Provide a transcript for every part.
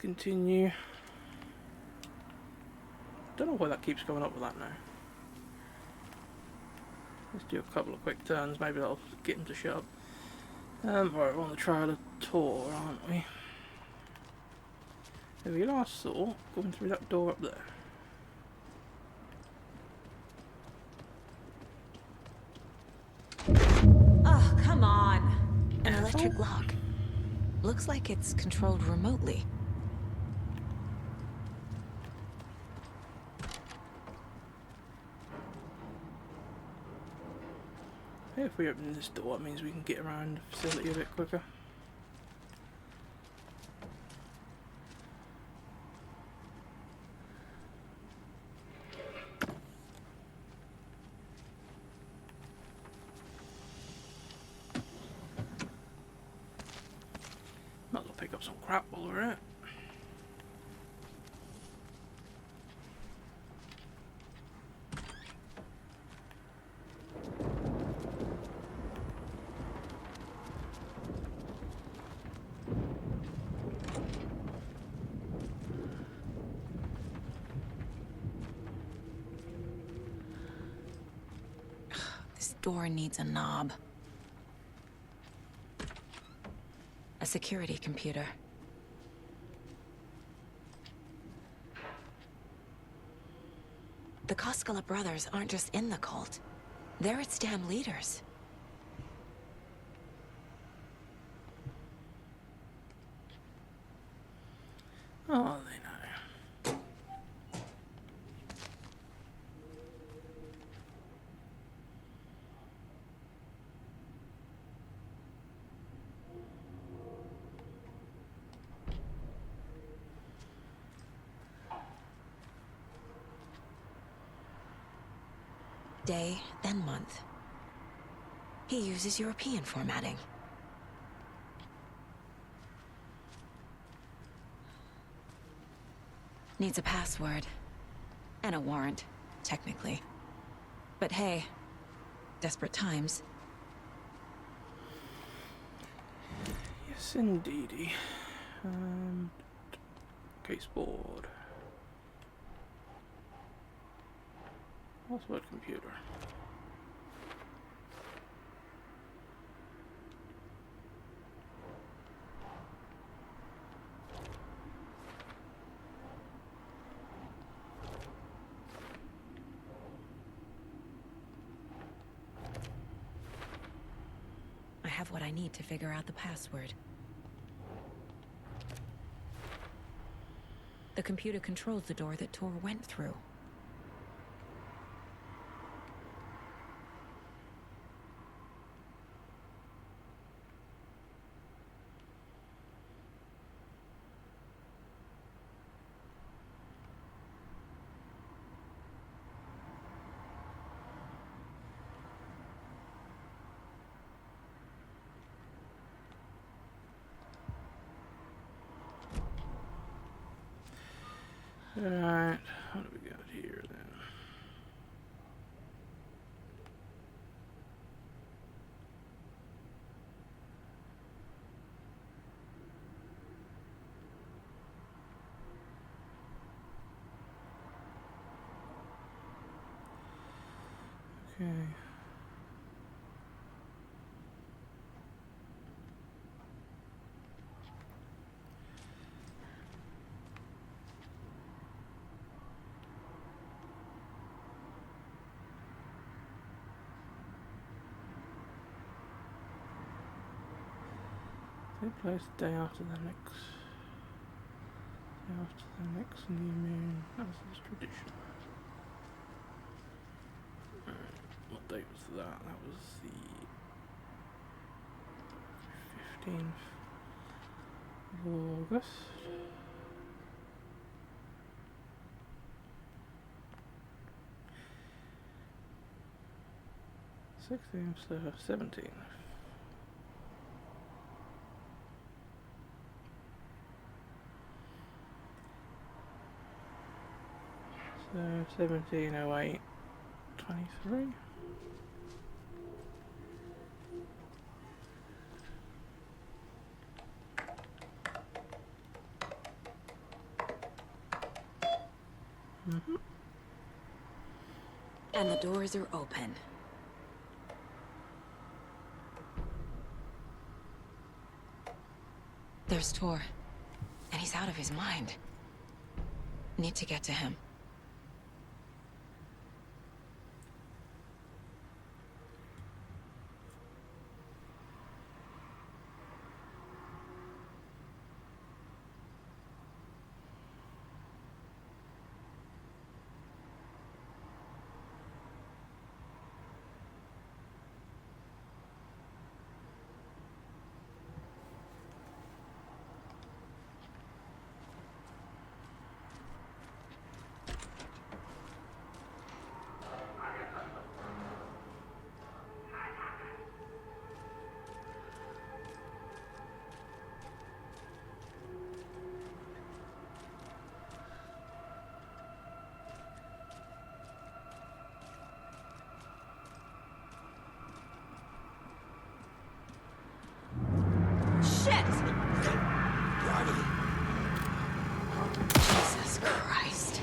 continue. Don't know why that keeps going up with that now. Let's do a couple of quick turns, maybe that'll get him to shut up. Right, we're on the trail of Tor, aren't we? Who we last saw going through that door up there. Oh, come on. An electric lock. Looks like it's controlled remotely. If we open this door, it means we can get around the facility a bit quicker. Might as well pick up some crap while we're at it. This door needs a knob. A security computer. The Koskela brothers aren't just in the cult. They're its damn leaders. Oh, they know. Day, then month. He uses European formatting. Needs a password. And a warrant, technically. But hey, desperate times. Yes, indeedy. Case board. Password computer. I have what I need to figure out the password. The computer controls the door that Tor went through. Alright, what do we got here then? Okay. Take place the day after the next. Day after the next new moon. That was his tradition. Alright, what date was that? That was the 15th of August. 16th, so 17th. So 1708 23. And the doors are open. There's Tor. And he's out of his mind. Need to get to him. Shit! Jesus Christ.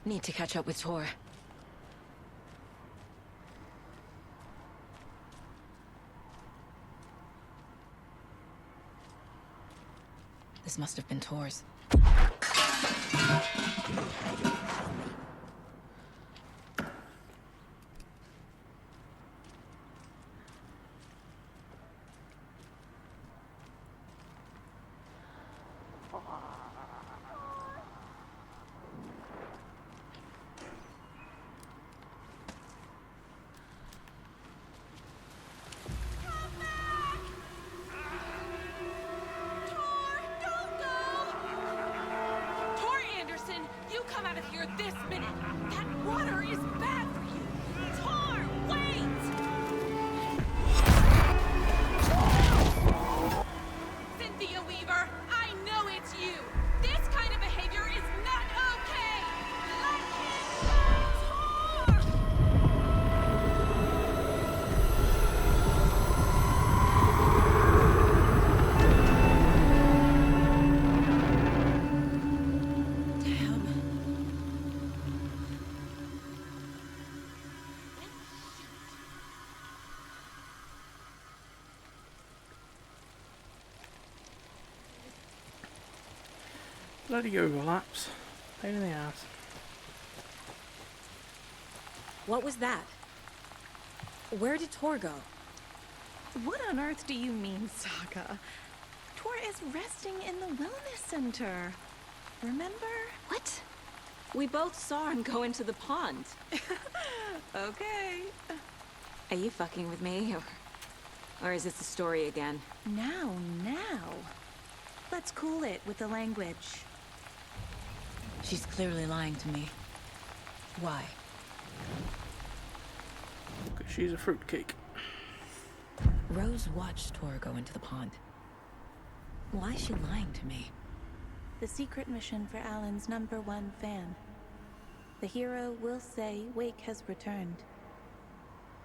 Need to catch up with Tor. This must have been Tor's. This minute! That water is bad for you! Tor, wait! Cynthia Weaver, I know it's you! This kind of behavior is not okay! Let him go, Tor! Bloody overlaps. Pain in the ass. What was that? Where did Tor go? What on earth do you mean, Saga? Tor is resting in the wellness center. Remember? What? We both saw him go into the pond. Okay. Are you fucking with me, or is this a story again? Now. Let's cool it with the language. She's clearly lying to me. Why? Because she's a fruitcake. Rose watched Tor go into the pond. Why is she lying to me? The secret mission for Alan's #1 fan. The hero will say Wake has returned.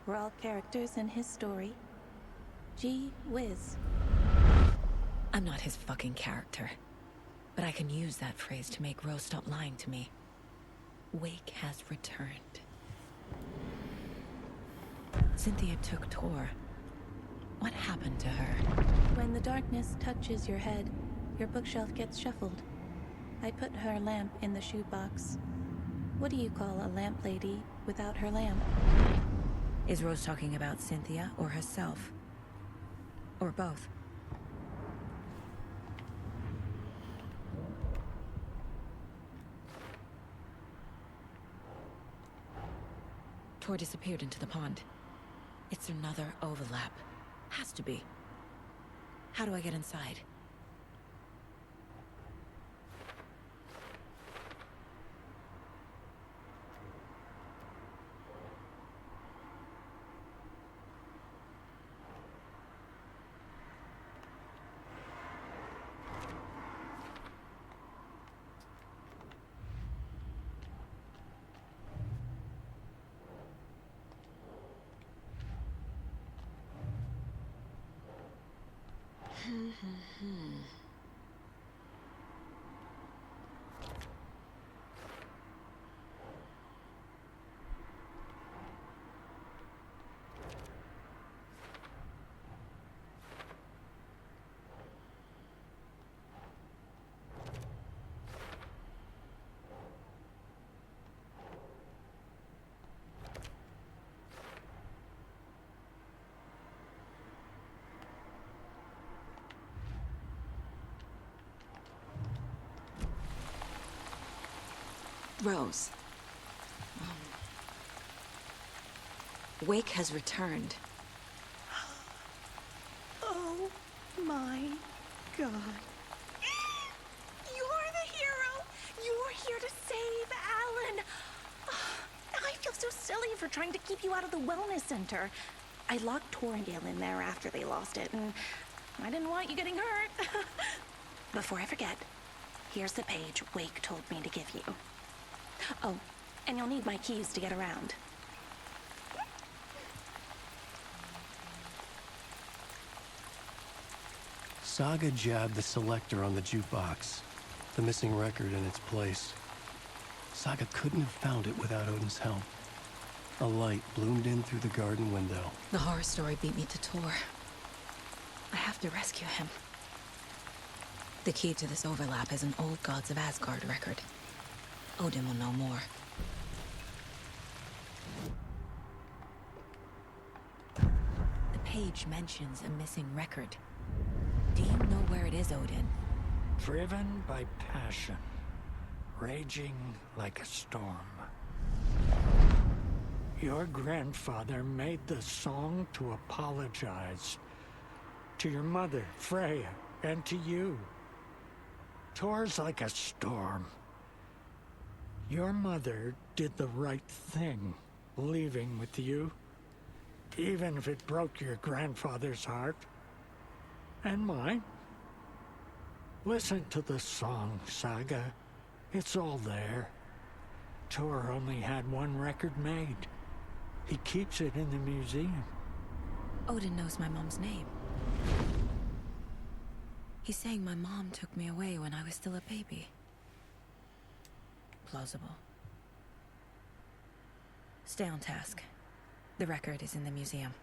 We're all characters in his story. Gee whiz. I'm not his fucking character. But I can use that phrase to make Rose stop lying to me. Wake has returned. Cynthia took Tor. What happened to her? When the darkness touches your head, your bookshelf gets shuffled. I put her lamp in the shoebox. What do you call a lamp lady without her lamp? Is Rose talking about Cynthia or herself? Or both? Tor disappeared into the pond. It's another overlap. Has to be. How do I get inside? Rose. Wake has returned. Oh my god. You're the hero! You're here to save Alan! I feel so silly for trying to keep you out of the wellness center. I locked Torringale in there after they lost it, and I didn't want you getting hurt. Before I forget, here's the page Wake told me to give you. Oh, and you'll need my keys to get around. Saga jabbed the selector on the jukebox, the missing record in its place. Saga couldn't have found it without Odin's help. A light bloomed in through the garden window. The horror story beat me to Tor. I have to rescue him. The key to this overlap is an old Gods of Asgard record. Odin will know more. The page mentions a missing record. Do you know where it is, Odin? Driven by passion, raging like a storm. Your grandfather made the song to apologize to your mother, Freya, and to you. Tor's like a storm. Your mother did the right thing, leaving with you, even if it broke your grandfather's heart. And mine. Listen to the song, Saga. It's all there. Tor only had one record made. He keeps it in the museum. Odin knows my mom's name. He's saying my mom took me away when I was still a baby. Plausible. Stay on task. The record is in the museum.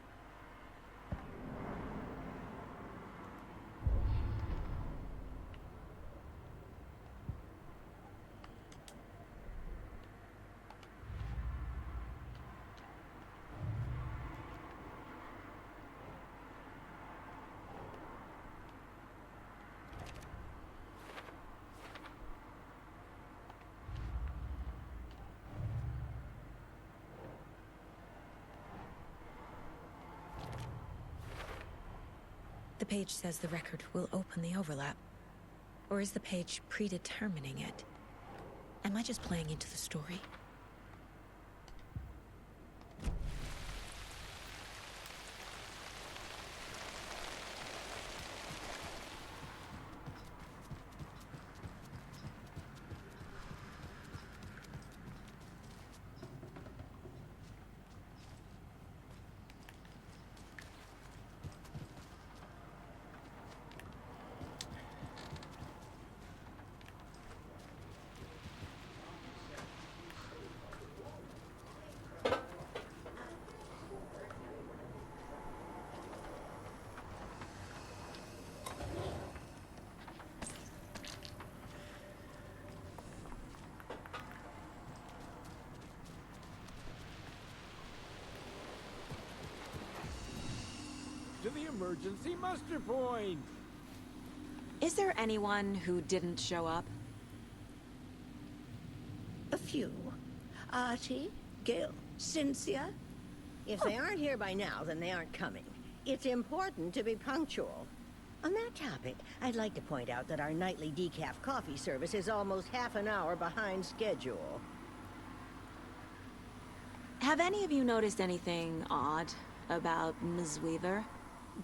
The page says the record will open the overlap. Or is the page predetermining it? Am I just playing into the story? To the emergency muster point! Is there anyone who didn't show up? A few. Artie, Gil, Cynthia. If they aren't here by now, then they aren't coming. It's important to be punctual. On that topic, I'd like to point out that our nightly decaf coffee service is almost half an hour behind schedule. Have any of you noticed anything odd about Ms. Weaver?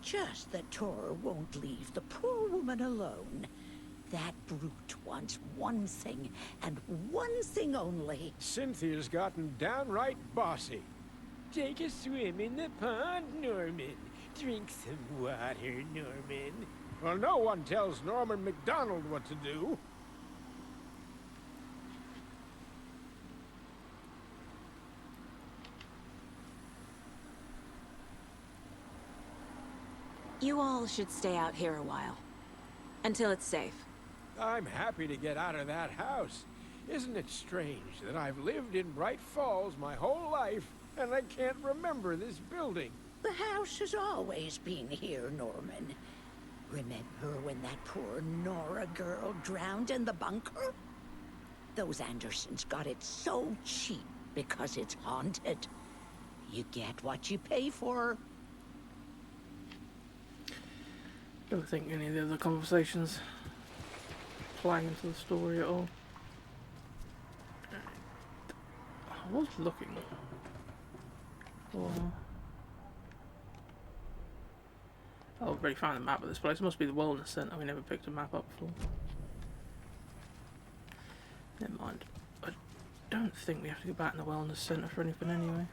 Just that Tor won't leave the poor woman alone. That brute wants one thing, and one thing only. Cynthia's gotten downright bossy. Take a swim in the pond, Norman. Drink some water, Norman. Well, no one tells Norman MacDonald what to do. You all should stay out here a while. Until it's safe. I'm happy to get out of that house. Isn't it strange that I've lived in Bright Falls my whole life, and I can't remember this building? The house has always been here, Norman. Remember when that poor Nora girl drowned in the bunker? Those Andersons got it so cheap because it's haunted. You get what you pay for. Don't think any of the other conversations playing into the story at all. I was looking for... Oh, I've already found a map of this place. It must be the Wellness Centre. We never picked a map up before. Never mind. I don't think we have to go back in the Wellness Centre for anything anyway.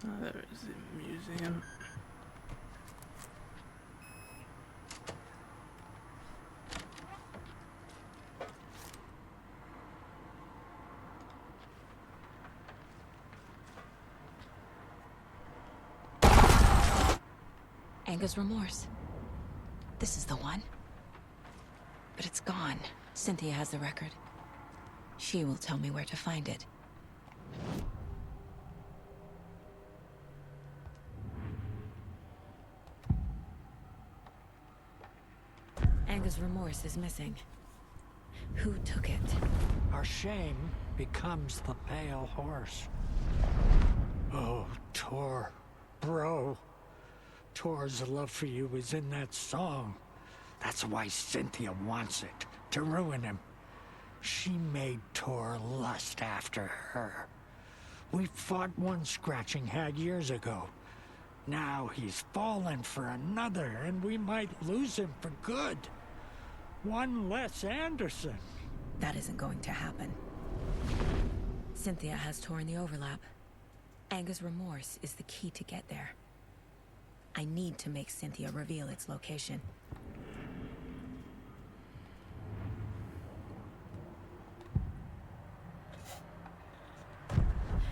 Oh, there is the museum. Anger's Remorse. This is the one. But it's gone. Cynthia has the record. She will tell me where to find it. Anger's Remorse is missing. Who took it? Our shame becomes the pale horse. Oh, Tor. Bro. Tor's love for you is in that song. That's why Cynthia wants it, to ruin him. She made Tor lust after her. We fought one scratching hag years ago. Now he's fallen for another, and we might lose him for good. One less Anderson. That isn't going to happen. Cynthia has Tor in the overlap. Anger's Remorse is the key to get there. I need to make Cynthia reveal its location.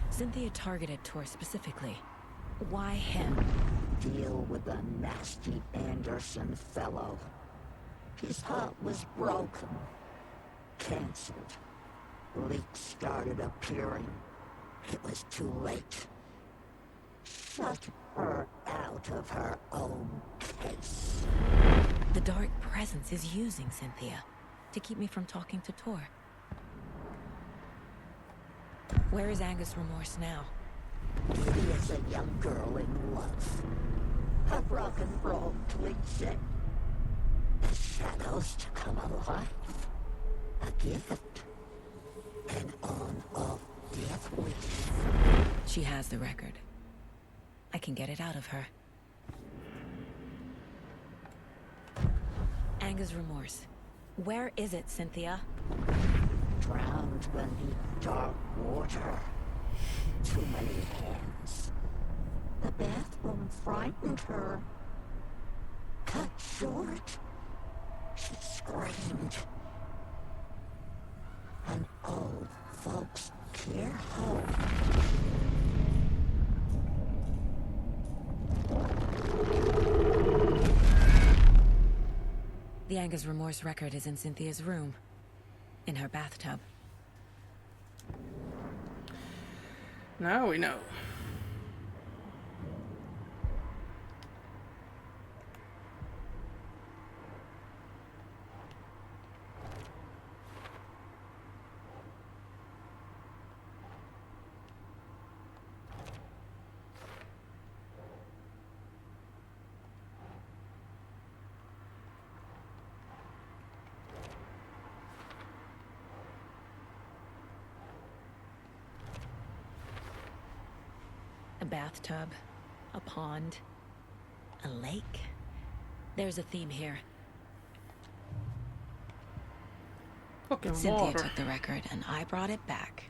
Cynthia targeted Tor specifically. Why him? Deal with the nasty Anderson fellow. His heart was broken. Cancelled. Leaks started appearing. It was too late. Shut her out of her own case. The Dark Presence is using Cynthia to keep me from talking to Tor. Where is Anger's Remorse now? He is a young girl in love. A rock and roll cliche. The shadows to come alive. A gift. An on-off death wish. She has the record. I can get it out of her. Anger's Remorse. Where is it, Cynthia? Drowned beneath dark water. Too many hands. The bathroom frightened her. Cut short. She screamed. An old folks' care home. The Anger's Remorse record is in Cynthia's room. In her bathtub. Now we know. bathtub, a pond, a lake. There's a theme here. Fucking Cynthia water. took the record and I brought it back.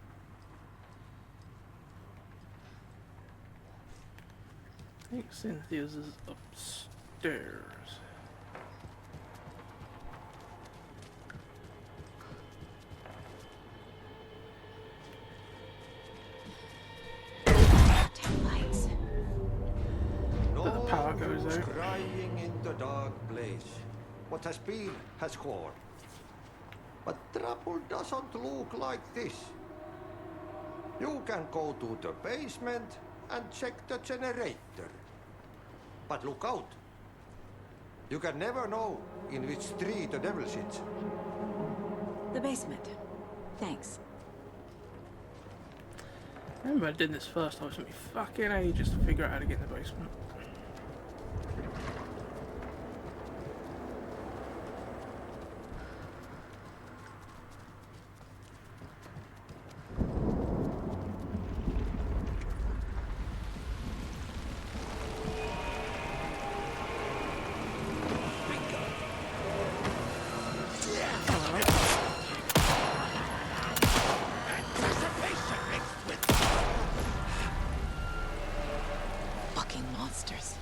I think Cynthia's is upstairs. Tail lights. But the power goes use out. crying in the dark place. What has been has gone. But trouble doesn't look like this. You can go to the basement and check the generator. But look out. You can never know in which tree the devil sits. The basement. Thanks. I remember I did this first time. It took me fucking ages to figure out how to get in the basement. Fucking monsters.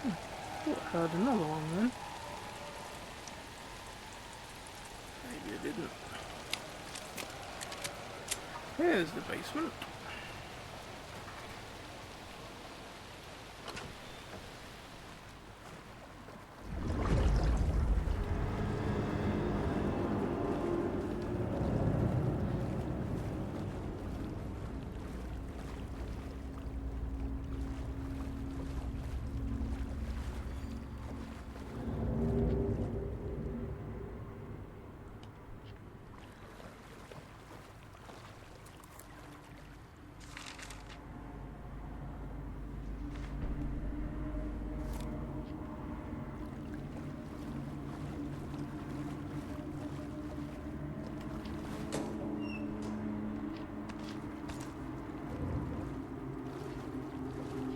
Oh, I heard another one then. Maybe I didn't. Here's the basement.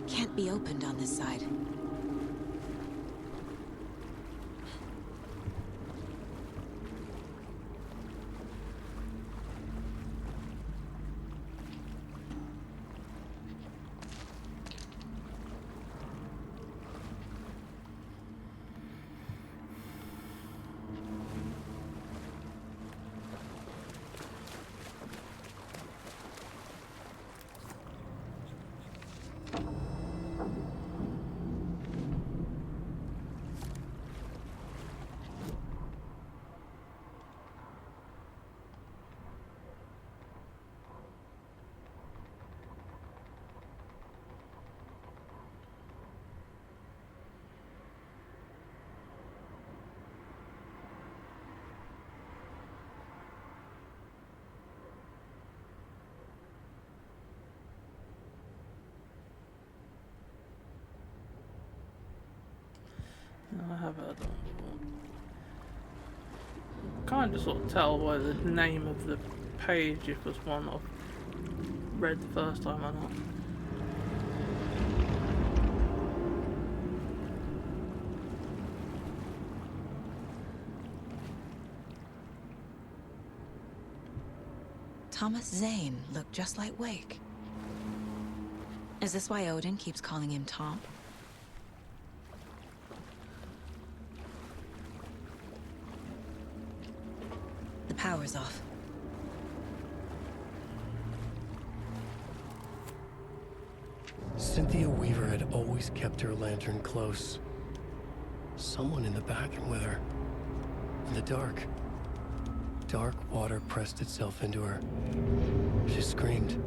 Can't be opened on this side. I have heard that before. Kind of sort of tell by the name of the page if it's one I've read the first time or not. Thomas Zane looked just like Wake. Is this why Odin keeps calling him Tom? The power's off. Cynthia Weaver had always kept her lantern close. Someone in the bathroom with her. In the dark. Dark water pressed itself into her. She screamed.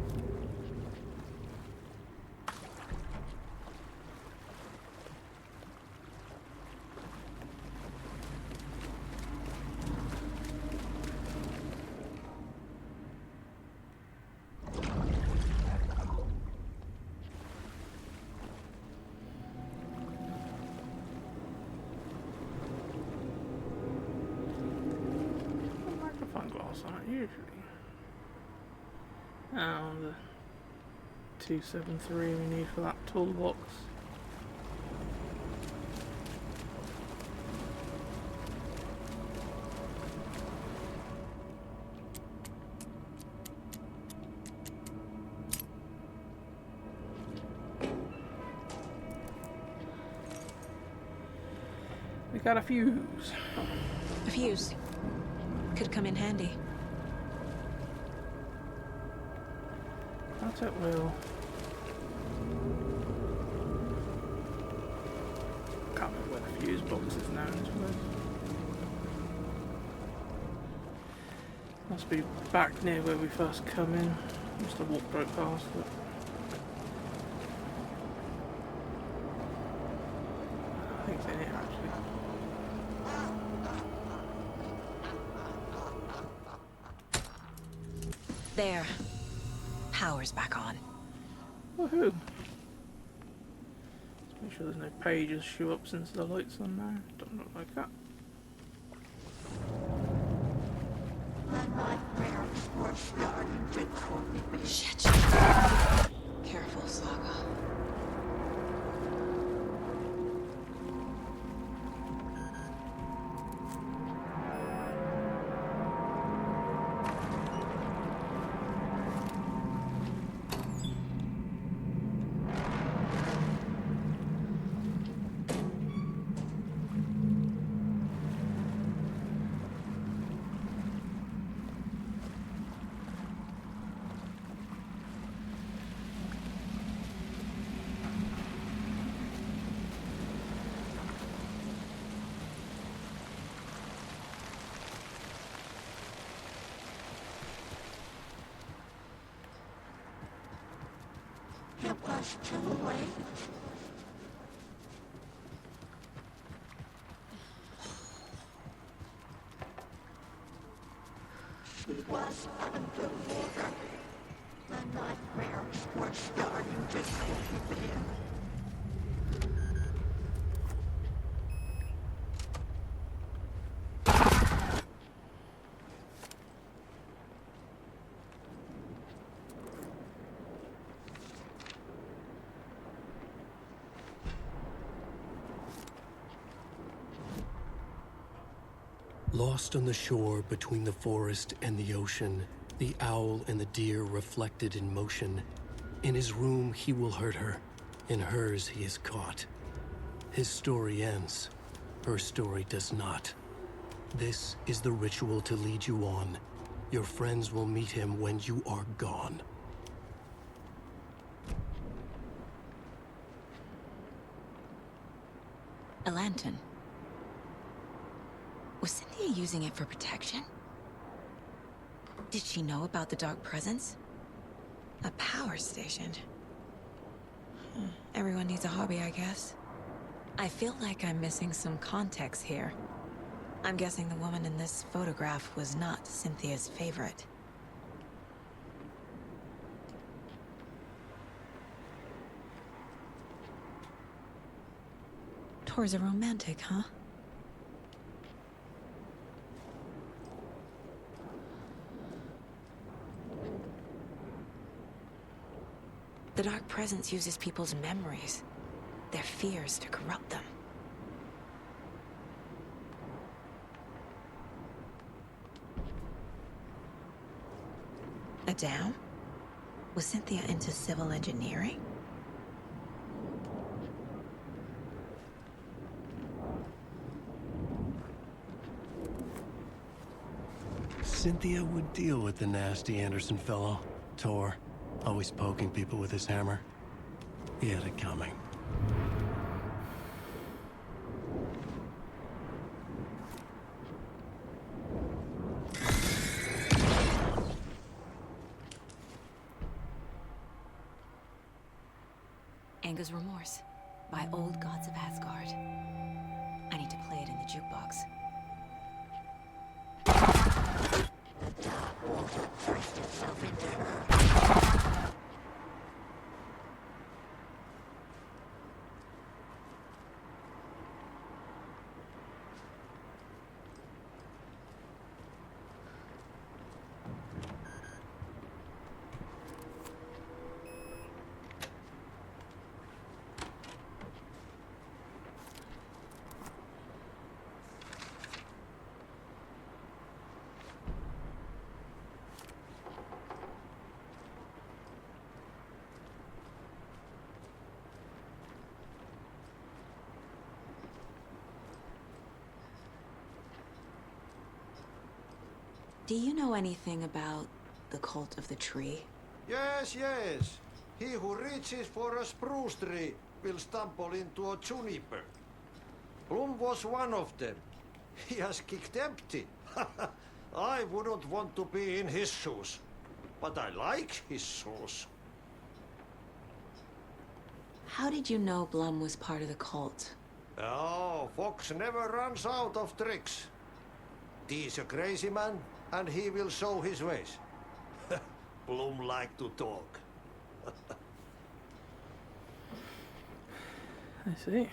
Microphone glass on it usually. Oh, the 273 we need for that toolbox. We got a fuse. A fuse. Could come in handy. That it will. Can't remember where the fuse box is now, I suppose. Must be back near where we first come in. Must have walked right past it. I think it's in here actually. There. Power's back on. Woohoo! Let's make sure there's no pages show up since the light's on now. Don't look like that. Shit. Careful, Saga. It was too late. She was underwater. The nightmares were starting to creep in. Lost on the shore between the forest and the ocean, the owl and the deer reflected in motion. In his room, he will hurt her. In hers, he is caught. His story ends. Her story does not. This is the ritual to lead you on. Your friends will meet him when you are gone. A lantern. Was Cynthia using it for protection? Did she know about the dark presence? A power station. Everyone needs a hobby, I guess. I feel like I'm missing some context here. I'm guessing the woman in this photograph was not Cynthia's favorite. Tor's a romantic, huh? The Dark Presence uses people's memories, their fears to corrupt them. A dam? Was Cynthia into civil engineering? Cynthia would deal with the nasty Anderson fellow, Tor. Always poking people with his hammer. He had it coming. Anger's Remorse by Old Gods of Asgard. I need to play it in the jukebox. The dark water pressed itself into her. Do you know anything about the Cult of the Tree? Yes, yes. He who reaches for a spruce tree will stumble into a juniper. Bloom was one of them. He has kicked empty. I wouldn't want to be in his shoes. But I like his shoes. How did you know Blum was part of the cult? Oh, Fox never runs out of tricks. He's a crazy man, and he will show his ways. Bloom like to talk. I see.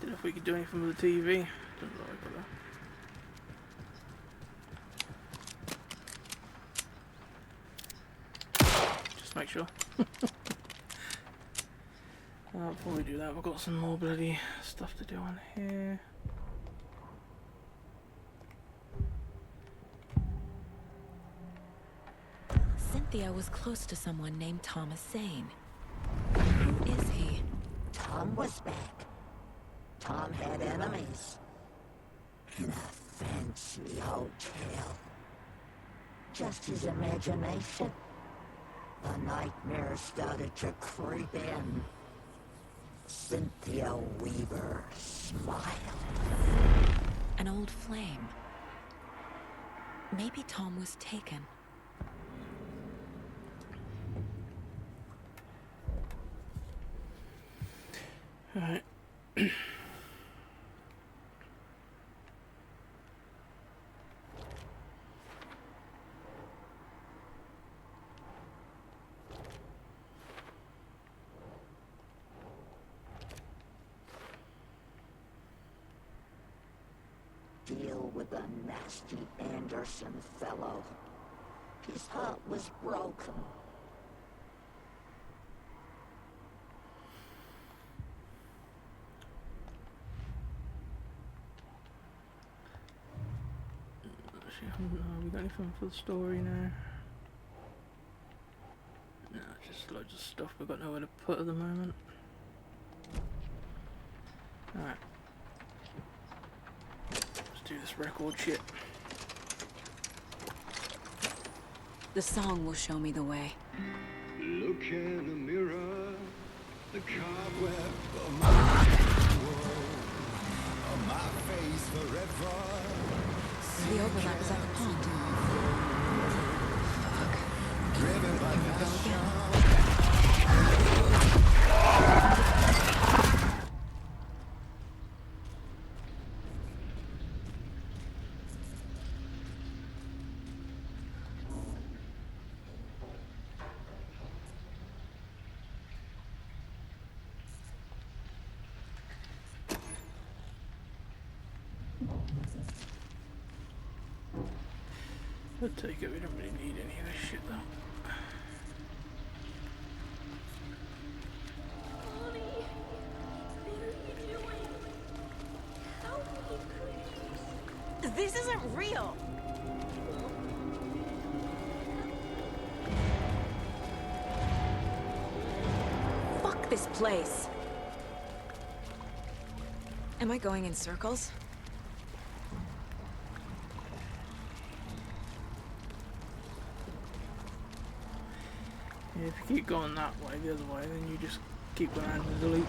Don't know if we could do anything with the TV. Don't know about that. Just make sure. Before we do that, we've got some more bloody stuff to do on here. Cynthia was close to someone named Thomas Zane. Who is he? Tom was back. Tom had enemies. In a fancy hotel. Just his imagination. The nightmare started to creep in. Cynthia Weaver smiled. An old flame. Maybe Tom was taken. Alright. Deal with the nasty Anderson fellow. His heart was broken. We got anything for the story now? No, just loads of stuff we've got nowhere to put at the moment. Alright. Let's do this record shit. The song will show me the way. Look in the mirror, the cobweb of my world, on my face forever. The overlap is at the pond. Fuck. Driven by Here we go passion. I'll take it, we don't really need any of this shit though. This isn't real! Fuck this place! Am I going in circles? Yeah, if you keep going that way, the other way, then you just keep going around in the loop.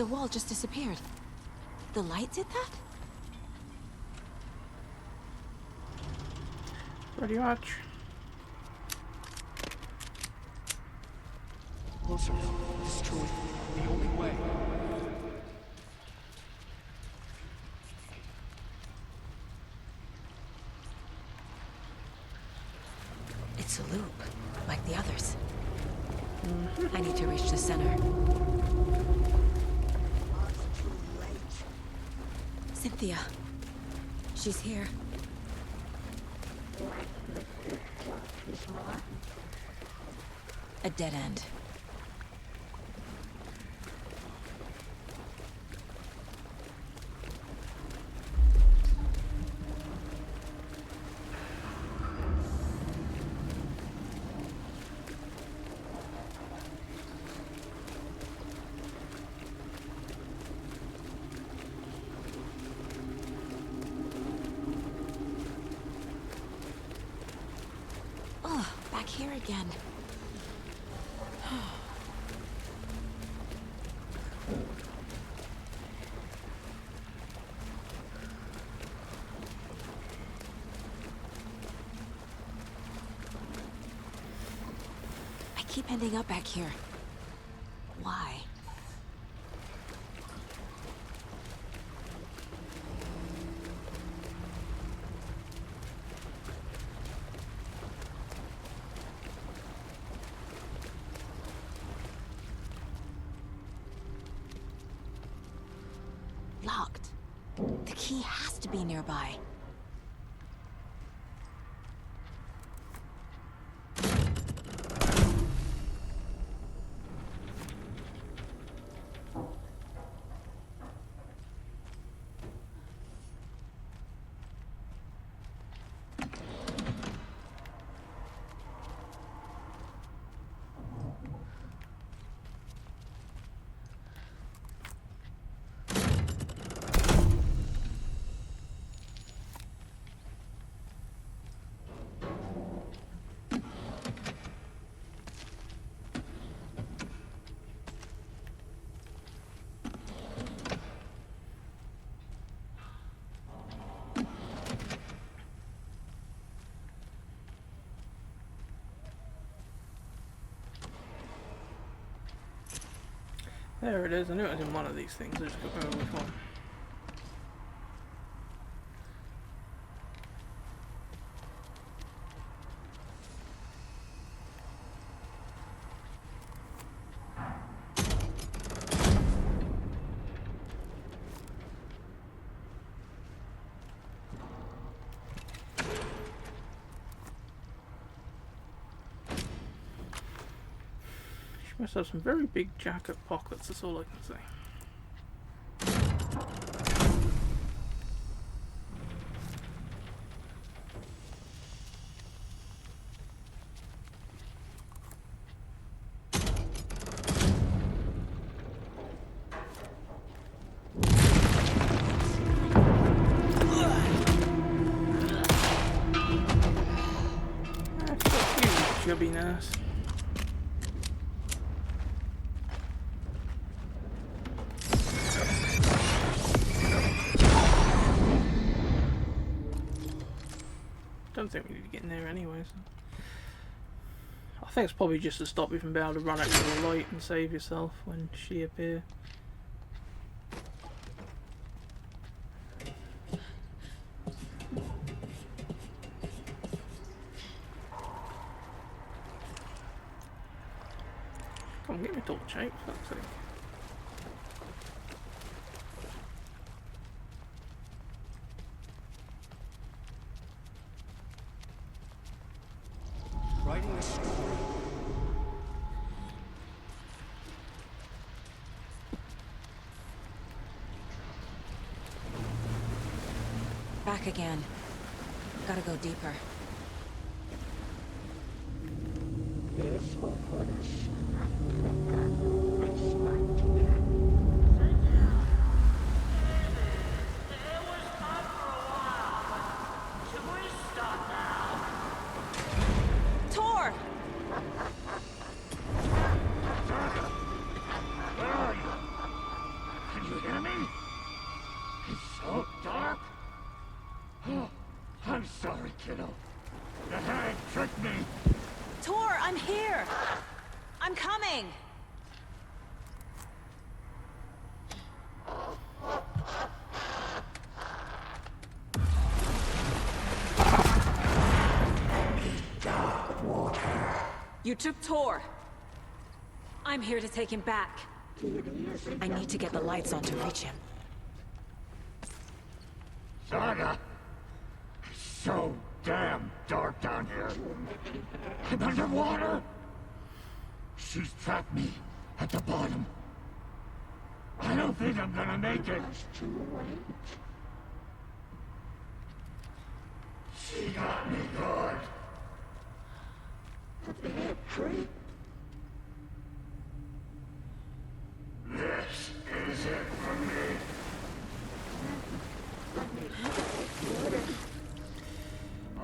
The wall just disappeared. The light did that? Pretty much. Closer. Destroy. The only way. It's a loop, like the others. I need to reach the center. Cynthia. She's here. A dead end. Oh, back here again. I keep ending up back here. Why? Locked. The key has to be nearby. There it is. I knew it was in one of these things. I just couldn't remember which one. She must have some very big jacket pockets, that's all I can say. That's got a few chubbiness. Don't think we need to get in there anyway. So. I think it's probably just to stop you from being able to run out to the light and save yourself when she appears. Come on, get me torch, eh? Fuck's sake. Writing a story. Back again. Gotta go deeper. Tor! Where are you? I'm sorry, kiddo. The hag tricked me. Tor, I'm here! I'm coming! You took Tor. I'm here to take him back. I need to get the lights on to reach him. Saga! It's so damn dark down here. I'm underwater! She's trapped me at the bottom. I don't think I'm gonna make it. She got me good. This is it for me.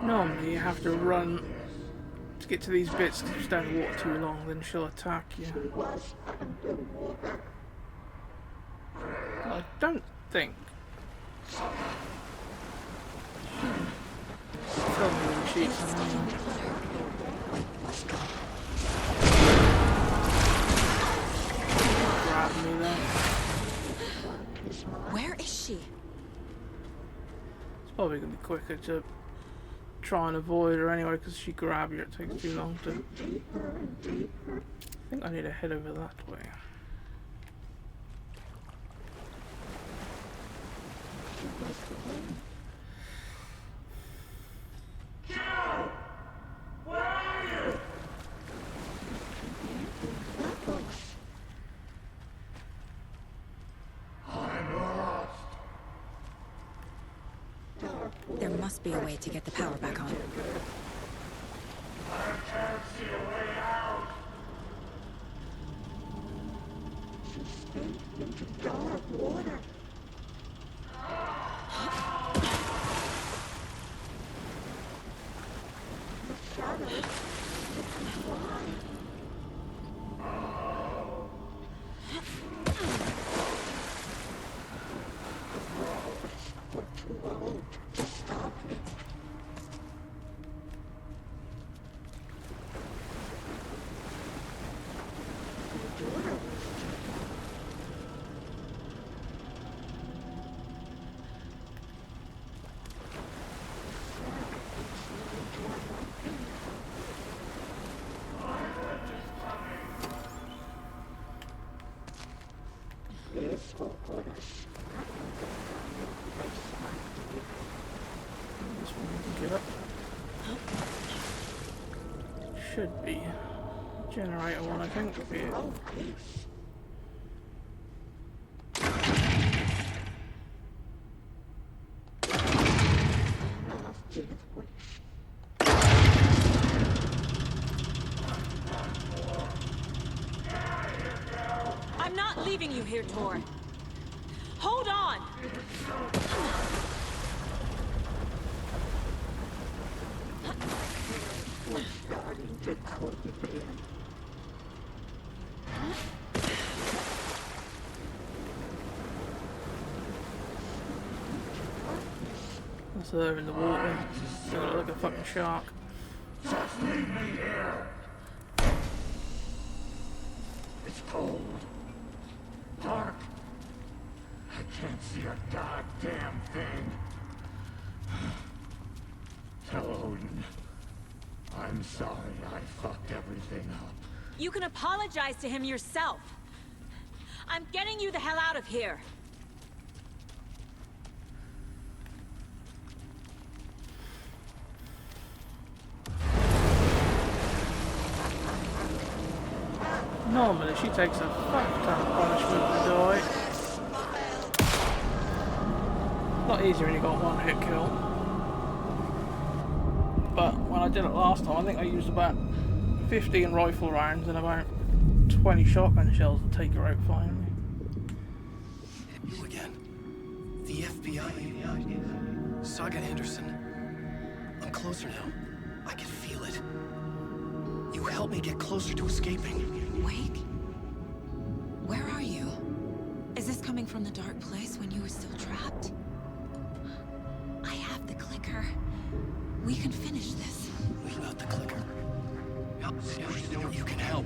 Normally you have to run to get to these bits, because if you stay in the water too long, then she'll attack you. I don't think. Tell me when she's grab me there. Where is she? It's probably going to be quicker to try and avoid her anyway, because she grab you, it takes too long to... I think I need to head over that way. Where are you? I'm lost. There must be a way to get the power back on. I can't see a way out. Get up. Should be generator one, I think. Yeah. I'm not leaving you here, Tor. Hold on! That's her in the water. They look like a fucking shark. Just leave me here. It's cold. Dark. I can't see a goddamn thing. Tell Odin. I'm sorry I fucked everything up. You can apologize to him yourself. I'm getting you the hell out of here. Normally she takes a fuck ton of punishment to die. A lot easier when you got one hit kill. But when I did it last time, I think I used about 15 rifle rounds and about 20 shotgun shells to take her out finally. You again. The FBI. Saga Anderson. I'm closer now. I can feel it. You helped me get closer to escaping. Wake? Where are you? Is this coming from the dark place when you were still trapped? I have the clip. We can finish this. We've got the clicker. You can help.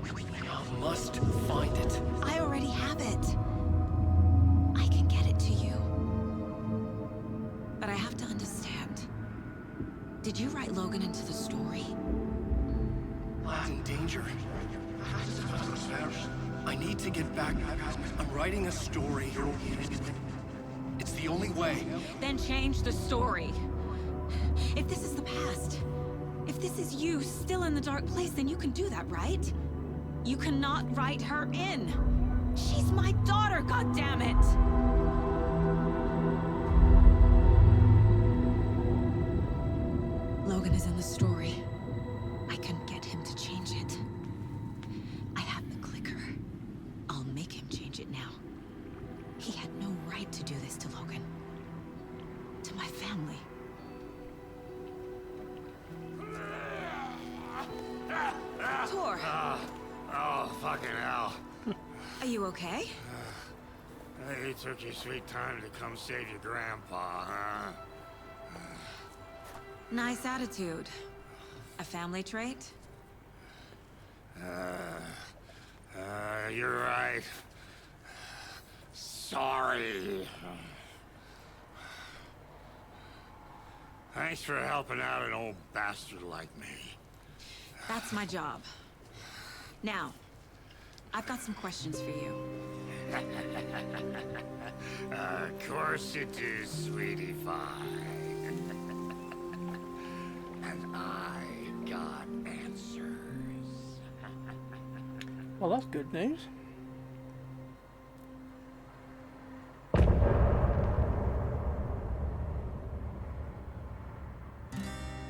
You must find it. I already have it. I can get it to you. But I have to understand. Did you write Logan into the story? Lad's in danger. I need to get back. I'm writing a story. It's the only way. Then change the story. If this is the past, if this is you still in the dark place, then you can do that, right? You cannot write her in. She's my daughter, goddammit! Logan is in the story. I can get him to change it. I have the clicker. I'll make him change it now. He had no right to do this to Logan. To my family. Tor! Oh, fucking hell. Are you okay? You took your sweet time to come save your grandpa, huh? Nice attitude. A family trait? You're right. Sorry. Thanks for helping out an old bastard like me. That's my job. Now, I've got some questions for you. Of course you do, sweetie pie. And I got answers. Well, that's good news.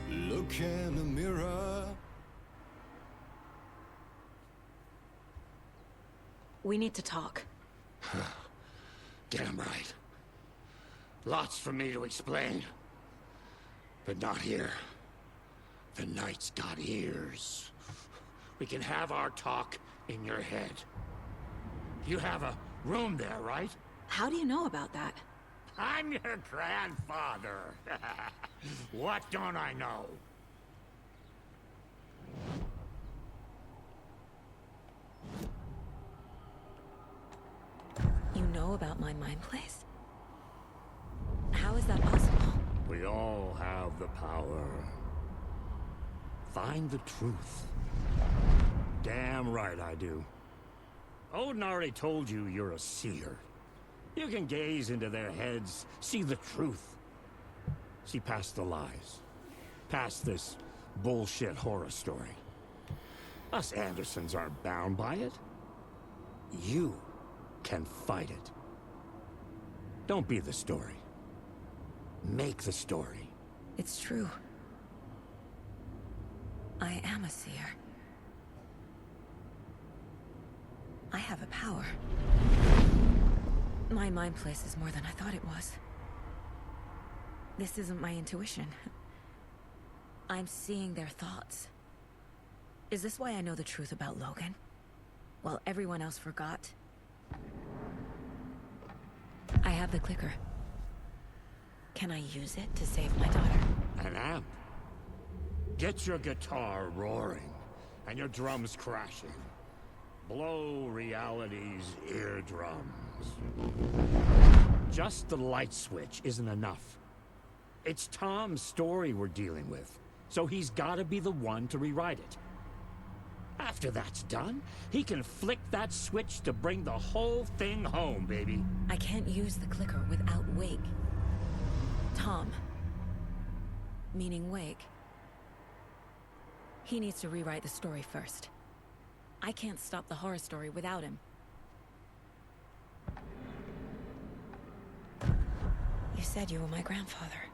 Look in the mirror. We need to talk. Damn right. Lots for me to explain. But not here. The night's got ears. We can have our talk in your head. You have a room there, right? How do you know about that? I'm your grandfather. What don't I know? You know about my mind place? How is that possible? We all have the power. Find the truth. Damn right I do. Odin already told you you're a seer. You can gaze into their heads, see the truth. See past the lies. Past this bullshit horror story. Us Andersons aren't bound by it. You can fight it. Don't be the story. Make the story. It's true. I am a seer. I have a power. My mind place is more than I thought it was. This isn't my intuition. I'm seeing their thoughts. Is this why I know the truth about Logan? While everyone else forgot? I have the clicker. Can I use it to save my daughter? An amp. Get your guitar roaring and your drums crashing. Blow reality's eardrums. Just the light switch isn't enough. It's Tom's story we're dealing with, so he's gotta be the one to rewrite it. After that's done, he can flick that switch to bring the whole thing home, baby. I can't use the clicker without Wake. Tom. Meaning Wake. He needs to rewrite the story first. I can't stop the horror story without him. You said you were my grandfather.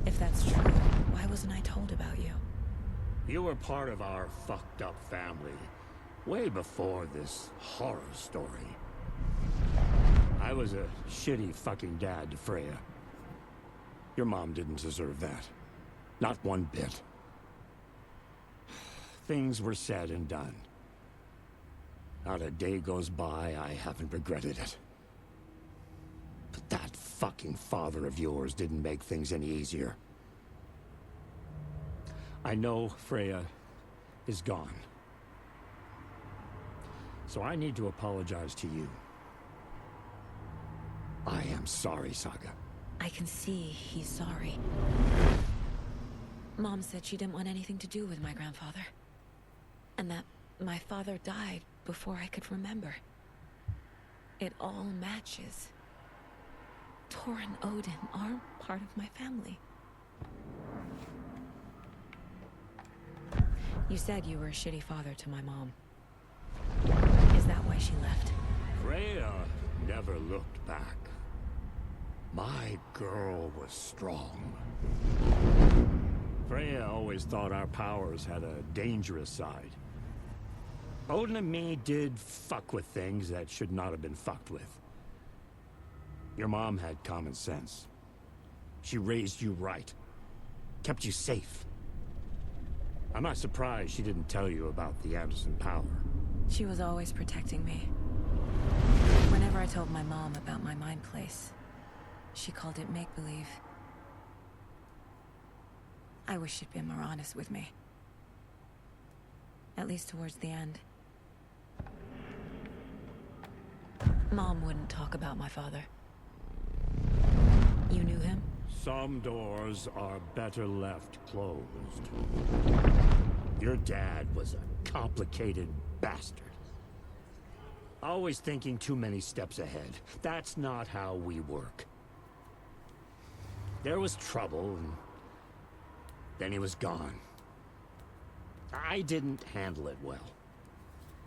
If that's true, why wasn't I told about you? You were part of our fucked up family, way before this horror story. I was a shitty fucking dad to Freya. Your mom didn't deserve that. Not one bit. Things were said and done. Not a day goes by I haven't regretted it. But that fucking father of yours didn't make things any easier. I know Freya is gone. So I need to apologize to you. I am sorry, Saga. I can see he's sorry. Mom said she didn't want anything to do with my grandfather. And that my father died before I could remember. It all matches. Tor and Odin are part of my family. You said you were a shitty father to my mom. Is that why she left? Freya never looked back. My girl was strong. Freya always thought our powers had a dangerous side. Odin and me did fuck with things that should not have been fucked with. Your mom had common sense. She raised you right. Kept you safe. I'm not surprised she didn't tell you about the Anderson power. She was always protecting me. Whenever I told my mom about my mind place, she called it make-believe. I wish she'd been more honest with me. At least towards the end. Mom wouldn't talk about my father. You knew him? Some doors are better left closed. Your dad was a complicated bastard. Always thinking too many steps ahead. That's not how we work. There was trouble, and then he was gone. I didn't handle it well.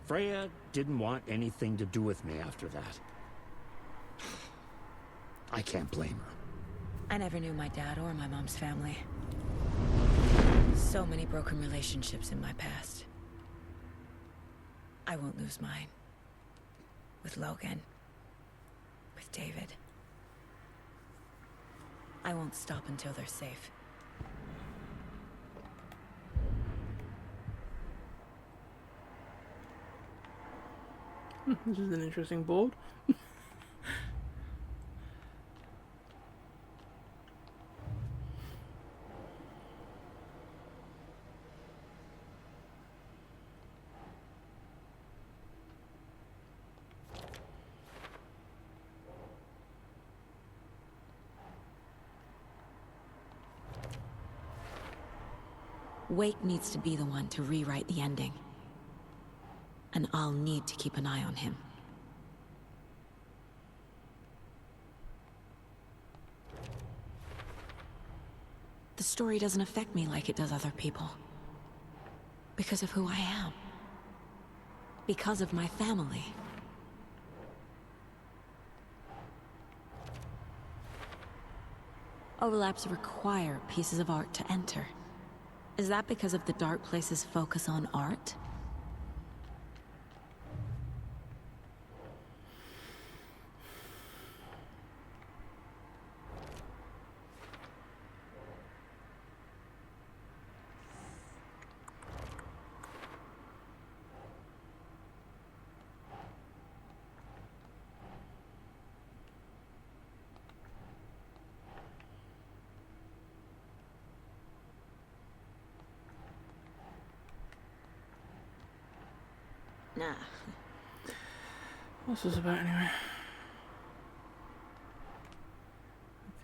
Freya didn't want anything to do with me after that. I can't blame her. I never knew my dad or my mom's family. So many broken relationships in my past. I won't lose mine. With Logan. With David. I won't stop until they're safe. This is an interesting board. Wake needs to be the one to rewrite the ending. And I'll need to keep an eye on him. The story doesn't affect me like it does other people. Because of who I am. Because of my family. Overlaps require pieces of art to enter. Is that because of the Dark Place's focus on art? Nah. What's this about anyway?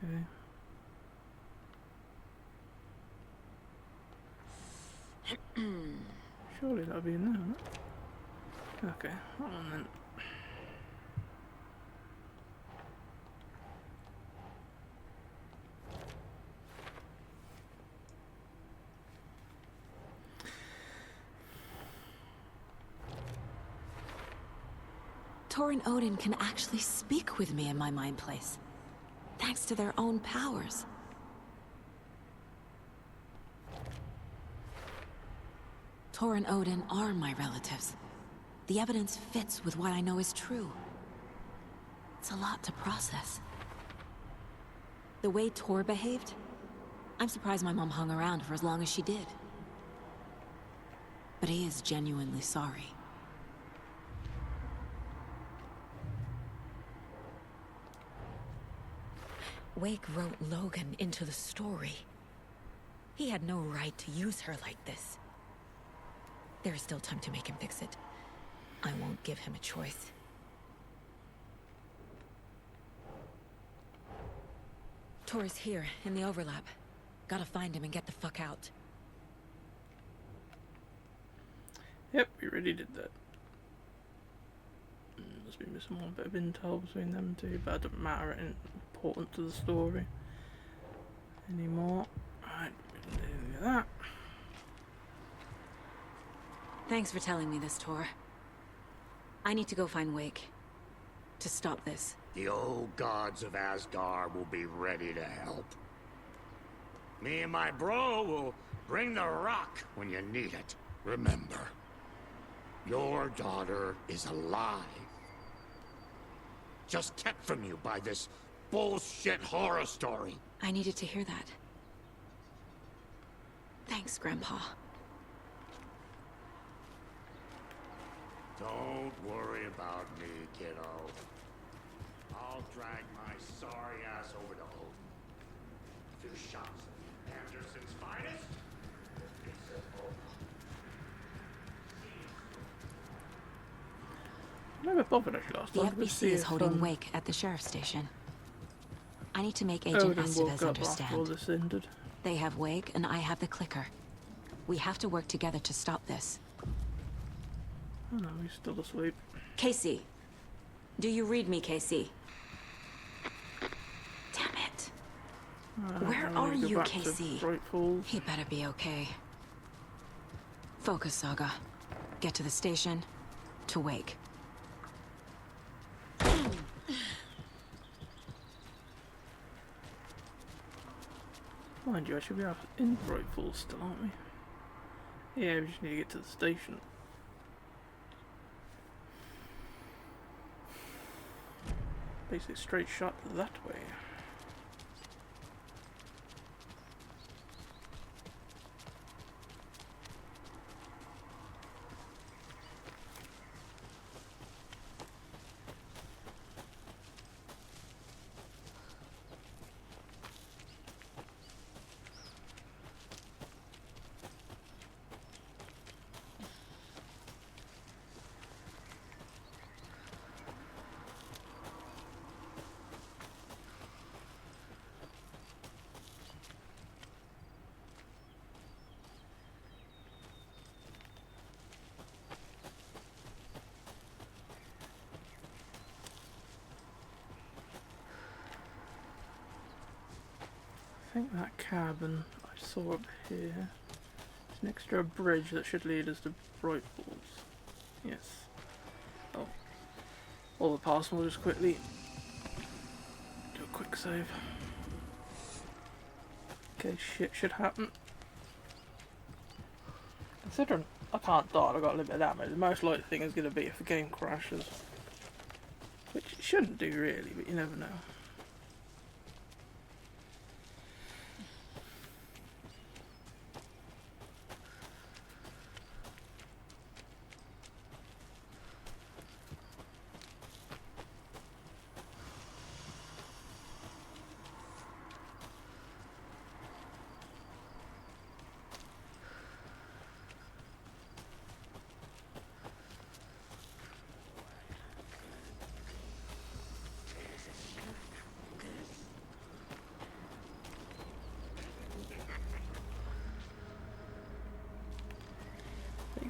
Okay. Surely that'll be in there, won't it? Okay, hold on then. Tor and Odin can actually speak with me in my mind place. Thanks to their own powers. Tor and Odin are my relatives. The evidence fits with what I know is true. It's a lot to process. The way Tor behaved, I'm surprised my mom hung around for as long as she did. But he is genuinely sorry. Wake wrote Logan into the story. He had no right to use her like this. There is still time to make him fix it. I won't give him a choice. Tor's here, in the overlap. Gotta find him and get the fuck out. Yep, we already did that. Must be missing one bit of intel between them two, but it doesn't matter, it ain't important to the story anymore. Right, we can do that. Thanks for telling me this, Tor. I need to go find Wake. To stop this. The old gods of Asgard will be ready to help. Me and my bro will bring the rock when you need it. Remember, your daughter is alive. Just kept from you by this bullshit horror story. I needed to hear that. Thanks, Grandpa. Don't worry about me, kiddo. I'll drag my sorry ass over to Odin. A few shots of Anderson's finest. I never bothered actually last The time. Let's see FBC is if, holding Wake at the sheriff's station. I need to make Agent Odin woke Estevez up after all understand. this ended. They have Wake and I have the clicker. We have to work together to stop this. Oh no, he's still asleep. Casey. Do you read me, Casey? Damn it. Where Now we are go you, back to Casey? Bright Falls. He better be okay. Focus, Saga. Get to the station. To Wake. Mind you, I should be up in Bright Falls still, aren't we? Yeah, we just need to get to the station. Basically straight shot that way. I think that cabin I saw up here is next to a bridge that should lead us to Bright Falls. Yes. Oh. All the past, we'll just quickly do a quick save. Okay, shit should happen. Considering I can't die, I've got a limited ammo, the most likely thing is going to be if the game crashes. Which it shouldn't do really, but you never know.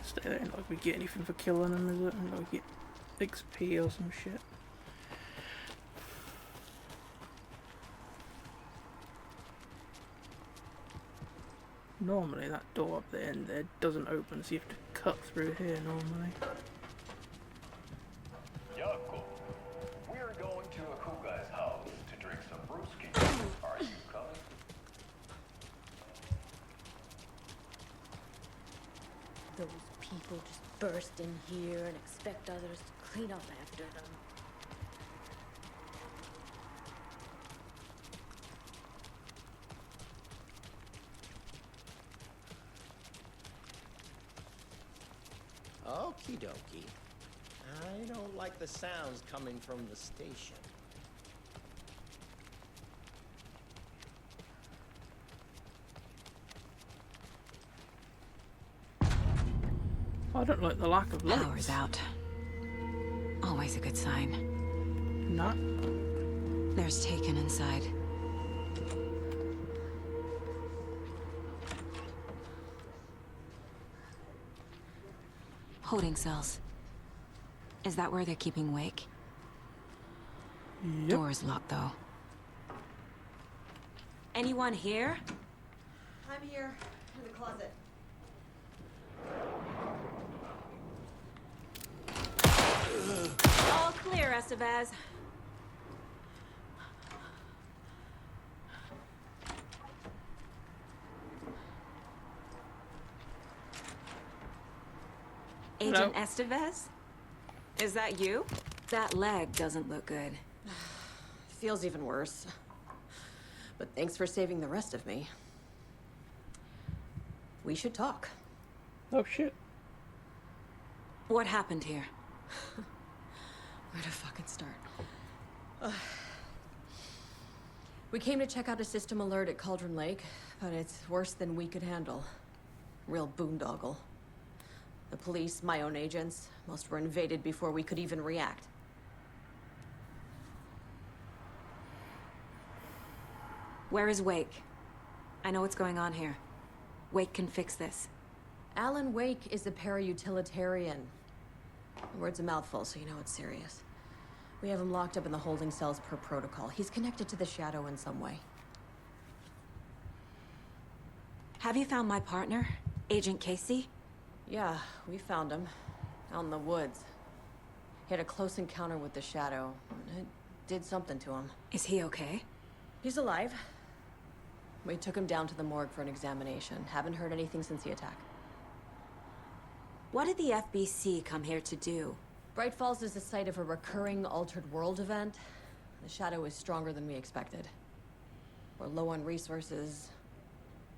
Stay there, ain't like we get anything for killing them, is it? Ain't like we get XP or some shit. Normally that door up there and there doesn't open, so you have to cut through here normally. Yaakov, we're going to Akuga's house to drink some brewski. Are you coming? Those people just burst in here and expect others to clean up after them. Okie dokie. I don't like the sounds coming from the station. I don't like the lack of lights. Power's out. Always a good sign. Not. There's Taken inside. Holding cells. Is that where they're keeping Wake? Yep. Door's locked, though. Anyone here? I'm here, in the closet. All clear, Estevez. Agent Estevez? Is that you? That leg doesn't look good. Feels even worse. But thanks for saving the rest of me. We should talk. Oh shit. What happened here? Where to fucking start? We came to check out a system alert at Cauldron Lake, but it's worse than we could handle. Real boondoggle. The police, my own agents, most were invaded before we could even react. Where is Wake? I know what's going on here. Wake can fix this. Alan Wake is a para-utilitarian. The word's a mouthful, so you know it's serious. We have him locked up in the holding cells per protocol. He's connected to the Shadow in some way. Have you found my partner, Agent Casey? Yeah, we found him. Out in the woods. He had a close encounter with the Shadow. It did something to him. Is he okay? He's alive. We took him down to the morgue for an examination. Haven't heard anything since the attack. What did the FBC come here to do? Bright Falls is the site of a recurring Altered World event. The Shadow is stronger than we expected. We're low on resources.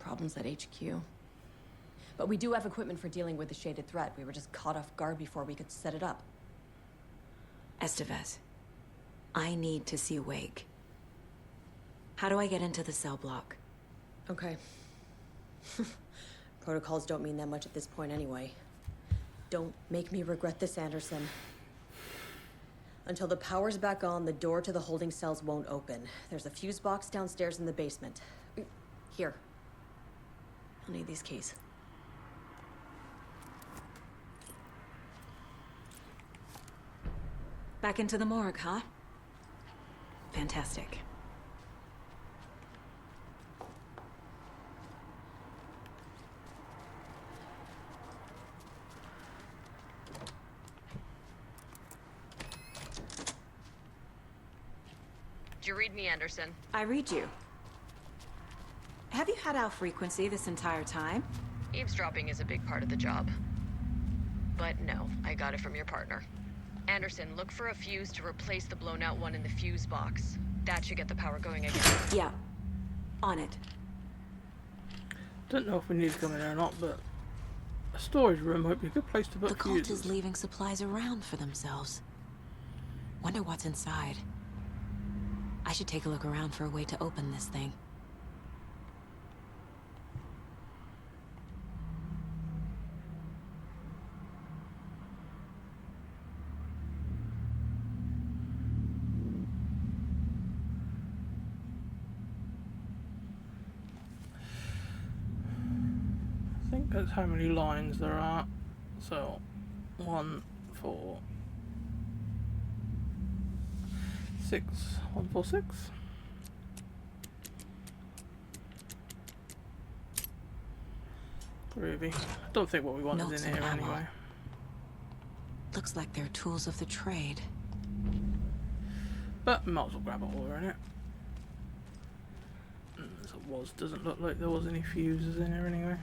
Problems at HQ. But we do have equipment for dealing with the shaded threat. We were just caught off guard before we could set it up. Estevez, I need to see Wake. How do I get into the cell block? Okay. Protocols don't mean that much at this point anyway. Don't make me regret this, Anderson. Until the power's back on, the door to the holding cells won't open. There's a fuse box downstairs in the basement. Here. I'll need these keys. Back into the morgue, huh? Fantastic. Did you read me, Anderson? I read you. Have you had our frequency this entire time? Eavesdropping is a big part of the job. But no, I got it from your partner. Anderson, look for a fuse to replace the blown out one in the fuse box. That should get the power going again. Yeah. On it. Don't know if we need to come in there or not, but a storage room might be a good place to put The cult fuses. is leaving supplies around for themselves. Wonder what's inside. I should take a look around for a way to open this thing. I think that's how many lines there are. So, 1, 4, 6, 1, 4, 6. Groovy. I don't think what we want is Notes in here and ammo. anyway. Looks like they're tools of the trade. But might as well grab a order in it. As it was, doesn't look like there was any fuses in here anyway.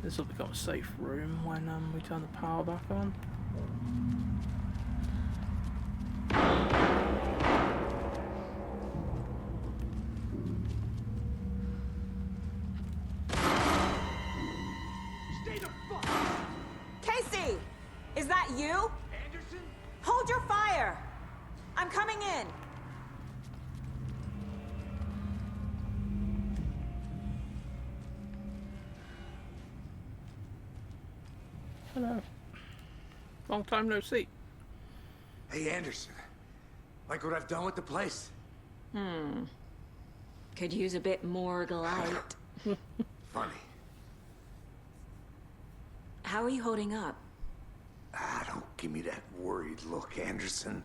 This will become a safe room when we turn the power back on. Stay the fuck! Casey! Is that you? Anderson? Hold your fire! I'm coming in! Hello. Long time no see. Hey, Anderson. Like what I've done with the place? Could use a bit more light. Funny. How are you holding up? Don't give me that worried look, Anderson.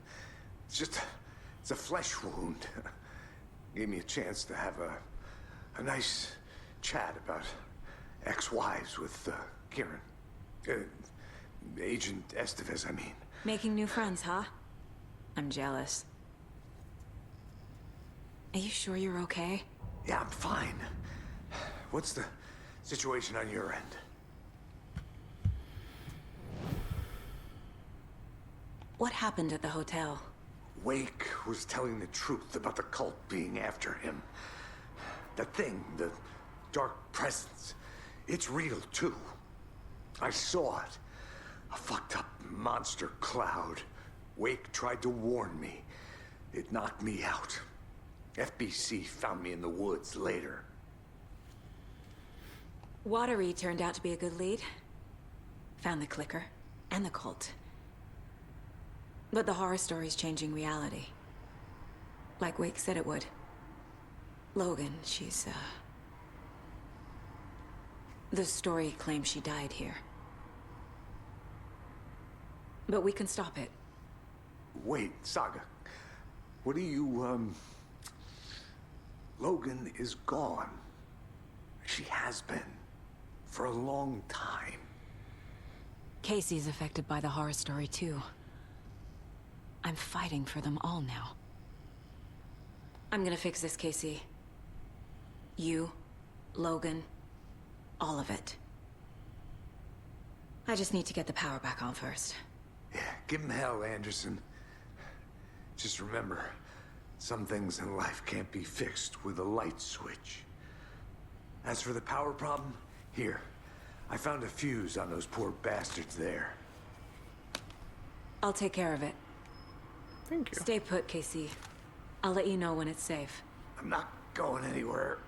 It's a flesh wound. Gave me a chance to have a nice chat about ex-wives with Kieran. Agent Estevez, I mean. Making new friends, huh? I'm jealous. Are you sure you're okay? Yeah, I'm fine. What's the situation on your end? What happened at the hotel? Wake was telling the truth about the cult being after him. That thing, the dark presence, it's real too. I saw it. A fucked up monster cloud. Wake tried to warn me. It knocked me out. FBC found me in the woods later. Watery turned out to be a good lead. Found the clicker and the cult. But the horror story's changing reality. Like Wake said it would. Logan, she's, the story claims she died here. But we can stop it. Wait, Saga. What do you, Logan is gone. She has been. For a long time. Casey's affected by the horror story, too. I'm fighting for them all now. I'm gonna fix this, Casey. You, Logan, all of it. I just need to get the power back on first. Yeah, give him hell, Anderson. Just remember, some things in life can't be fixed with a light switch. As for the power problem, here. I found a fuse on those poor bastards there. I'll take care of it. Thank you. Stay put, Casey. I'll let you know when it's safe. I'm not going anywhere.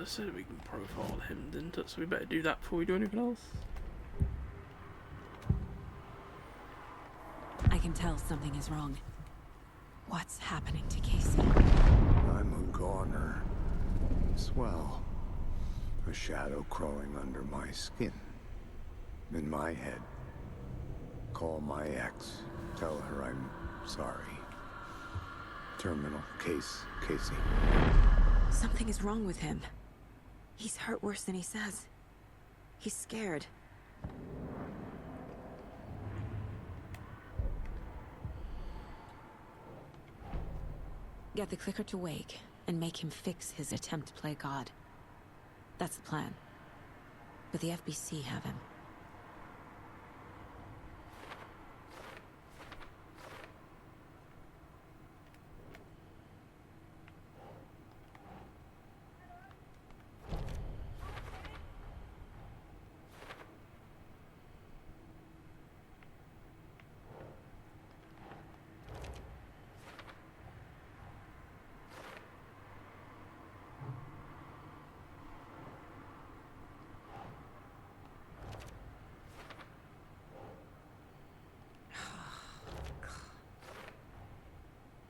Said we can profile him, didn't it? So we better do that before we do anything else. I can tell something is wrong. What's happening to Casey? I'm a goner. Swell. A shadow crawling under my skin. In my head. Call my ex. Tell her I'm sorry. Terminal case, Casey. Something is wrong with him. He's hurt worse than he says. He's scared. Get the clicker to Wake and make him fix his attempt to play God. That's the plan. But the FBC have him.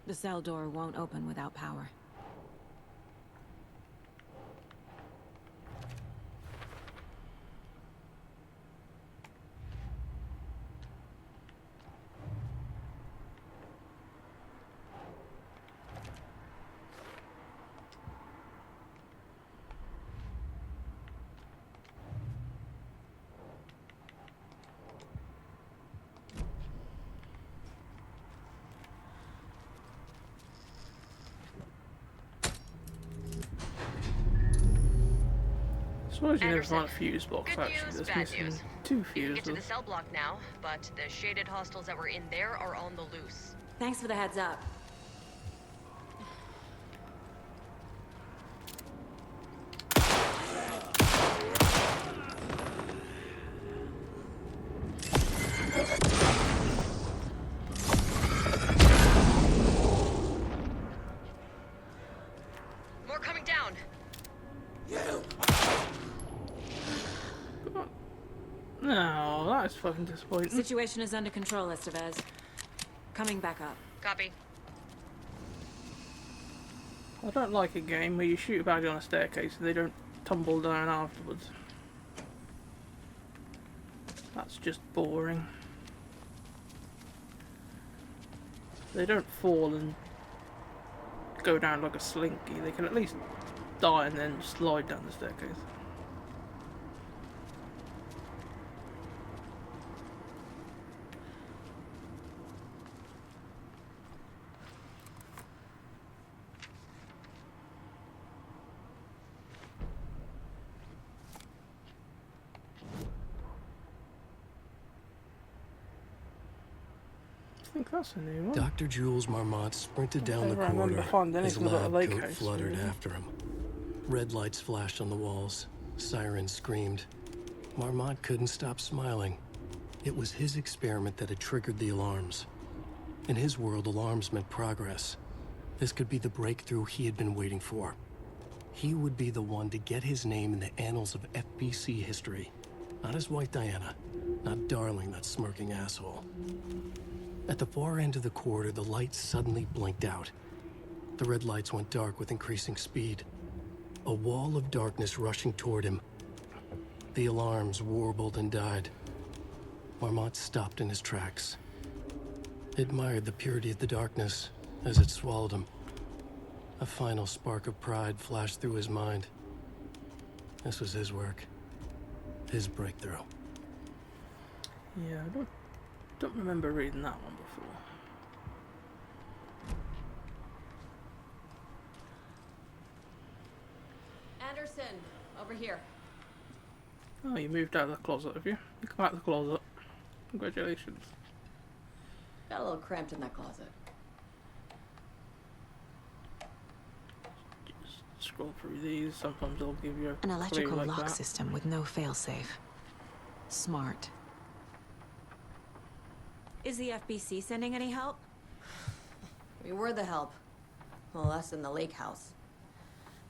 The cell door won't open without power. Suppose you never Anderson, find a fuse box good actually. news, There's bad missing news. 2 You can get to the fuses. cell block now, but the shaded hostiles that were in there are on the loose. Thanks for the heads up. More coming down. well, that is fucking disappointing. Situation is under control, Estevez. Coming back up. Copy. I don't like a game where you shoot a bag on a staircase and they don't tumble down afterwards. That's just boring. They don't fall and go down like a slinky. They can at least die and then slide down the staircase. I think that's a new one. Dr. Jules Marmont sprinted down the I remember corridor. finding His anything about a lab lake coat house, fluttered really. after him. Red lights flashed on the walls. Sirens screamed. Marmont couldn't stop smiling. It was his experiment that had triggered the alarms. In his world, alarms meant progress. This could be the breakthrough he had been waiting for. He would be the one to get his name in the annals of FBC history. Not his wife Diana. Not Darling, that smirking asshole. At the far end of the corridor, the lights suddenly blinked out. The red lights went dark with increasing speed. A wall of darkness rushing toward him. The alarms warbled and died. Marmont stopped in his tracks. He admired the purity of the darkness as it swallowed him. A final spark of pride flashed through his mind. This was his work. His breakthrough. Yeah, I don't remember reading that one before. Anderson, over here. Oh, you moved out of the closet, have you? You come out of the closet. Congratulations. Got a little cramped in that closet. Just scroll through these. Sometimes they'll give you a An clue electrical like lock that. system with no failsafe. Smart. Is the FBC sending any help? We were the help. Well, us in the lake house.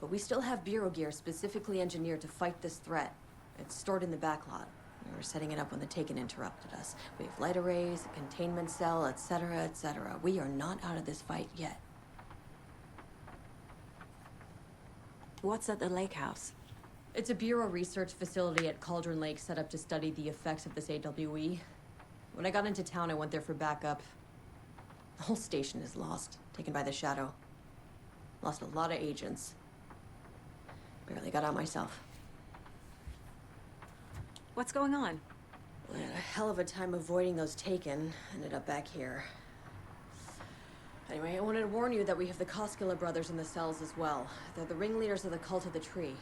But we still have Bureau gear specifically engineered to fight this threat. It's stored in the backlot. We were setting it up when the Taken interrupted us. We have light arrays, a containment cell, etc., etc. We are not out of this fight yet. What's at the lake house? It's a Bureau research facility at Cauldron Lake set up to study the effects of this AWE. When I got into town, I went there for backup. The whole station is lost, taken by the Shadow. Lost a lot of agents. Barely got out myself. What's going on? We had a hell of a time avoiding those Taken. Ended up back here. Anyway, I wanted to warn you that we have the Koskela brothers in the cells as well. They're the ringleaders of the Cult of the Tree.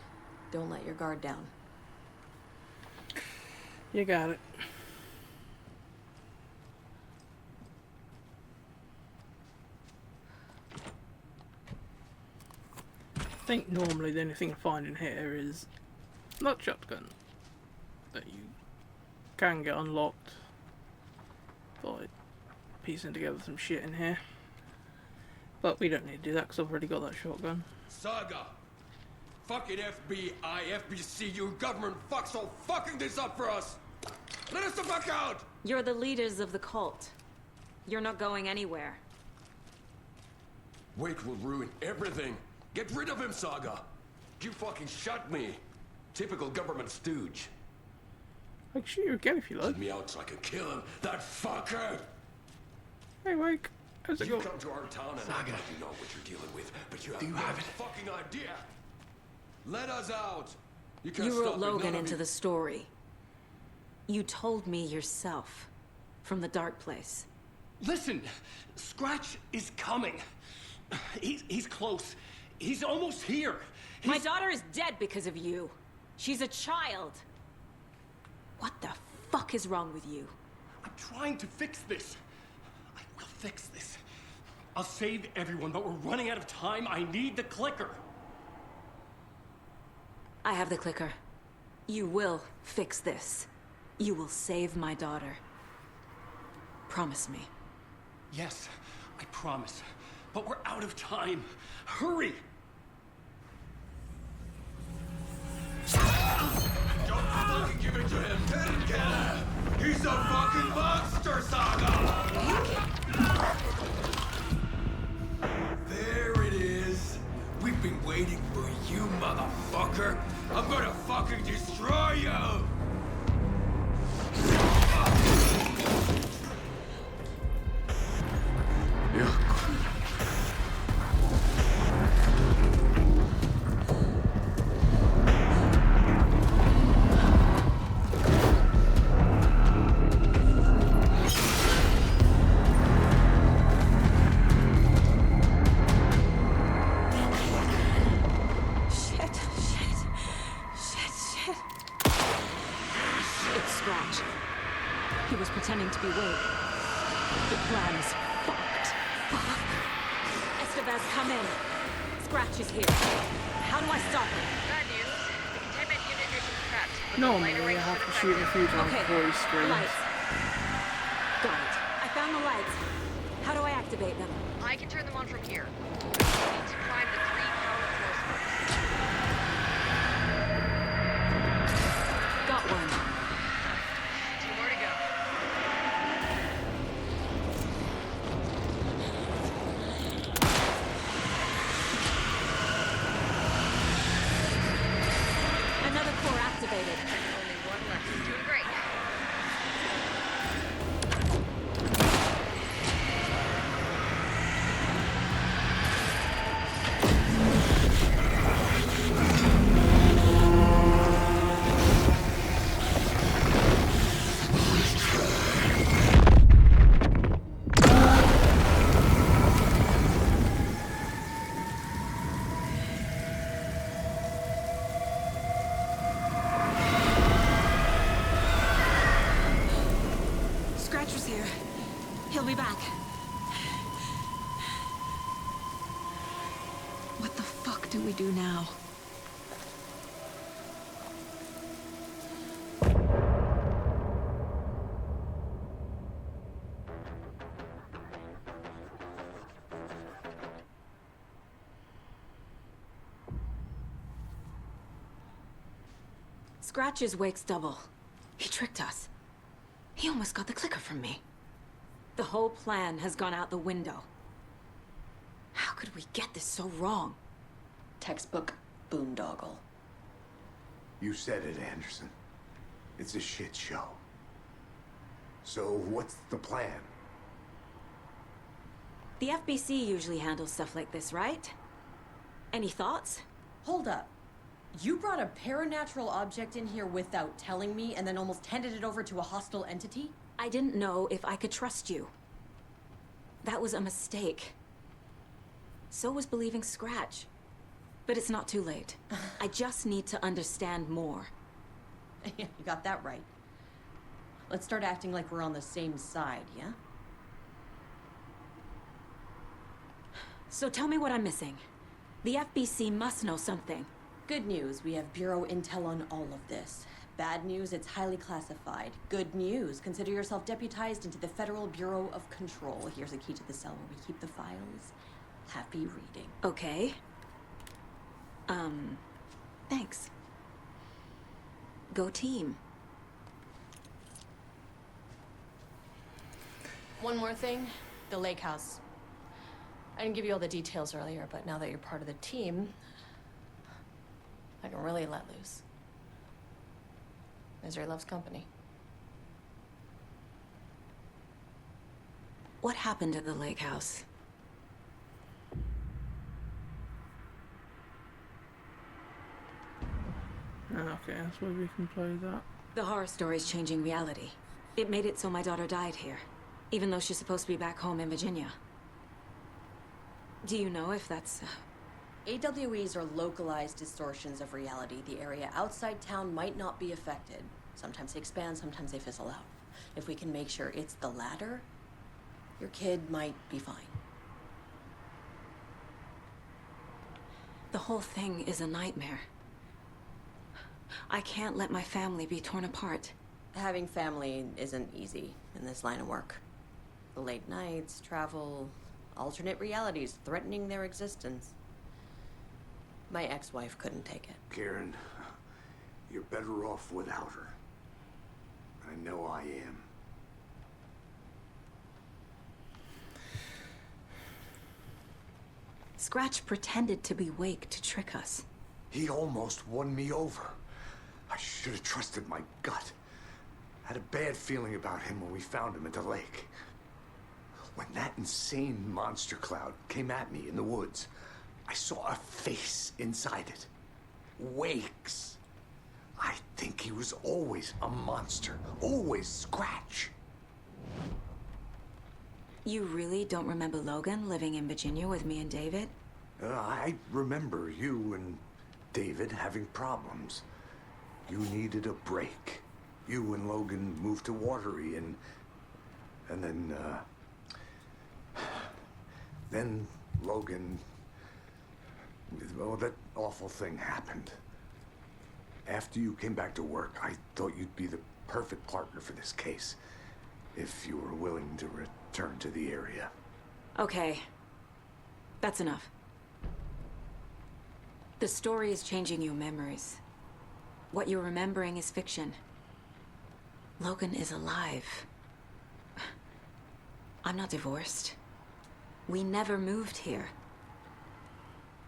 Don't let your guard down. You got it. I think normally the only thing I find in here is not shotgun that you can get unlocked by piecing together some shit in here. But we don't need to do that because I've already got that shotgun. Saga! Fucking FBI, FBC, you government fucks all fucking this up for us! Let us the fuck out! You're the leaders of the cult. You're not going anywhere. Wake will ruin everything. Get rid of him, Saga! You fucking shot me. Typical government stooge. I can shoot you again if you like. Let me out so I can kill him, that fucker! Hey, Wake. How's it You going? come to our town and act like you know what you're dealing with, but you have no fucking idea. Let us out. You can't You stop wrote it, Logan none of into you. the story. You told me yourself. From the dark place. Listen, Scratch is coming. He's close. He's almost here. My daughter is dead because of you. She's a child. What the fuck is wrong with you? I'm trying to fix this. I will fix this. I'll save everyone, but we're running out of time. I need the clicker. I have the clicker. You will fix this. You will save my daughter. Promise me. Yes, I promise. But we're out of time. Hurry! Don't fucking give it to him! Let him get him! He's He's a fucking monster, Saga! There it is. We've been waiting for you, motherfucker. I'm gonna fucking destroy you! Pretending to be Wade. The plan is fucked. Fuck. Estevez, come in. Scratch is here. How do I stop him? Bad news. The containment unit isn't prepped. Normally, you have to shoot a few times before he screams. Lights. Got it. I found the lights. How do I activate them? I can turn them on from here. You need to climb the 3 power force marks. Got one. 2 more to go. Another core activated. Only one left. Doing great. Scratcher's here. He'll be back. What the fuck do we do now? Scratch is Wake's double. He tricked us. He almost got the clicker from me. The whole plan has gone out the window. How could we get this so wrong? Textbook boondoggle. You said it, Anderson. It's a shit show. So what's the plan? The FBC usually handles stuff like this, right? Any thoughts? Hold up. You brought a paranatural object in here without telling me and then almost handed it over to a hostile entity? I didn't know if I could trust you. That was a mistake. So was believing Scratch. But it's not too late. I just need to understand more. You got that right. Let's start acting like we're on the same side, yeah? So tell me what I'm missing. The FBC must know something. Good news, we have Bureau intel on all of this. Bad news, it's highly classified. Good news, consider yourself deputized into the Federal Bureau of Control. Here's a key to the cell where we keep the files. Happy reading. Okay. Thanks. Go team. One more thing, the lake house. I didn't give you all the details earlier, but now that you're part of the team, I can really let loose. Misery loves company. What happened at the lake house? Okay, that's where we can play that. The horror story's changing reality. It made it so my daughter died here, even though she's supposed to be back home in Virginia. Do you know if that's... AWEs are localized distortions of reality. The area outside town might not be affected. Sometimes they expand, sometimes they fizzle out. If we can make sure it's the latter, your kid might be fine. The whole thing is a nightmare. I can't let my family be torn apart. Having family isn't easy in this line of work. The late nights, travel, alternate realities threatening their existence. My ex-wife couldn't take it. Karen, you're better off without her. I know I am. Scratch pretended to be Wake to trick us. He almost won me over. I should have trusted my gut. I had a bad feeling about him when we found him at the lake. When that insane monster cloud came at me in the woods, I saw a face inside it. Wake's. I think he was always a monster. Always Scratch. You really don't remember Logan living in Virginia with me and David? I remember you and David having problems. You needed a break. You and Logan moved to Watery and then Logan, well, that awful thing happened. After you came back to work, I thought you'd be the perfect partner for this case, if you were willing to return to the area. Okay. That's enough. The story is changing your memories. What you're remembering is fiction. Logan is alive. I'm not divorced. We never moved here.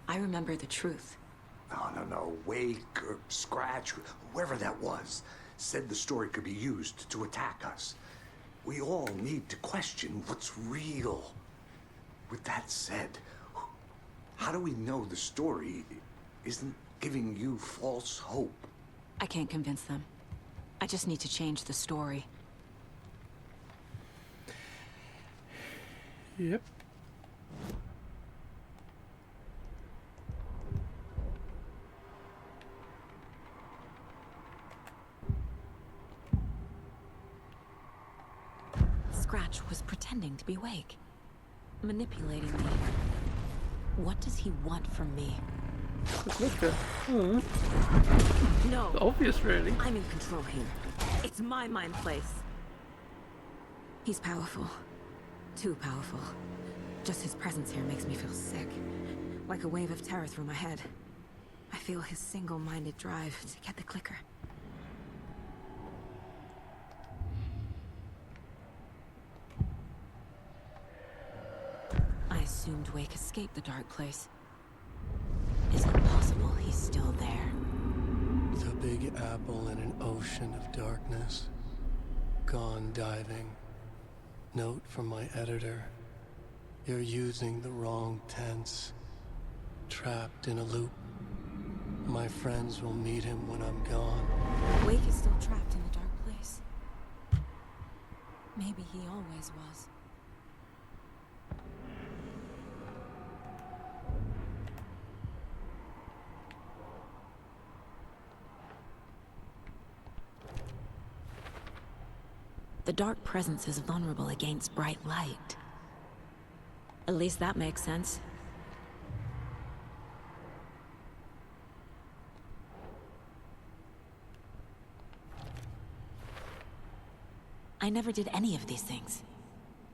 I remember the truth. No. Wake or Scratch, whoever that was, said the story could be used to attack us. We all need to question what's real. With that said, how do we know the story isn't giving you false hope? I can't convince them. I just need to change the story. Yep. Scratch was pretending to be Wake, manipulating me. What does he want from me? Look at No. obvious, really. I'm in control here. It's my mind place. He's powerful. Too powerful. Just his presence here makes me feel sick. Like a wave of terror through my head. I feel his single-minded drive to get the clicker. I assumed Wake escaped the dark place. Is it possible he's still there? The Big Apple in an ocean of darkness. Gone diving. Note from my editor. You're using the wrong tense. Trapped in a loop. My friends will meet him when I'm gone. Wake is still trapped in the dark place. Maybe he always was. The dark presence is vulnerable against bright light. At least that makes sense. I never did any of these things.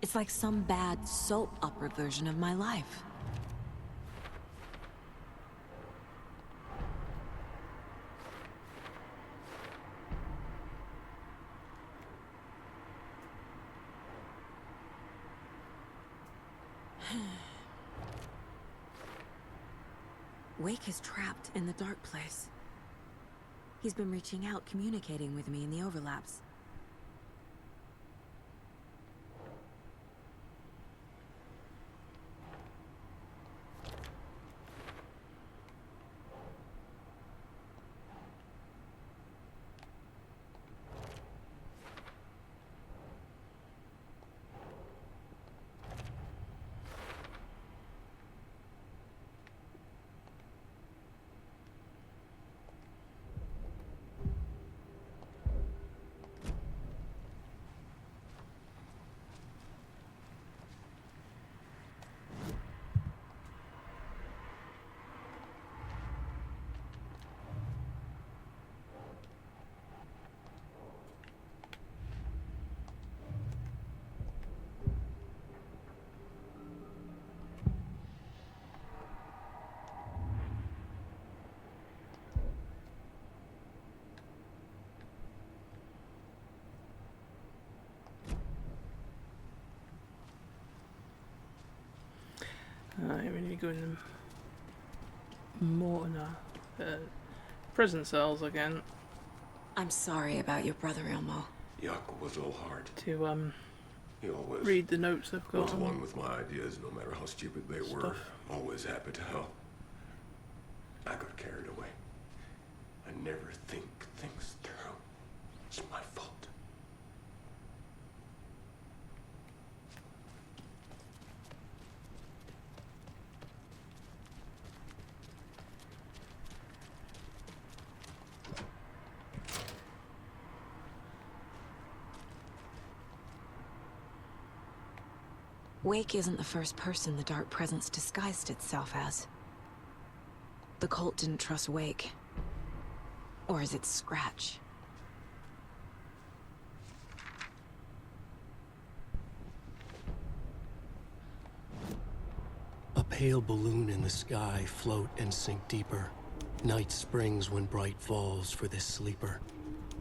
It's like some bad soap opera version of my life. Wake is trapped in the dark place. He's been reaching out, communicating with me in the overlaps. We need to go in Morna. Prison cells again. I'm sorry about your brother, Ilmo. Yaakov was all hard. To He always read the notes I've got. was one with my ideas, no matter how stupid they were. Always happy to help. I got carried away. I never think things through. It's my fault. Wake isn't the first person the Dark Presence disguised itself as. The cult didn't trust Wake. Or is it Scratch? A pale balloon in the sky, float and sink deeper. Night springs when bright falls for this sleeper.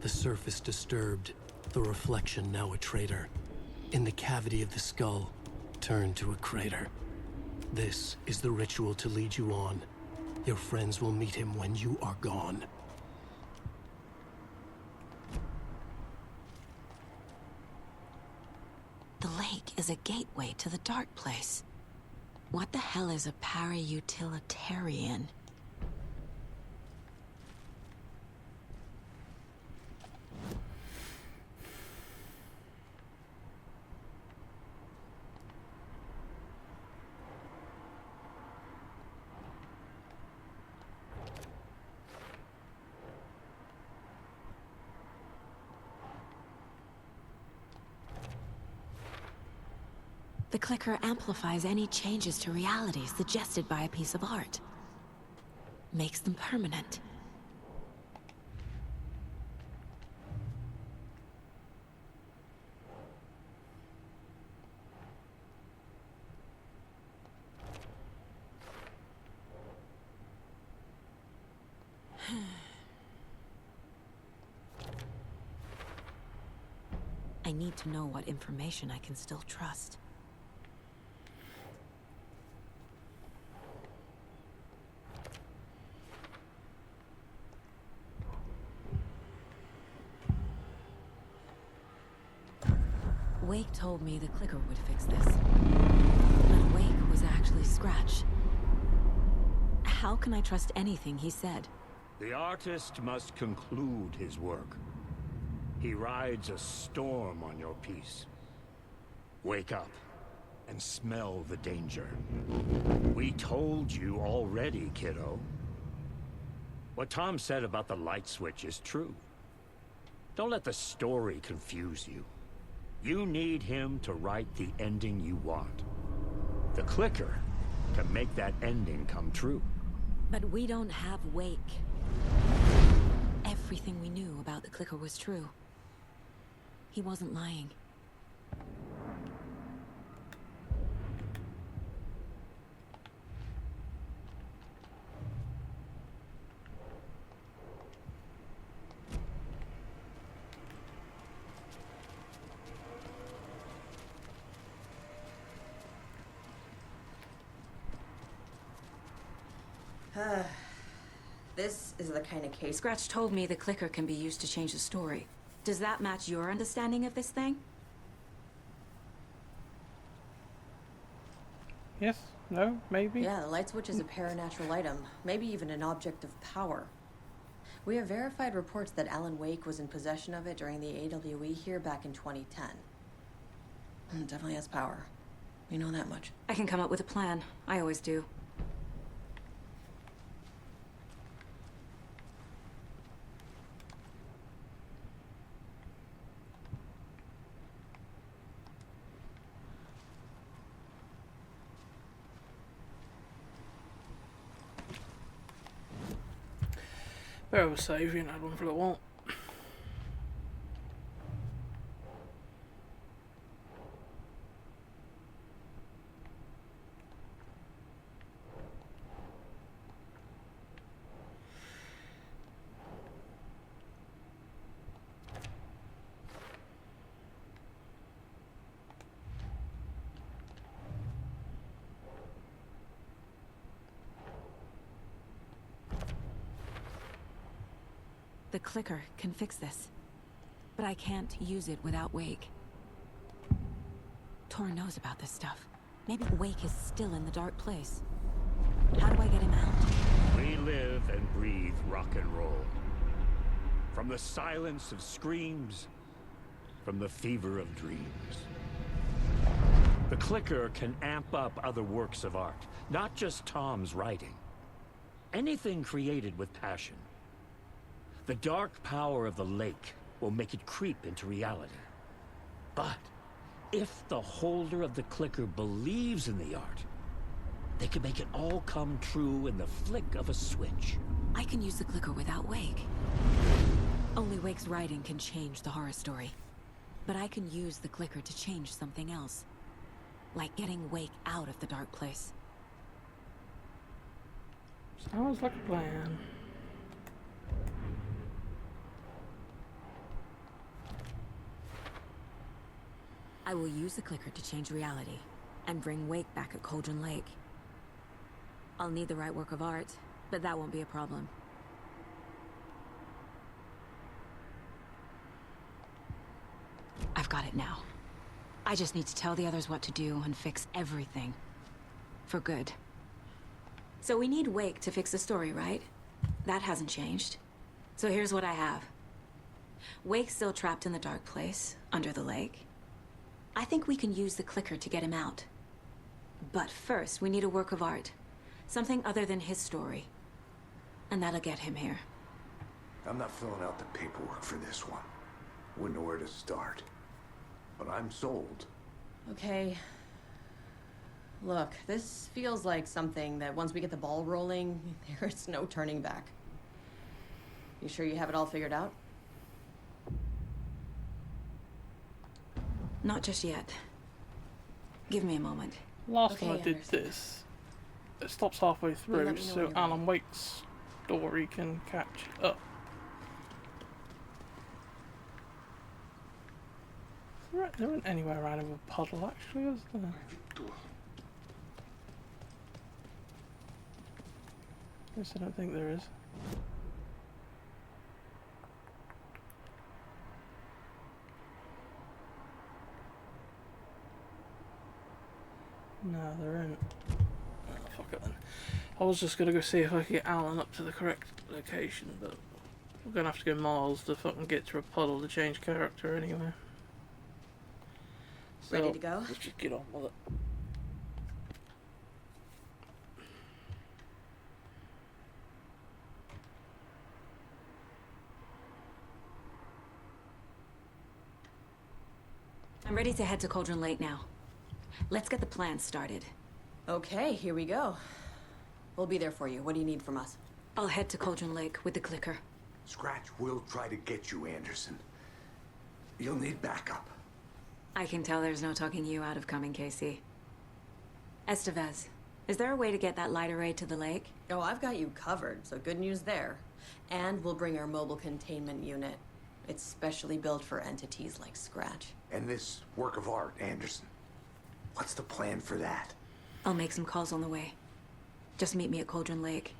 The surface disturbed, the reflection now a traitor. In the cavity of the skull, turned to a crater. This is the ritual to lead you on. Your friends will meet him when you are gone. The lake is a gateway to the Dark Place. What the hell is a para-utilitarian? The clicker amplifies any changes to reality suggested by a piece of art. Makes them permanent. I need to know what information I can still trust. Wake told me the clicker would fix this. But Wake was actually Scratch. How can I trust anything he said? The artist must conclude his work. He rides a storm on your piece. Wake up and smell the danger. We told you already, kiddo. What Tom said about the light switch is true. Don't let the story confuse you. You need him to write the ending you want. The clicker can make that ending come true. But we don't have Wake. Everything we knew about the clicker was true. He wasn't lying. This is the kind of case... Scratch told me the clicker can be used to change the story. Does that match your understanding of this thing? Yes? No? Maybe? Yeah, the light switch is a paranatural item, maybe even an object of power. We have verified reports that Alan Wake was in possession of it during the AWE here back in 2010. It definitely has power. We know that much. I can come up with a plan. I always do. Better have a save, you know, had one for a while. The clicker can fix this. But I can't use it without Wake. Tor knows about this stuff. Maybe Wake is still in the dark place. How do I get him out? We live and breathe rock and roll. From the silence of screams, from the fever of dreams. The clicker can amp up other works of art, not just Tom's writing. Anything created with passion. The dark power of the lake will make it creep into reality. But if the holder of the clicker believes in the art, they can make it all come true in the flick of a switch. I can use the clicker without Wake. Only Wake's writing can change the horror story. But I can use the clicker to change something else. Like getting Wake out of the dark place. Sounds like a plan. I will use the clicker to change reality and bring Wake back at Cauldron Lake. I'll need the right work of art, but that won't be a problem. I've got it now. I just need to tell the others what to do and fix everything. For good. So we need Wake to fix the story, right? That hasn't changed. So here's what I have. Wake's still trapped in the dark place, under the lake. I think we can use the clicker to get him out. But first, we need a work of art. Something other than his story. And that'll get him here. I'm not filling out the paperwork for this one. Wouldn't know where to start. But I'm sold. Okay. Look, this feels like something that once we get the ball rolling, there's no turning back. You sure you have it all figured out? Not just yet. Give me a moment. Last time I did this, it stops halfway through, so Alan Wake's story can catch up. There isn't anywhere around of a puddle, actually, is there? Yes, I don't think there is. No, there isn't. Oh, fuck it then. I was just gonna go see if I could get Alan up to the correct location, but we're gonna have to go miles to fucking get to a puddle to change character anyway. So, ready to go? Let's just get on with it. I'm ready to head to Cauldron Lake now. Let's get the plan started. Okay, here we go. We'll be there for you. What do you need from us? I'll head to Cauldron Lake with the clicker. Scratch will try to get you, Anderson. You'll need backup. I can tell there's no talking you out of coming, Casey. Estevez, is there a way to get that light array to the lake? Oh, I've got you covered, so good news there. And we'll bring our mobile containment unit. It's specially built for entities like Scratch. And this work of art, Anderson. What's the plan for that? I'll make some calls on the way. Just meet me at Cauldron Lake.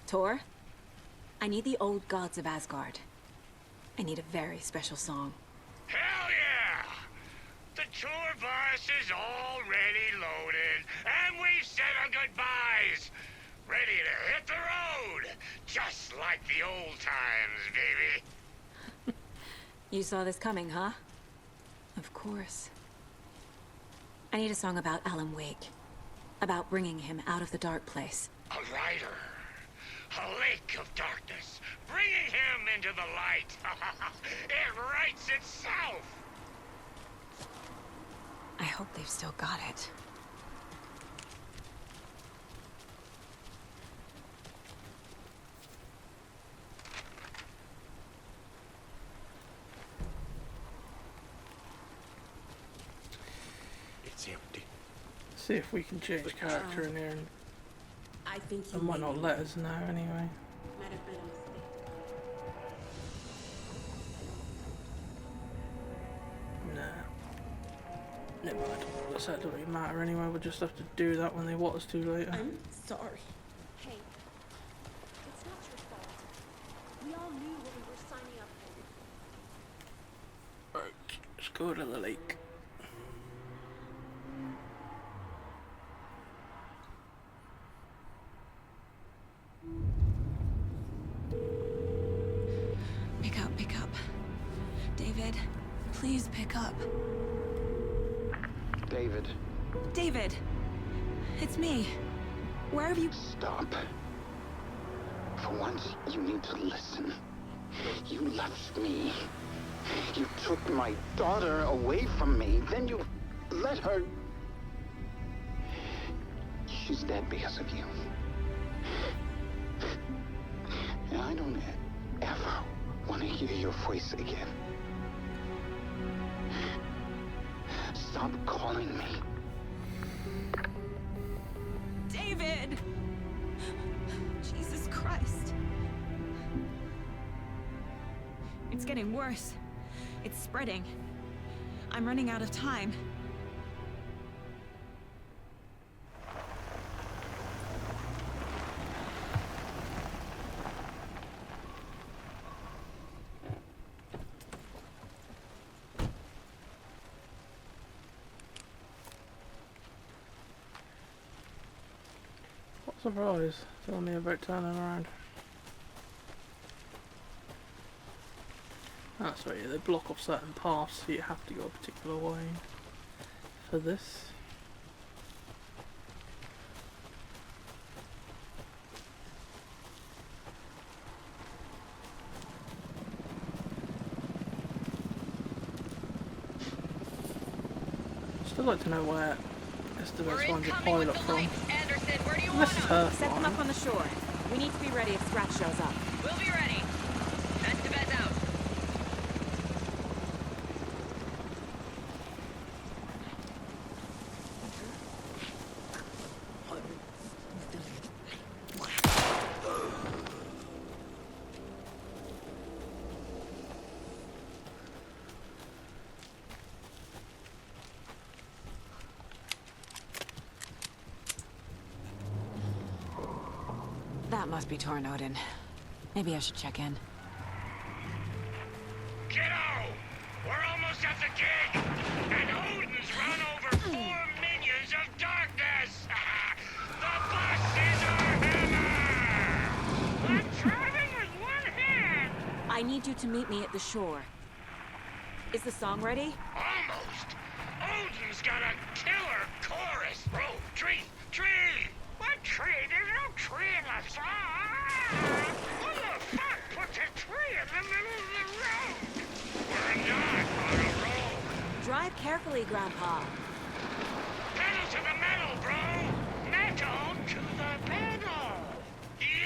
Tor, I need the old gods of Asgard. I need a very special song. Hell yeah! The tour bus is already loaded, and we've said our goodbyes. Ready to hit the road, just like the old times, baby. You saw this coming, huh? Of course. I need a song about Alan Wake. About bringing him out of the dark place. A rider. A lake of darkness, bringing him into the light. It writes itself. I hope they've still got it. It's empty. See if we can change character in here. And I think I might not let us know anyway. Might have been a mistake. Never mind. That doesn't really matter anyway. We'll just have to do that when they want us to later. I'm sorry. Hey, it's not your fault. We all knew what we were signing up for. Right, let's go to the lake. Pick up. David, please pick up. David. David! It's me. Where have you... Stop. For once, you need to listen. You left me. You took my daughter away from me. Then you let her... She's dead because of you. And I don't ever want to hear your voice again. Stop calling me. David! Jesus Christ. It's getting worse. It's spreading. I'm running out of time. What surprise. Tell me about turning around. That's right, they block off certain paths, so you have to go a particular way for this. Still like to know where Esteves finds a pilot from. Anderson, where do you This is her Set them flying. up on the shore. We need to be ready if Scratch shows up. We'll be ready. Estevez out. That must be Tornodin. Maybe I should check in. Kiddo! We're almost at the gig! And Odin's run over 4 minions of darkness! The bus is our hammer! I'm driving with one hand! I need you to meet me at the shore. Is the song ready? Almost! Odin's got a killer chorus! Bro, tree! Tree! What tree? There's no tree in the song! What the fuck puts a tree in the middle of the road? We're not on a road! Drive carefully, Grandpa. Pedal to the metal, bro! Metal to the pedal! Yeah!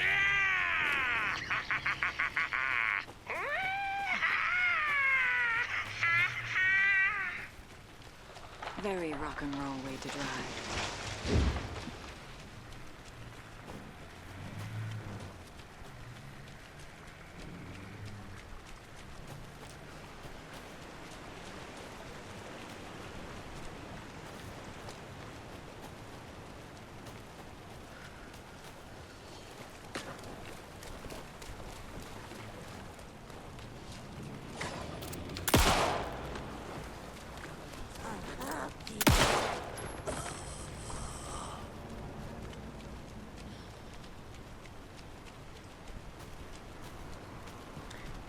Very rock and roll way to drive.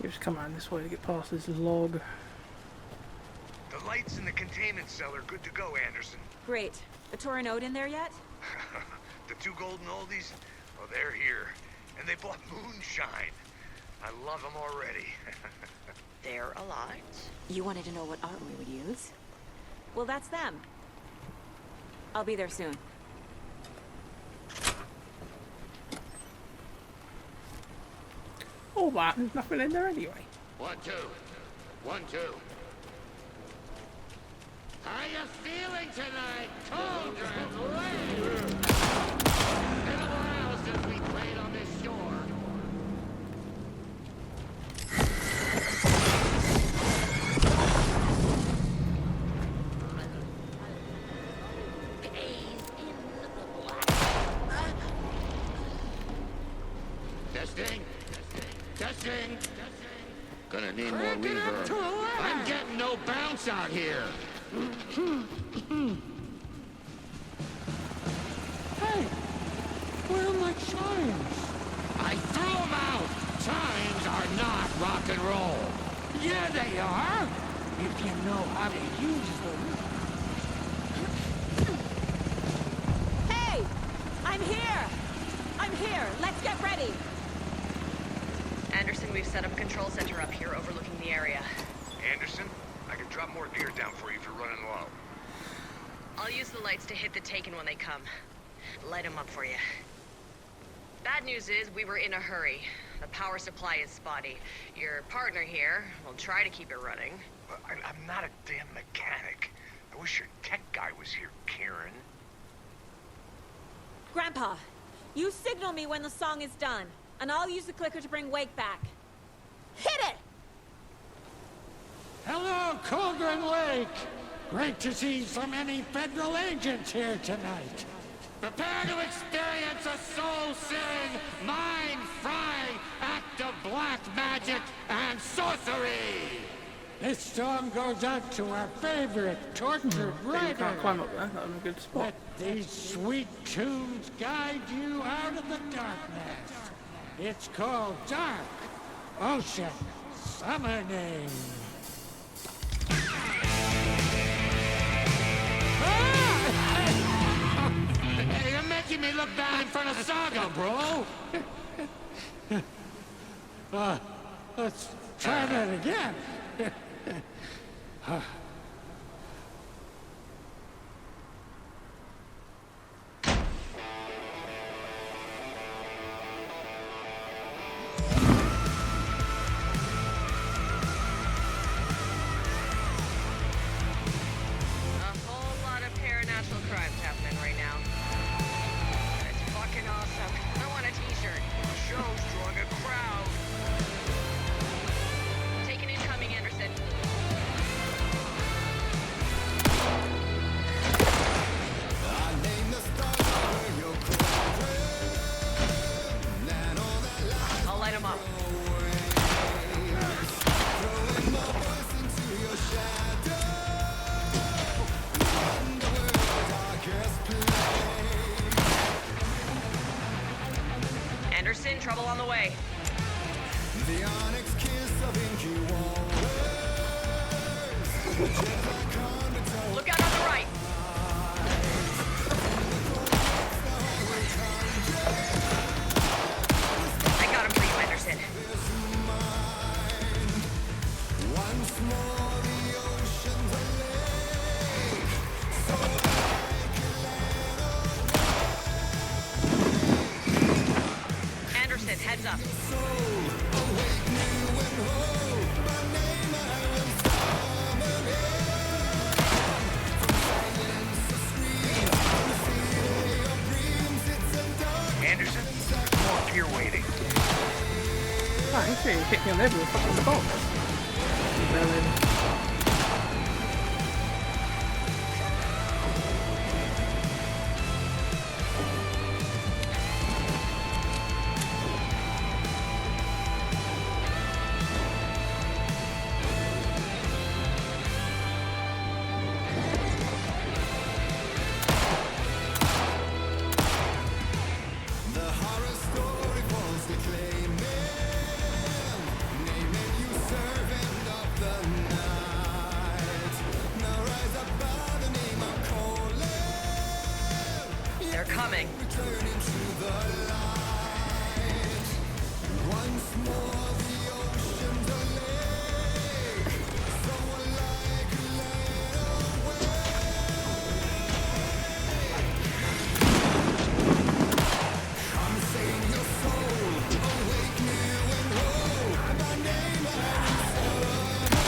You just come around this way to get past this log. The lights in the containment cell are good to go, Anderson. Great. The Tornod in there yet? The 2 golden oldies? Oh, they're here. And they bought moonshine. I love them already. They're alive. You wanted to know what art we would use? Well, that's them. I'll be there soon. All that, there's nothing in there anyway. 1, 2. 1, 2. How you feeling tonight, children? Ladies? Been a while since we played on this shore. Testing. Testing. Gonna need more Crank it up reverb. to 11. I'm getting no bounce out here. Hey, where are my chimes? I threw them out. Chimes are not rock and roll. Yeah, they are. If you know how to use them. Hey! I'm here! I'm here! Let's get ready! Anderson, we've set up a control center up here overlooking the area. Anderson, I can drop more gear down for you if you're running low. I'll use the lights to hit the Taken when they come. Light them up for you. Bad news is, we were in a hurry. The power supply is spotty. Your partner here will try to keep it running. I'm not a damn mechanic. I wish your tech guy was here, Karen. Grandpa, you signal me when the song is done, and I'll use the clicker to bring Wake back. Hit it! Hello, Colgren Lake. Great to see so many federal agents here tonight. Prepare to experience a soul-searing, mind-frying act of black magic and sorcery! This song goes out to our favorite tortured You writer. can't climb up there. That was a good spot. Let these sweet tunes guide you out of the darkness. It's called Dark Ocean Summoning. Hey, you're making me look bad in front of Saga, bro! Let's try that again. A whole lot of paranatural crimes happening right now. It's fucking awesome. I want a t-shirt. The show's drawing a crowd. Taken incoming, Anderson. I'll light him up. Anderson, trouble on the way. The onyx kiss of inky Look out on the right. I got him for you, Anderson. once more the ocean's a lake, so Anderson, heads up. awake new and whole, by name I will summon it. From silence to screams, from the city of dreams, it's a dark Anderson, more gear waiting. Ah, he's really kicked me on every fucking box. Merlin. The horror story falls declaiming, naming you servant of the night. Now rise above the name I'm calling. They're coming. Return into the light. Once more the ocean's a lake, so like land away. Come save your soul, awake new and whole. By name I will summon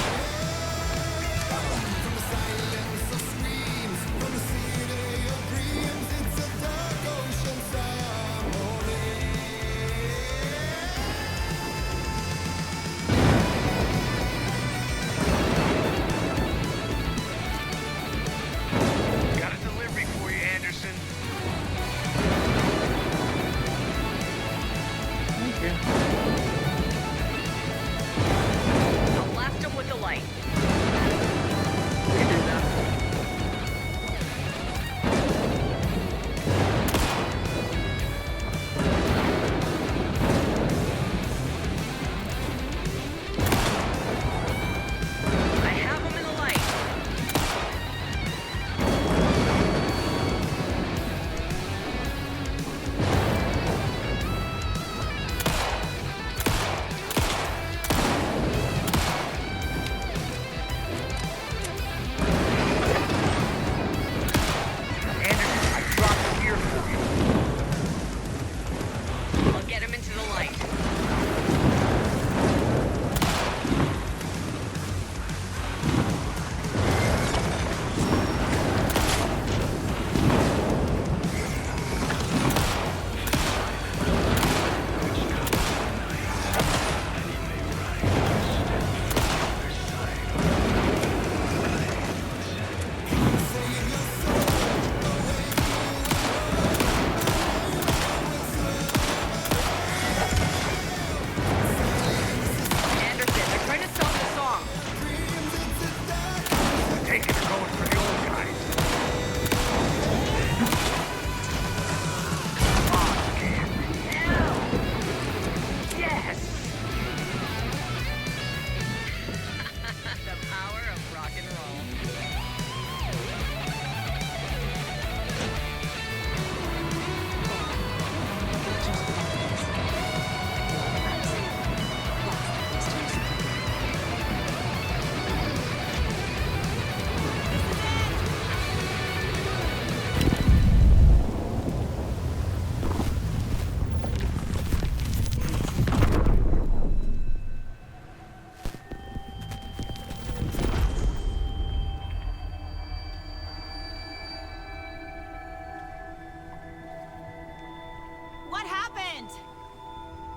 it. From the silence of screams, from the city of dreams, it's a dark ocean summoning.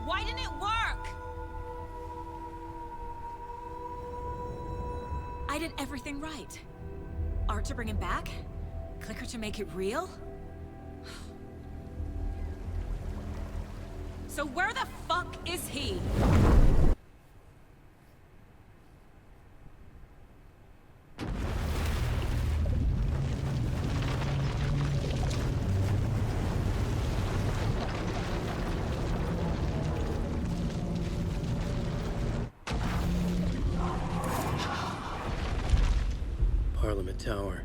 Why didn't it work? I did everything right. Art to bring him back? Clicker to make it real? So where the fuck is he? Parliament Tower.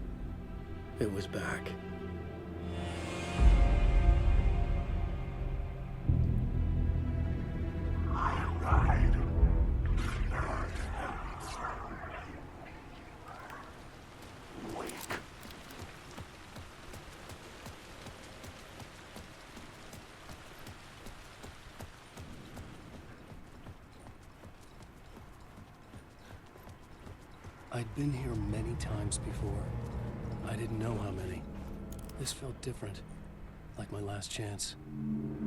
It was back. I'd been here many times before. I didn't know how many. This felt different. Like my last chance.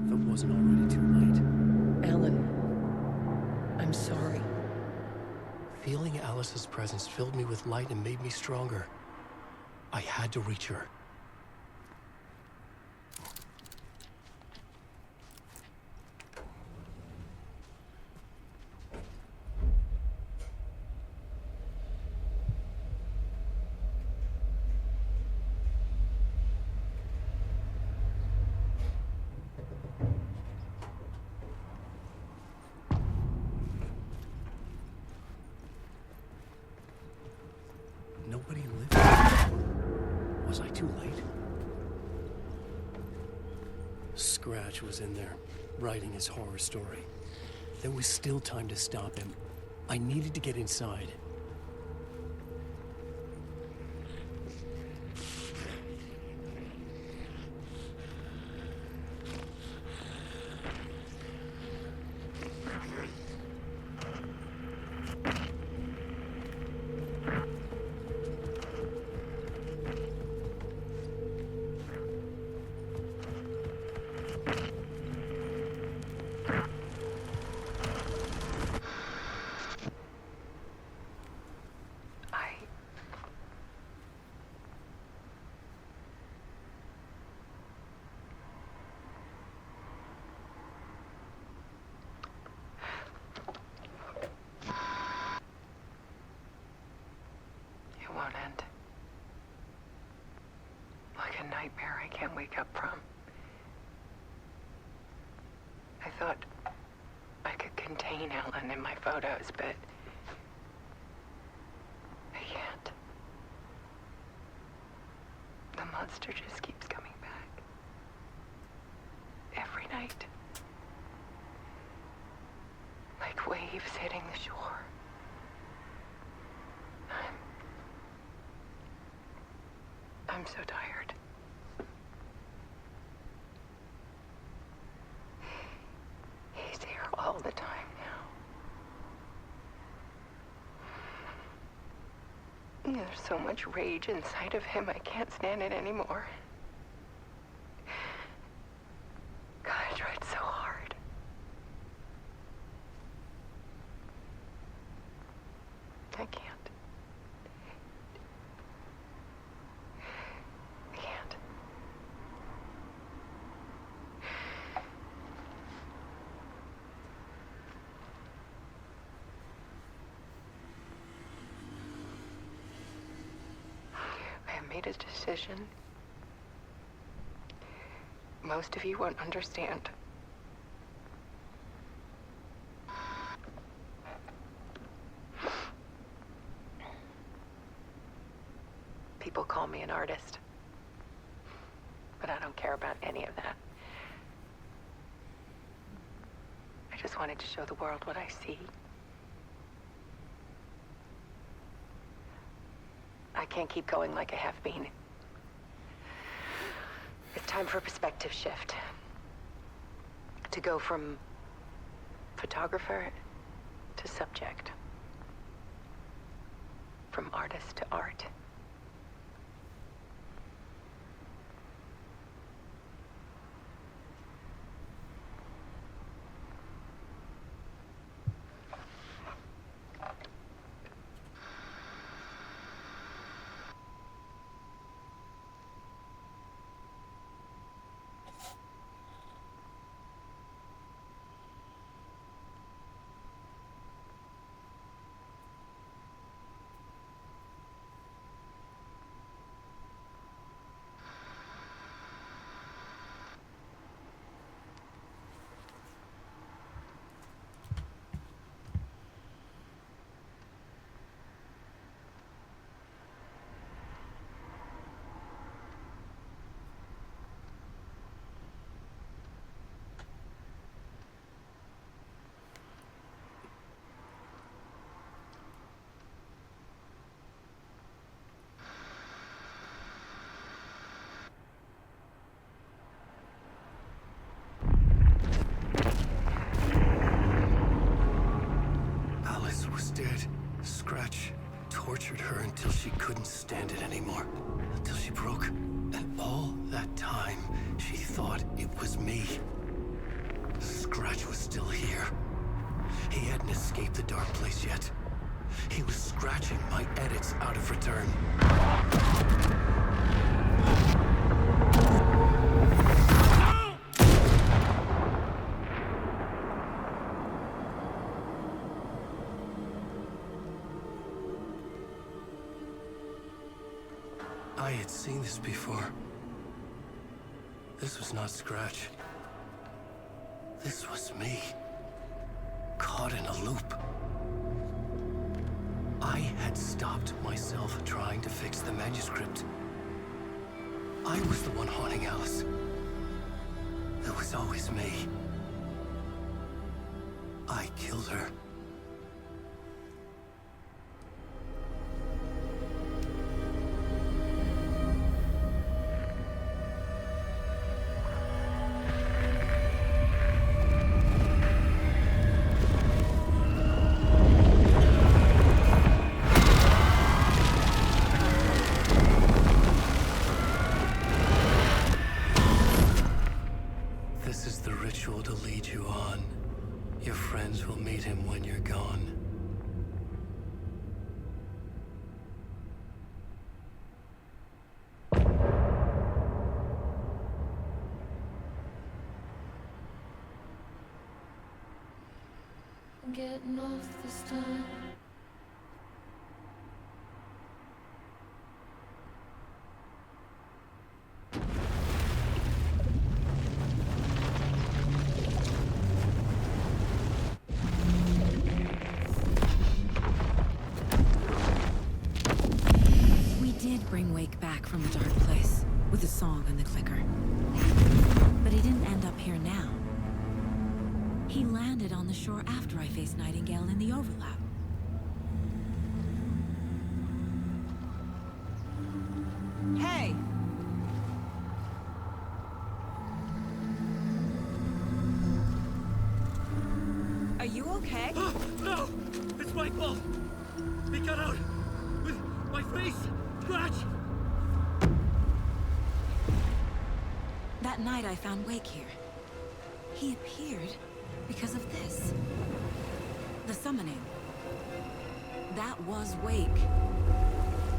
If it wasn't already too late. Alan, I'm sorry. Feeling Alice's presence filled me with light and made me stronger. I had to reach her. Nobody lived there. Was I too late? Scratch was in there, writing his horror story. There was still time to stop him. I needed to get inside. Won't end. Like a nightmare I can't wake up from. I thought I could contain Ellen in my photos, but I can't. The monster just keeps coming back. Every night. Like waves hitting the shore. I'm so tired. He's here all the time now. There's so much rage inside of him, I can't stand it anymore. God, I tried so hard. I can't. Made a decision. Most of you won't understand. People call me an artist, but I don't care about any of that. I just wanted to show the world what I see. I can't keep going like I have been. It's time for a perspective shift. To go from photographer to subject. From artist to art. tortured her until she couldn't stand it anymore. Until she broke. And all that time, she thought it was me. Scratch was still here. He hadn't escaped the dark place yet. He was scratching my edits out of return. I had seen this before. This was not Scratch. This was me. Caught in a loop. I had stopped myself trying to fix the manuscript. I was the one haunting Alice. It was always me. I killed her. This is the ritual to lead you on. Your friends will meet him when you're gone. I'm getting off this time. We did bring Wake back from the dark place with the song and the clicker. But he didn't end up here now. He landed on the shore after I faced Nightingale in the overlap. Hey! Are you okay? No! It's my fault! He got out with my face! Scratch! That night I found Wake here. He appeared because of this. The summoning. That was Wake.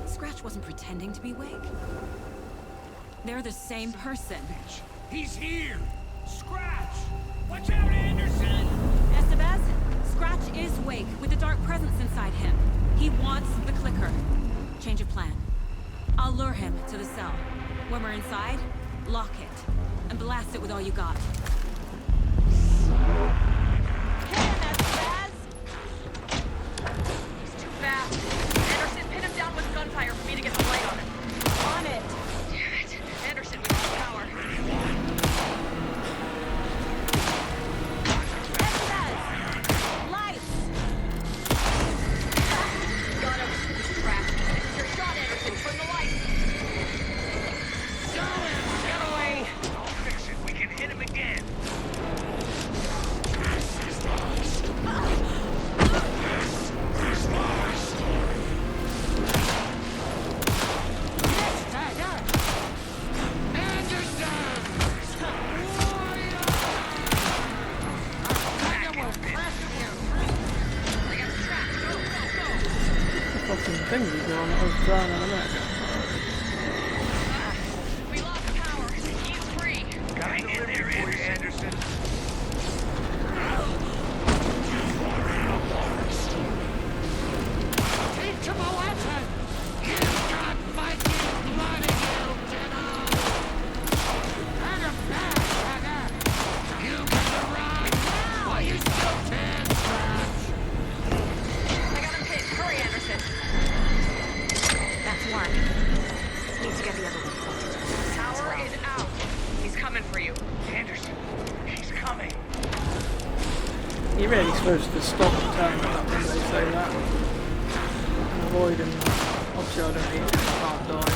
Scratch wasn't pretending to be Wake. They're the same person. He's here! Scratch! Watch out, Anderson! Estevez, Scratch is Wake with the dark presence inside him. He wants the clicker. Change of plan. I'll lure him to the cell. When we're inside, lock it. And blast it with all you got. He's too fast. Anderson, pin him down with gunfire for me to get the light on him. On it! Damn it. Anderson, we lost power. Estevez! Lights! Got him. Crap. Your shot, Anderson. Turn the lights. Get away! I'll fix it. We can hit him again. Fucking things he's on that was thrown in a minute ago. We lost power. He's free. Gotta get there, Anderson. Teach him a lesson! You've got Viking blood in you, General! Bring him back, Hagger! You better run while you still can, Scratch! I got him pinned. Hurry, Anderson. That's one. Need to get the other one pointed. Power is out. He's coming for you. Anderson, he's coming. You're really supposed to stop and turn that when they say that. And avoid him. Obviously I don't need to, can't die.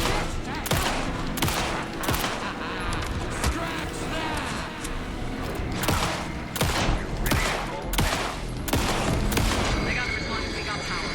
They got him as long as we got power.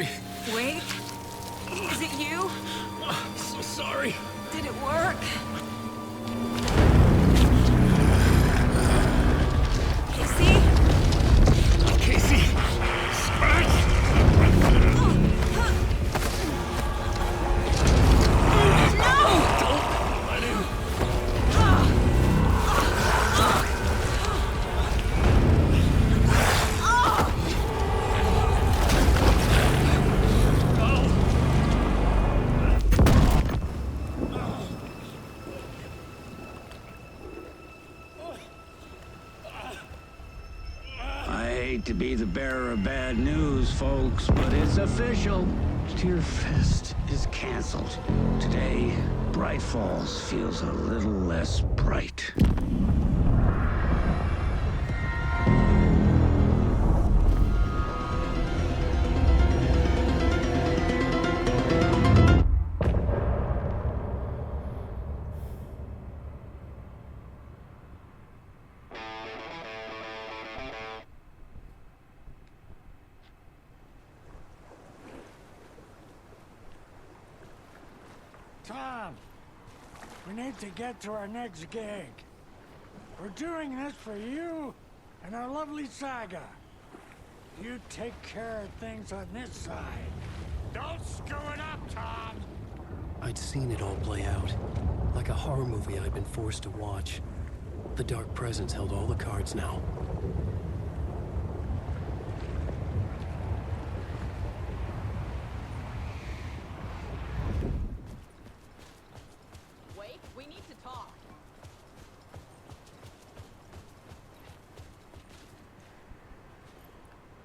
sorry. Wait. Is it you? I'm so sorry. Did it work? Casey? Casey! Scratch! I hate to be the bearer of bad news, folks, but it's official. Tear Fest is canceled. Today, Bright Falls feels a little less bright. Tom, we need to get to our next gig. We're doing this for you and our lovely Saga. You take care of things on this side. Don't screw it up, Tom! I'd seen it all play out. Like a horror movie I'd been forced to watch. The Dark Presence held all the cards now. Wake, we need to talk.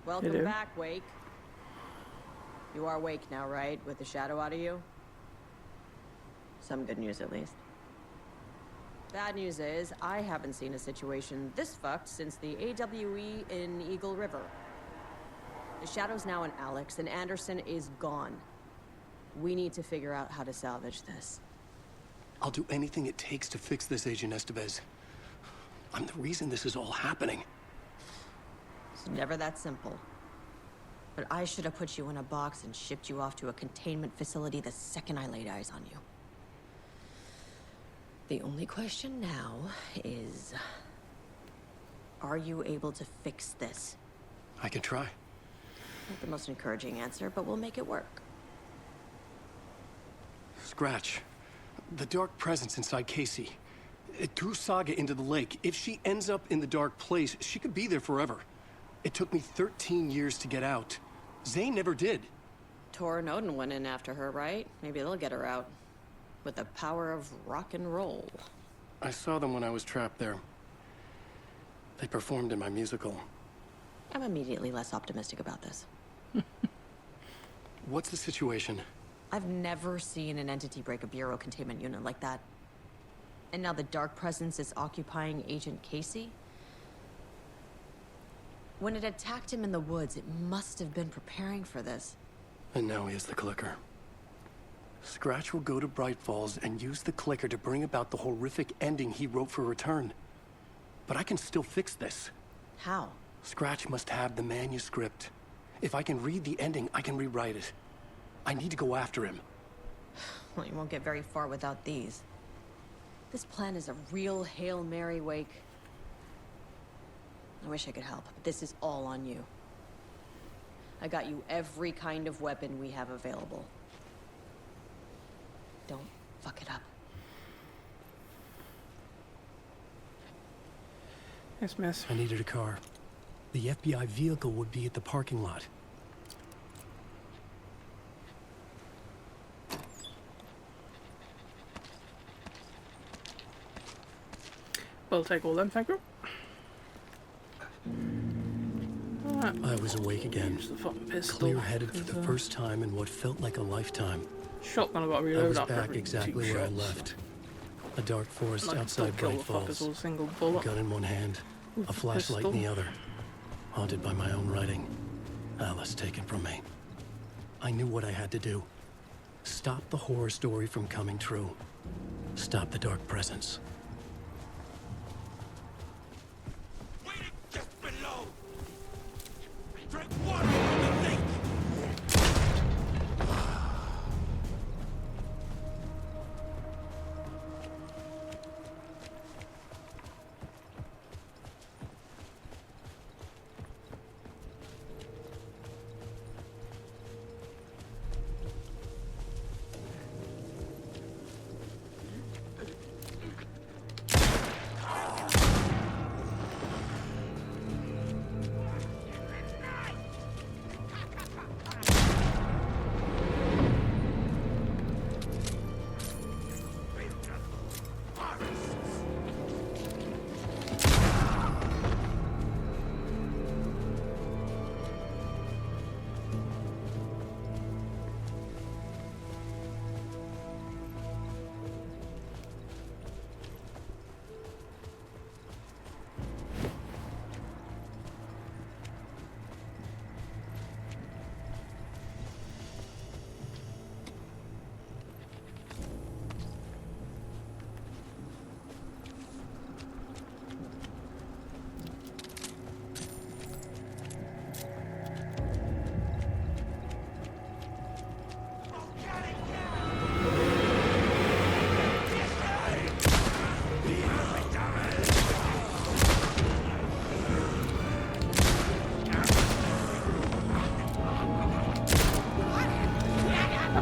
Welcome Hello. back, Wake. You are Wake now, right? With the shadow out of you? Some good news, at least. Bad news is, I haven't seen a situation this fucked since the AWE in Eagle River. The shadow's now in Alex, and Anderson is gone. We need to figure out how to salvage this. I'll do anything it takes to fix this, Agent Estevez. I'm the reason this is all happening. It's never that simple. But I should have put you in a box and shipped you off to a containment facility the second I laid eyes on you. The only question now is... are you able to fix this? I can try. Not the most encouraging answer, but we'll make it work. Scratch. The Dark Presence inside Casey. It threw Saga into the lake. If she ends up in the Dark Place, she could be there forever. It took me 13 years to get out. Zane never did. Tor and Odin went in after her, right? Maybe they'll get her out. With the power of rock and roll. I saw them when I was trapped there. They performed in my musical. I'm immediately less optimistic about this. What's the situation? I've never seen an entity break a bureau containment unit like that. And now the Dark Presence is occupying Agent Casey? When it attacked him in the woods, it must have been preparing for this. And now he has the clicker. Scratch will go to Bright Falls and use the clicker to bring about the horrific ending he wrote for Return. But I can still fix this. How? Scratch must have the manuscript. If I can read the ending, I can rewrite it. I need to go after him. Well, you won't get very far without these. This plan is a real Hail Mary, Wake. I wish I could help, but this is all on you. I got you every kind of weapon we have available. Don't fuck it up. Yes, miss. I needed a car. The FBI vehicle would be at the parking lot. We'll take all them, thank you. I was awake again, Use the fucking pistol. clear-headed for the first time in what felt like a lifetime. Shotgun, I got to I reload was after back every exactly two where I shots. left. A dark forest I can still outside kill Bright the fuckers Falls. with a single A bullet. gun in one hand, With a a flashlight in the pistol. other. Haunted by my own writing. Alice taken from me. I knew what I had to do. Stop the horror story from coming true. Stop the Dark Presence. Just below. Drink water from the lake.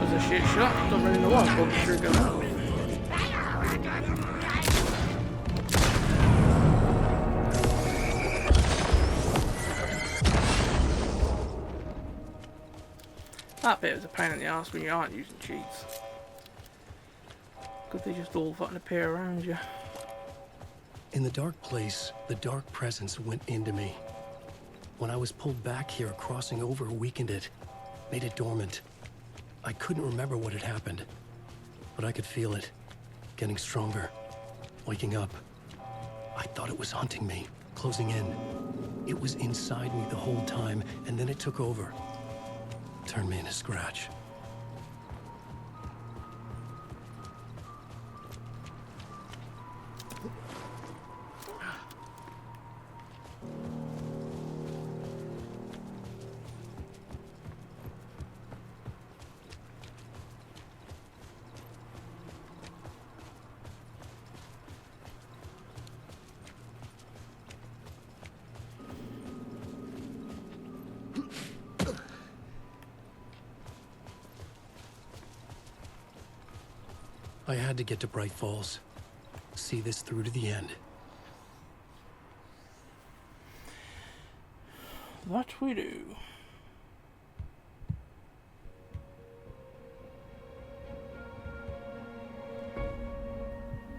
That was a shit shot. Don't really know what I pulled the trigger out. That bit was a pain in the ass when you aren't using cheats. Because they just all fucking appear around you. In the dark place, the dark presence went into me. When I was pulled back here, crossing over weakened it, made it dormant. I couldn't remember what had happened, but I could feel it, getting stronger, waking up. I thought it was hunting me, closing in. It was inside me the whole time, and then it took over. Turned me into Scratch. I had to get to Bright Falls. See this through to the end. That we do.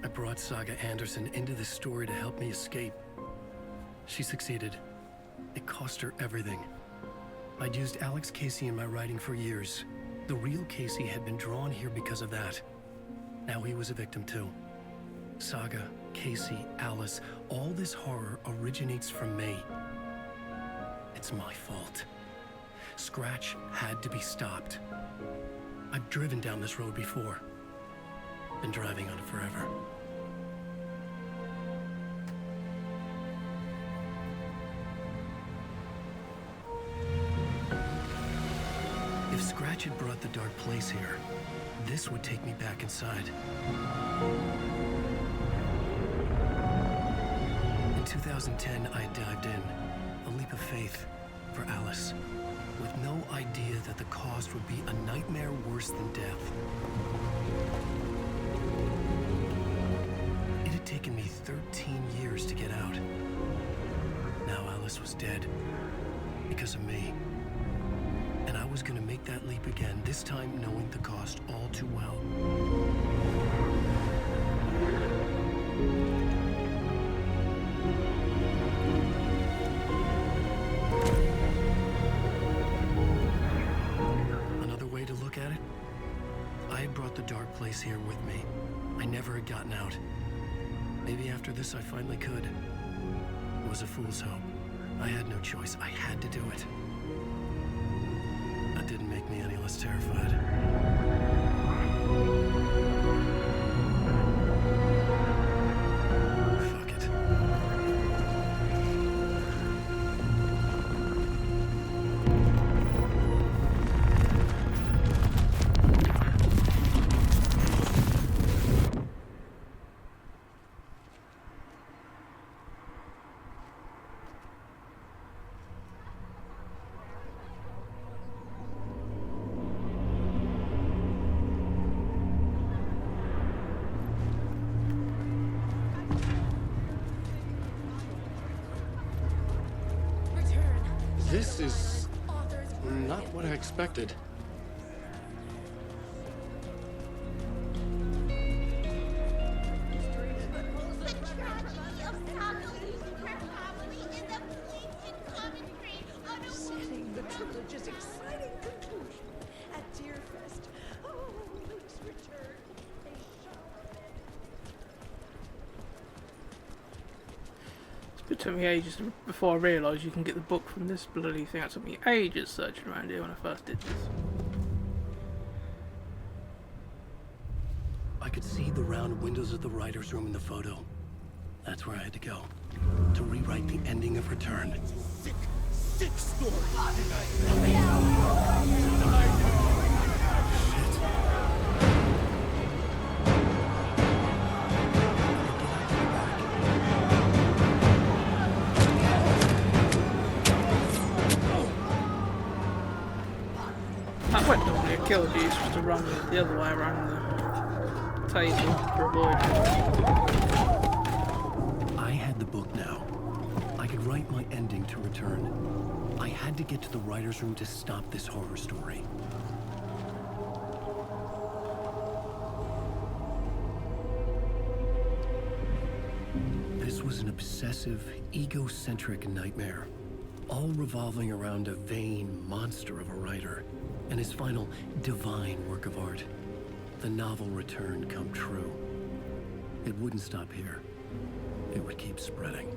I brought Saga Anderson into this story to help me escape. She succeeded. It cost her everything. I'd used Alex Casey in my writing for years. The real Casey had been drawn here because of that. Now he was a victim too. Saga, Casey, Alice, all this horror originates from me. It's my fault. Scratch had to be stopped. I've driven down this road before. Been driving on it forever. If Scratch had brought the dark place here, this would take me back inside. In 2010, I dived in, a leap of faith for Alice, with no idea that the cost would be a nightmare worse than death. It had taken me 13 years to get out. Now Alice was dead, because of me. And I was gonna make that leap again, this time knowing the cost all too well. Another way to look at it, I had brought the dark place here with me. I never had gotten out. Maybe after this I finally could. It was a fool's hope. I had no choice. I had to do it. That didn't make me any less terrified. Fuck it. This is not what I expected. Setting the trilogy's exciting conclusion at Deerfest. Oh, Luke's return. It took me ages before I realised you can get the book from this bloody thing. It took me ages searching around here when I first did this. I could see the round windows of the writer's room in the photo. That's where I had to go. To rewrite the ending of Return. Sick story. That went normally a kill if you used to run the other way around the table to avoid it. I had the book now. I could write my ending to return. I had to get to the writer's room to stop this horror story. This was an obsessive, egocentric nightmare, all revolving around a vain monster of a writer and his final divine work of art, the novel Return come true. It wouldn't stop here. It would keep spreading.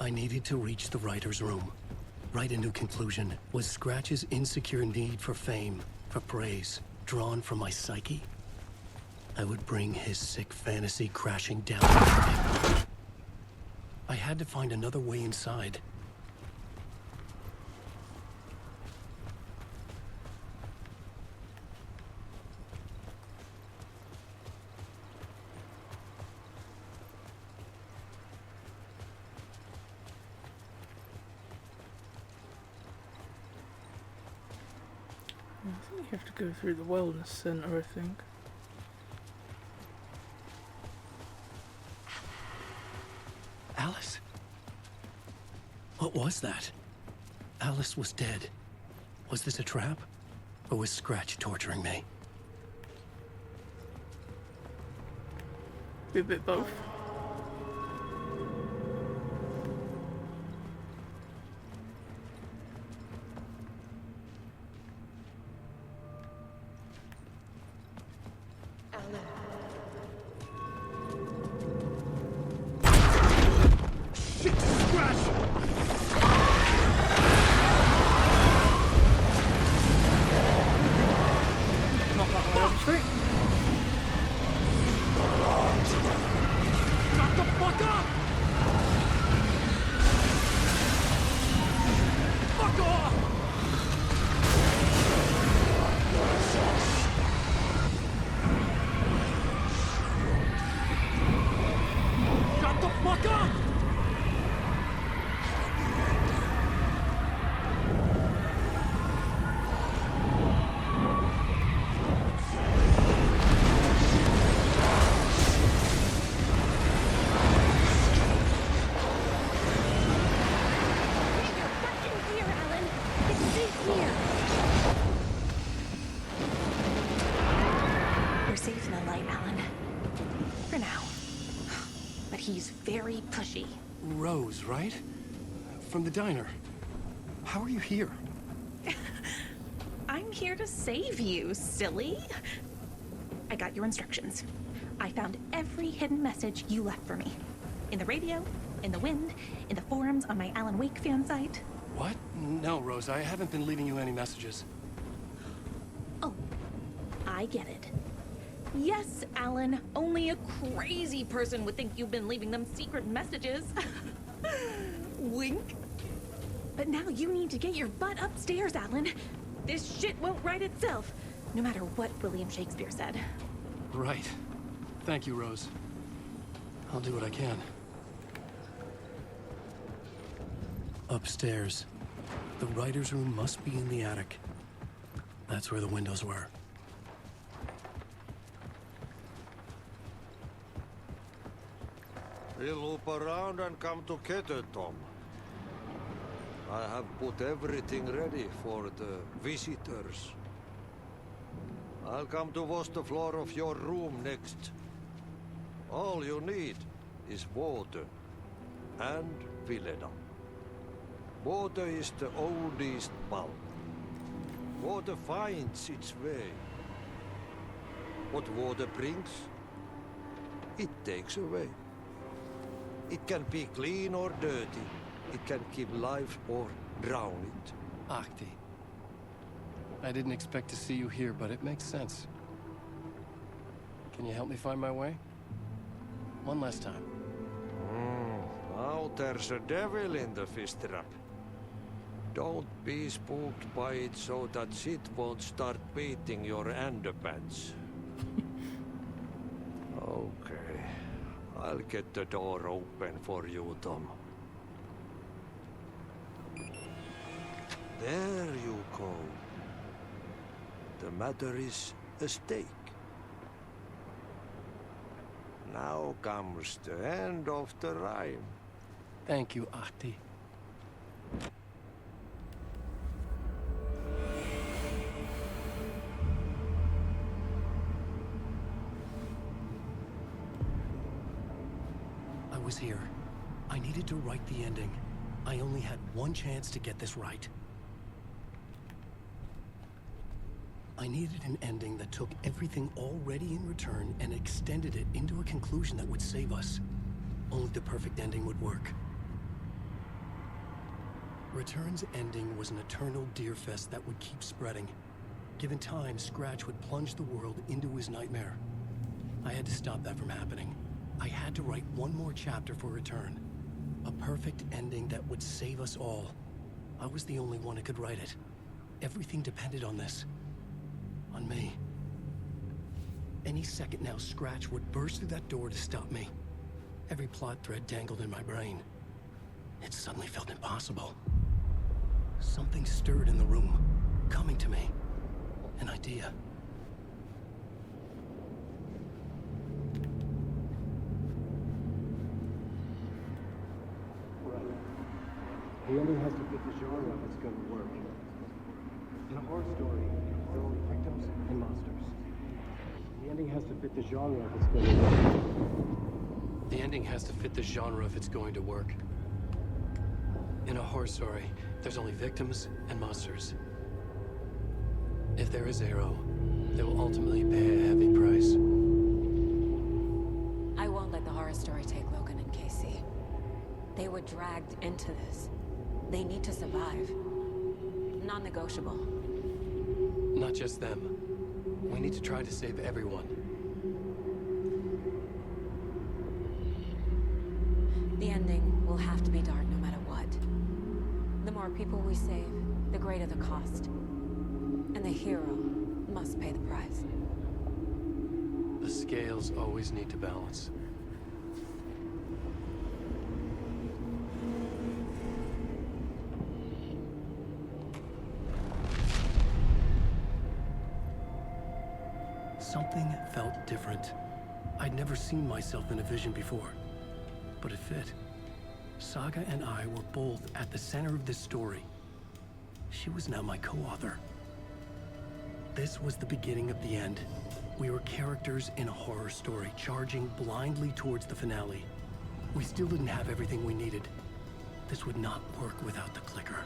I needed to reach the writer's room. Write a new conclusion. Was Scratch's insecure need for fame, for praise, drawn from my psyche? I would bring his sick fantasy crashing down on him. I had to find another way inside. I think you have to go through the wellness center, I think. Alice? What was that? Alice was dead. Was this a trap? Or was Scratch torturing me? Be a bit both. Not that way, obviously. Shut the fuck up! Fuck off! Shut the fuck up! We're safe in the light, Alan. For now. But he's very pushy. Rose, right? From the diner. How are you here? I'm here to save you, silly. I got your instructions. I found every hidden message you left for me. In the radio, in the wind, in the forums on my Alan Wake fan site. What? No, Rose, I haven't been leaving you any messages. Oh, I get it. Yes, Alan, only a crazy person would think you've been leaving them secret messages. Wink. But now you need to get your butt upstairs, Alan. This shit won't right itself, no matter what William Shakespeare said. Right. Thank you, Rose. I'll do what I can. Upstairs. The writer's room must be in the attic. That's where the windows were. We'll loop around and come to Keter, Tom. I have put everything ready for the visitors. I'll come to wash the floor of your room next. All you need is water and Vileda. Water is the oldest bulb. Water finds its way. What water brings, it takes away. It can be clean or dirty. It can keep life or drown it. Ahti. I didn't expect to see you here, but it makes sense. Can you help me find my way? One last time. Now there's a devil in the fish trap. Don't be spooked by it so that shit won't start beating your underpants. Okay. I'll get the door open for you, Tom. There you go. The matter is a stake. Now comes the end of the rhyme. Thank you, Ahti. I was here. I needed to write the ending. I only had one chance to get this right. I needed an ending that took everything already in return and extended it into a conclusion that would save us. Only the perfect ending would work. Return's ending was an eternal deerfest that would keep spreading. Given time, Scratch would plunge the world into his nightmare. I had to stop that from happening. I had to write one more chapter for Return. A perfect ending that would save us all. I was the only one who could write it. Everything depended on this. On me. Any second now, Scratch would burst through that door to stop me. Every plot thread tangled in my brain. It suddenly felt impossible. Something stirred in the room, coming to me. An idea. The ending has to fit the genre if it's going to work. In a horror story, there are only victims and monsters. The ending has to fit the genre if it's going to work. The ending has to fit the genre if it's going to work. In a horror story, there's only victims and monsters. If there is Arrow, they will ultimately pay a heavy price. I won't let the horror story take Logan and Casey. They were dragged into this. They need to survive. Non-negotiable. Not just them. We need to try to save everyone. The ending will have to be dark no matter what. The more people we save, the greater the cost. And the hero must pay the price. The scales always need to balance. Something felt different. I'd never seen myself in a vision before, but it fit. Saga and I were both at the center of this story. She was now my co-author. This was the beginning of the end. We were characters in a horror story, charging blindly towards the finale. We still didn't have everything we needed. This would not work without the clicker.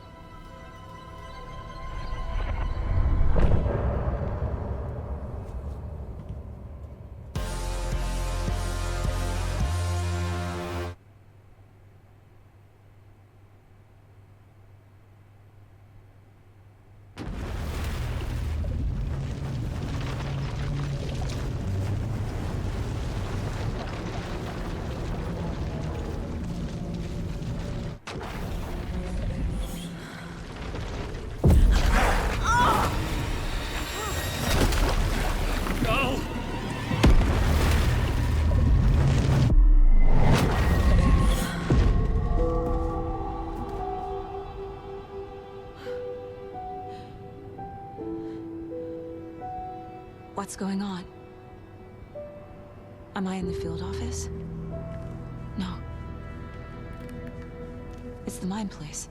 What's going on? Am I in the field office? No. It's the mine place.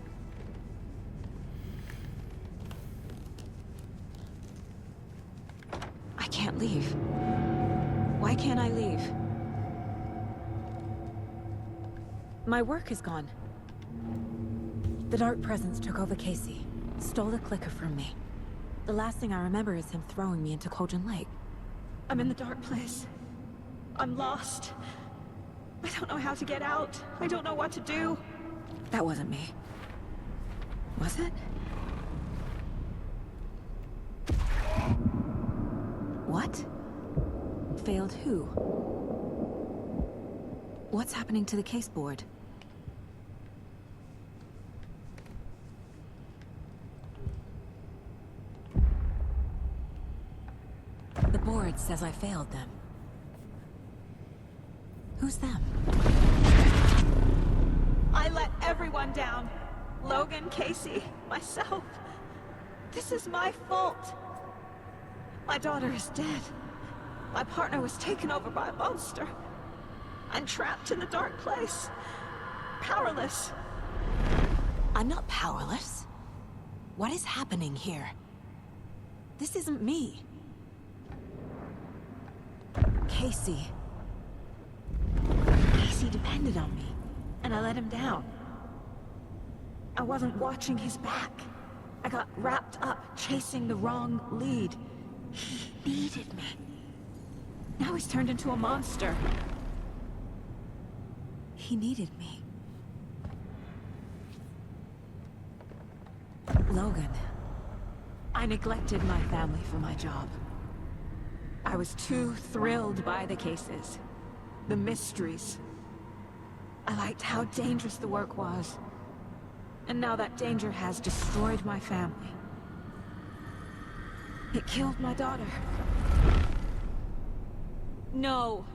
I can't leave. Why can't I leave? My work is gone. The Dark Presence took over Casey, stole the clicker from me. The last thing I remember is him throwing me into Kojin Lake. I'm in the dark place. I'm lost. I don't know how to get out. I don't know what to do. That wasn't me. Was it? What? Failed who? What's happening to the case board? board says I failed them. Who's them? I let everyone down. Logan, Casey, myself. This is my fault. My daughter is dead. My partner was taken over by a monster. I'm trapped in the dark place. Powerless. I'm not powerless. What is happening here? This isn't me. Casey. Casey depended on me, and I let him down. I wasn't watching his back. I got wrapped up chasing the wrong lead. He needed me. Now he's turned into a monster. He needed me. Logan. I neglected my family for my job. I was too thrilled by the cases, the mysteries. I liked how dangerous the work was. And now that danger has destroyed my family. It killed my daughter. No.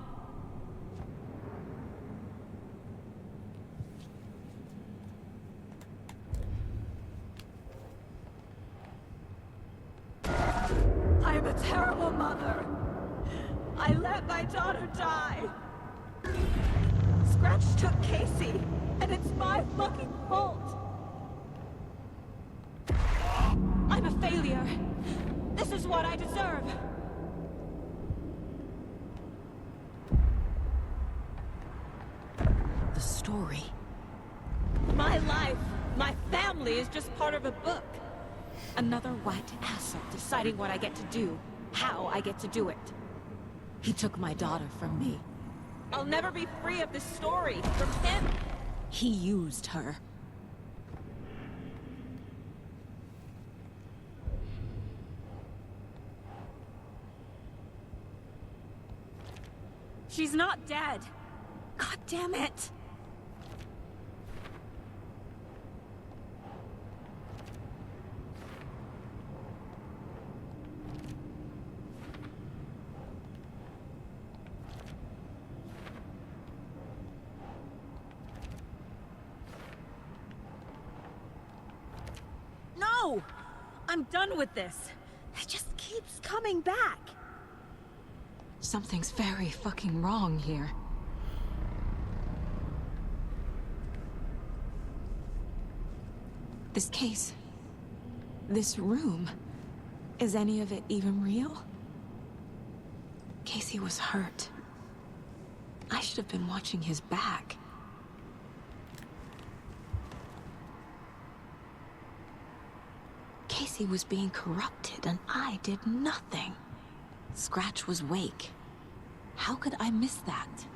I am a terrible mother. I let my daughter die. Scratch took Casey, and it's my fucking fault. I'm a failure. This is what I deserve. The story. My life, my family is just part of a book. Another white asshole deciding what I get to do, how I get to do it. He took my daughter from me. I'll never be free of this story from him. He used her. She's not dead. God damn it. No! I'm done with this. It just keeps coming back. Something's very fucking wrong here. This case... this room... is any of it even real? Casey was hurt. I should have been watching his back. Casey was being corrupted, and I did nothing. Scratch was Wake. How could I miss that?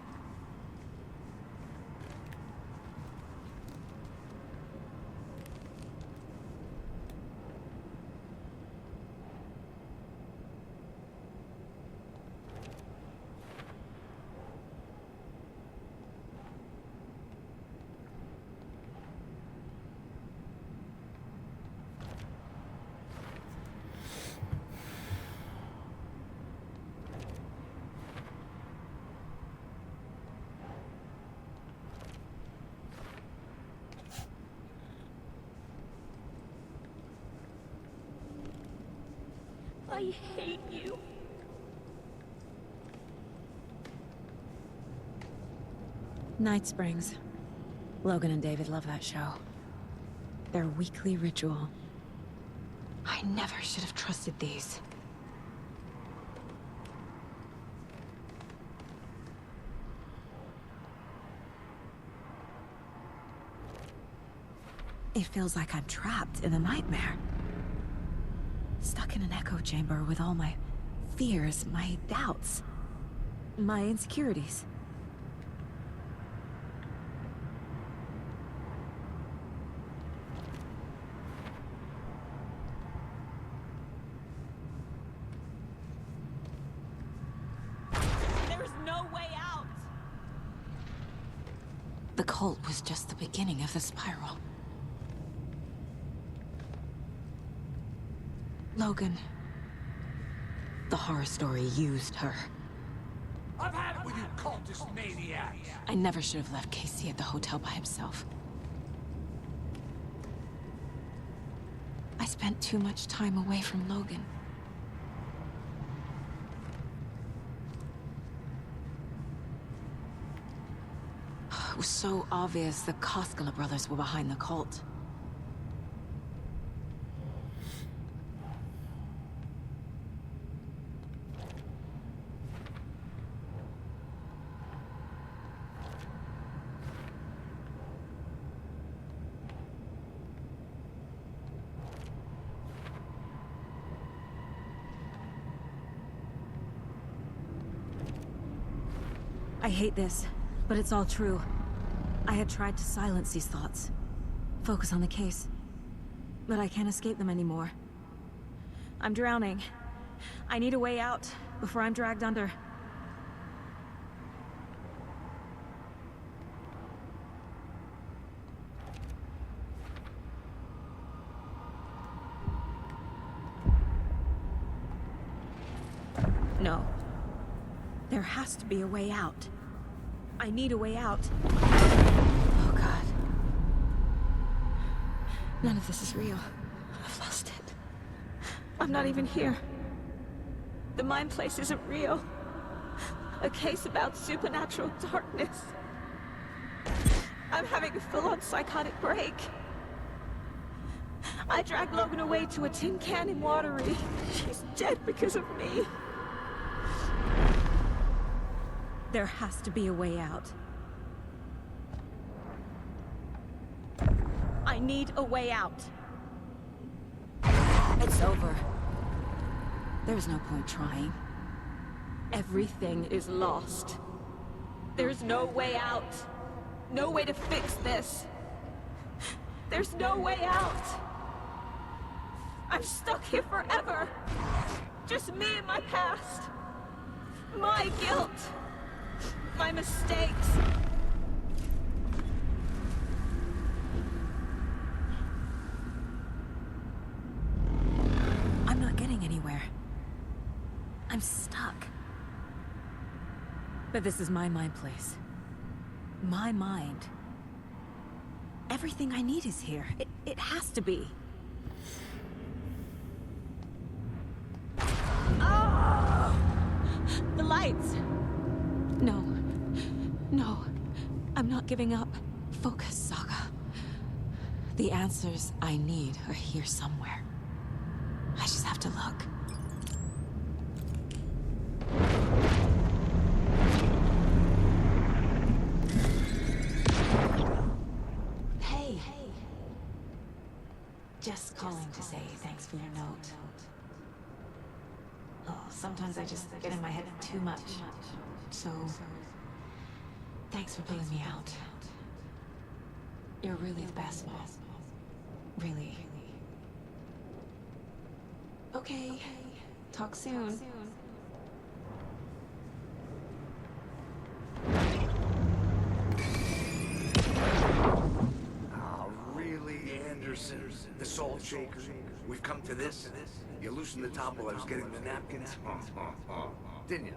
I hate you. Night Springs. Logan and David love that show. Their weekly ritual. I never should have trusted these. It feels like I'm trapped in a nightmare. Stuck in an echo chamber with all my fears, my doubts, my insecurities. There's no way out. The cult was just the beginning of the spiral. Logan. The horror story used her. I've had it with you cultist maniacs! I never should have left Casey at the hotel by himself. I spent too much time away from Logan. It was so obvious the Koskela brothers were behind the cult. I hate this, but it's all true. I had tried to silence these thoughts. Focus on the case. But I can't escape them anymore. I'm drowning. I need a way out before I'm dragged under. No. There has to be a way out. I need a way out. Oh, God. None of this is real. I've lost it. I'm not even here. The mind place isn't real. A case about supernatural darkness. I'm having a full-on psychotic break. I dragged Logan away to a tin can in Watery. She's dead because of me. There has to be a way out. I need a way out. It's over. There's no point trying. Everything is lost. There's no way out. No way to fix this. There's no way out. I'm stuck here forever. Just me and my past. My guilt. My mistakes. I'm not getting anywhere. I'm stuck. But this is my mind place. My mind. Everything I need is here. It has to be. Oh! The lights! No. No. I'm not giving up. Focus, Saga. The answers I need are here somewhere. I just have to look. Hey. Just calling to say thanks for your note. Oh, sometimes I just get in my head too much. So, thanks for pulling me out. You're really the best, Mom. Really. Okay. Talk soon. Oh, really, Anderson? The salt shaker? We've come to this? You loosened the top while I was getting the napkins? Didn't you?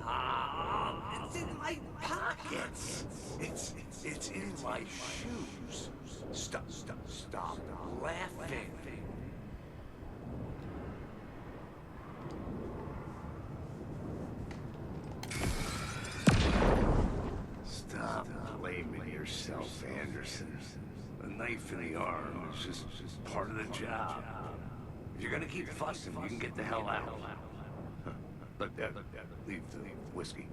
Ah, it's in my pockets. It's in my shoes. Stop laughing. Stop blaming yourself, Anderson. A knife in the arm is just part of the job. If you're gonna keep fussing, you can get the hell out. But leave the whiskey.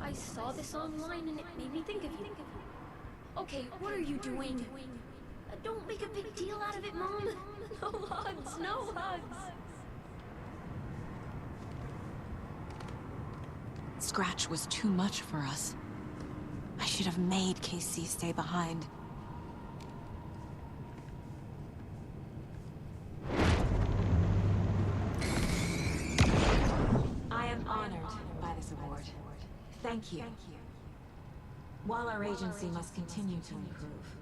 I saw this online and it made me think of you. Okay, what are you doing? Don't make a big deal out of it, Mom. No hugs, no hugs. Scratch was too much for us. I should have made Casey stay behind. I am honored by this award. Thank you. While our agency must continue to improve,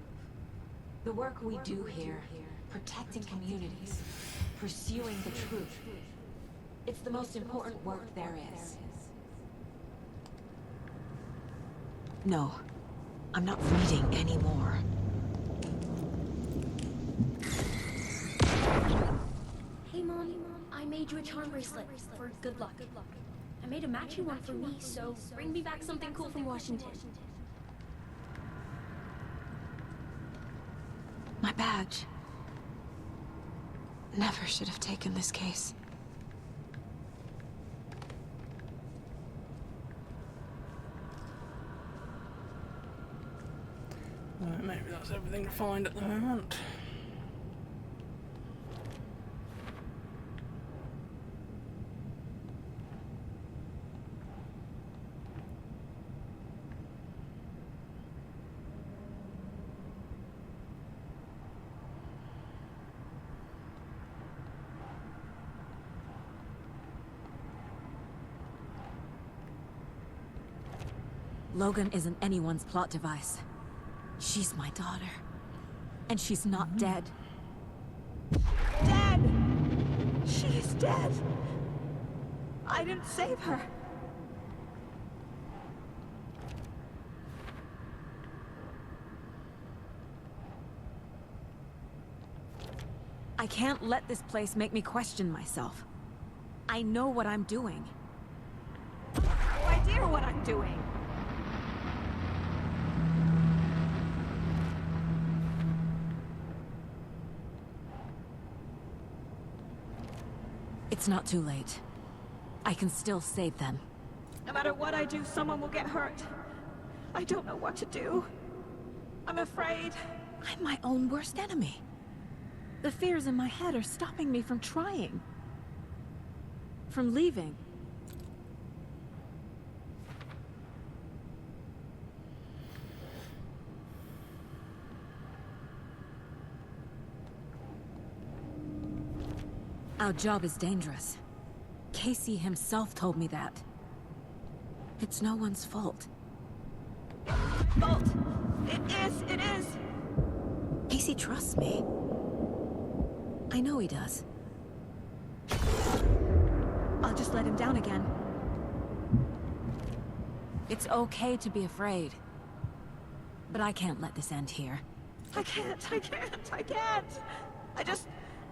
The work we do here, protecting communities, pursuing the truth, it's the most important work there is. No, I'm not reading anymore. Hey, Mom. I made you a charm bracelet for good luck. I made a matching one for me, so bring me back something cool from Washington. My badge. Never should have taken this case. Right, maybe that's everything to find at the moment. Logan isn't anyone's plot device. She's my daughter. And she's not dead. Dead! She is dead! I didn't save her. I can't let this place make me question myself. I know what I'm doing. No idea what I'm doing. It's not too late. I can still save them. No matter what I do, someone will get hurt. I don't know what to do. I'm afraid. I'm my own worst enemy. The fears in my head are stopping me from trying. From leaving. Our job is dangerous. Casey himself told me that. It's no one's fault. Fault. It is. Casey trusts me. I know he does. I'll just let him down again. It's okay to be afraid. But I can't let this end here. I can't.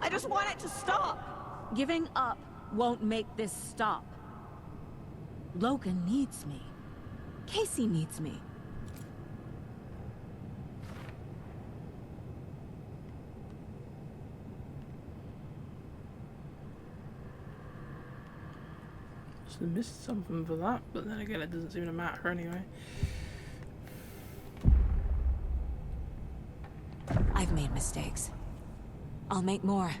I just want it to stop. Giving up won't make this stop. Logan needs me. Casey needs me. So I missed something for that, but then again it doesn't seem to matter anyway. I've made mistakes. I'll make more.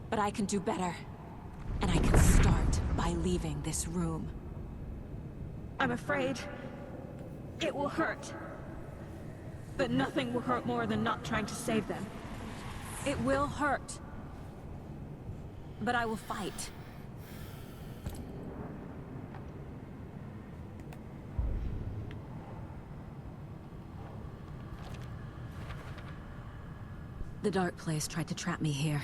But I can do better. And I can start by leaving this room. I'm afraid it will hurt. But nothing will hurt more than not trying to save them. It will hurt. But I will fight. The Dark Place tried to trap me here.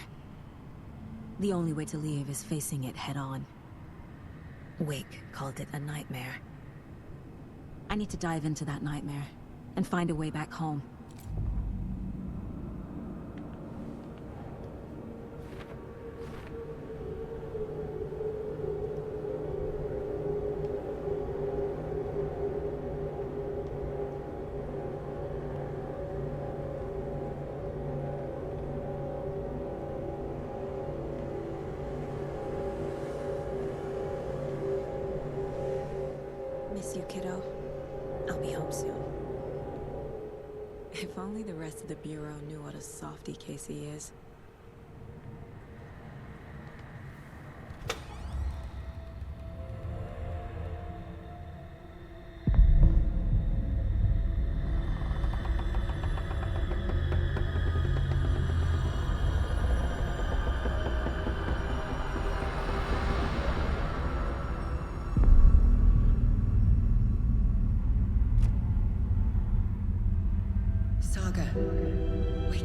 The only way to leave is facing it head-on. Wake called it a nightmare. I need to dive into that nightmare and find a way back home. Miss you, kiddo. I'll be home soon. If only the rest of the Bureau knew what a softie Casey is. Saga, wake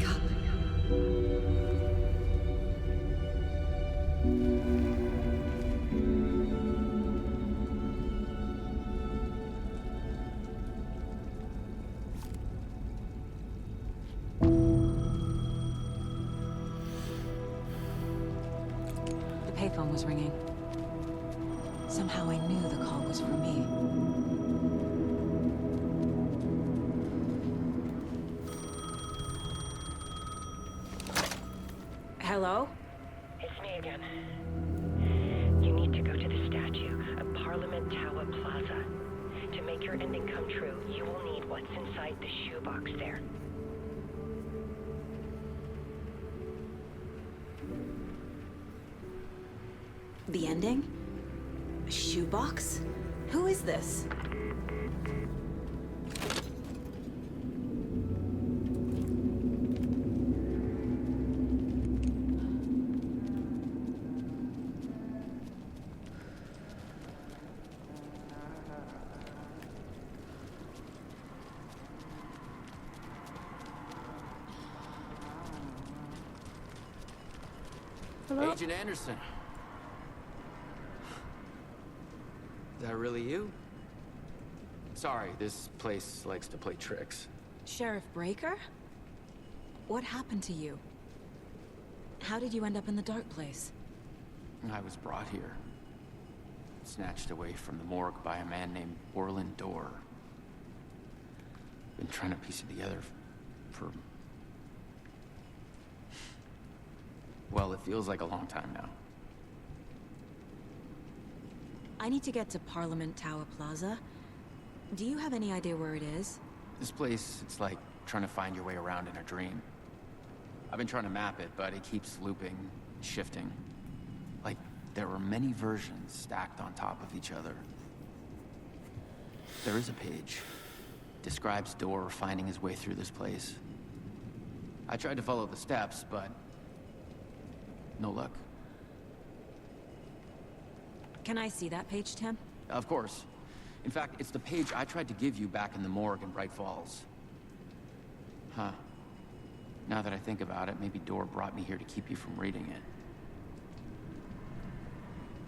phone was ringing. Somehow I knew the call was for me. Hello? It's me again. You need to go to the statue at Parliament Tower Plaza. To make your ending come true, you will need what's inside the shoebox there. The ending? A shoebox? Who is this? Hello? Agent Anderson. Is that really you? Sorry, this place likes to play tricks. Sheriff Breaker? What happened to you? How did you end up in the dark place? I was brought here. Snatched away from the morgue by a man named Orland Dorr. Been trying to piece it together for... well, it feels like a long time now. I need to get to Parliament Tower Plaza. Do you have any idea where it is? This place, it's like trying to find your way around in a dream. I've been trying to map it, but it keeps looping, shifting. Like there were many versions stacked on top of each other. There is a page. Describes Dorr finding his way through this place. I tried to follow the steps, but no luck. Can I see that page, Tim? Of course. In fact, it's the page I tried to give you back in the morgue in Bright Falls. Huh. Now that I think about it, maybe Dorr brought me here to keep you from reading it.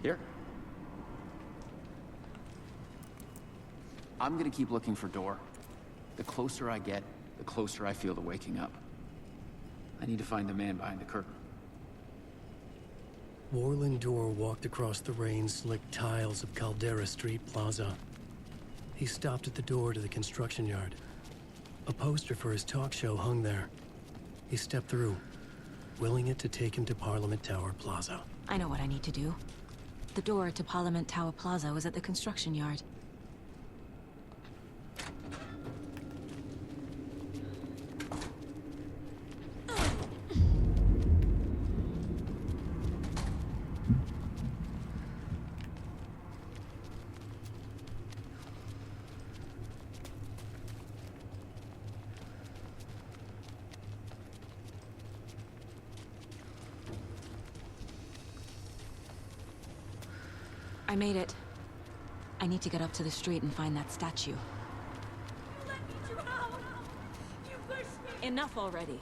Here. I'm gonna keep looking for Dorr. The closer I get, the closer I feel to waking up. I need to find the man behind the curtain. Orland Dorr walked across the rain-slicked tiles of Caldera Street Plaza. He stopped at the door to the construction yard. A poster for his talk show hung there. He stepped through, willing it to take him to Parliament Tower Plaza. I know what I need to do. The door to Parliament Tower Plaza was at the construction yard. I made it. I need to get up to the street and find that statue. Let me drown! You pushed me! Enough already.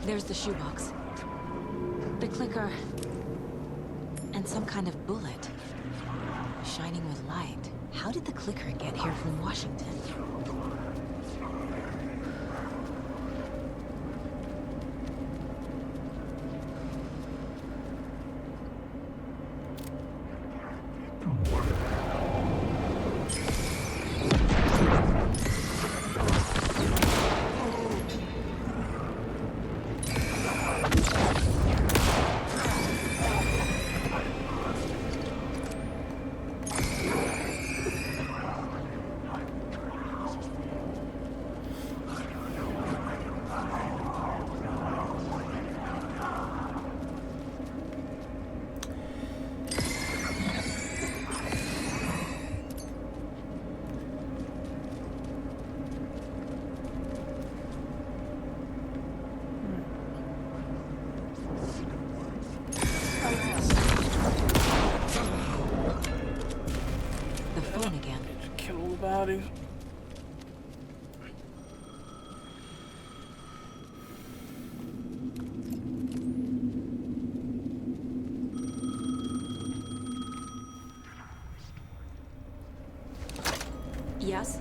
There's the shoebox. The clicker. And some kind of bullet. Shining with light. How did the clicker get here from Washington? Body. Yes?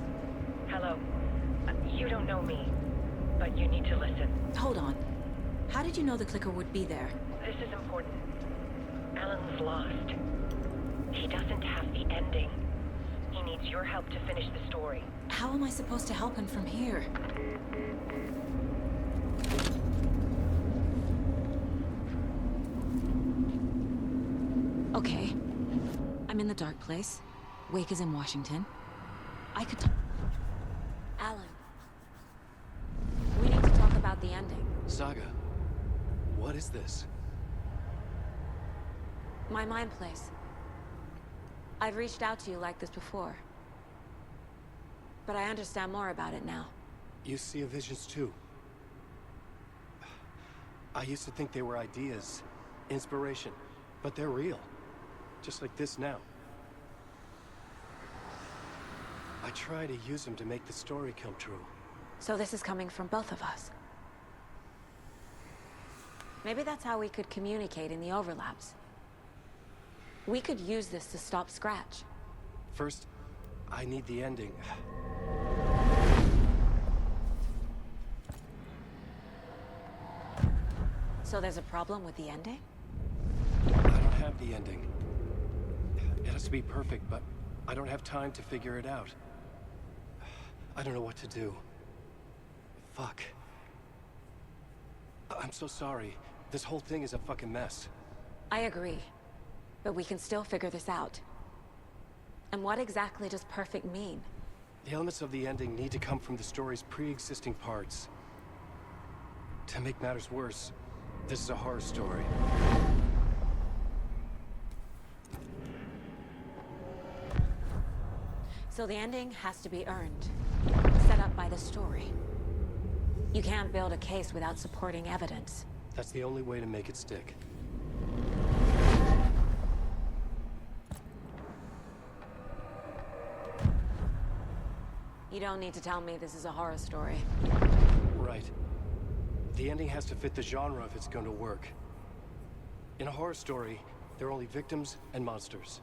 know me, but you need to listen. Hold on. How did you know the clicker would be there? This is important. Alan's lost. He doesn't have the ending. He needs your help to finish the story. How am I supposed to help him from here? Okay. I'm in the dark place. Wake is in Washington. I could Alan. We need to talk about the ending. Saga, what is this? My mind place. I've reached out to you like this before. But I understand more about it now. You see visions too. I used to think they were ideas, inspiration, but they're real. Just like this now. I try to use them to make the story come true. So this is coming from both of us. Maybe that's how we could communicate in the overlaps. We could use this to stop Scratch. First, I need the ending. So there's a problem with the ending? I don't have the ending. It has to be perfect, but I don't have time to figure it out. I don't know what to do. Fuck. I'm so sorry. This whole thing is a fucking mess. I agree. But we can still figure this out. And what exactly does perfect mean? The elements of the ending need to come from the story's pre-existing parts. To make matters worse, this is a horror story. So the ending has to be earned. Set up by the story. You can't build a case without supporting evidence. That's the only way to make it stick. You don't need to tell me this is a horror story. Right. The ending has to fit the genre if it's going to work. In a horror story, there are only victims and monsters.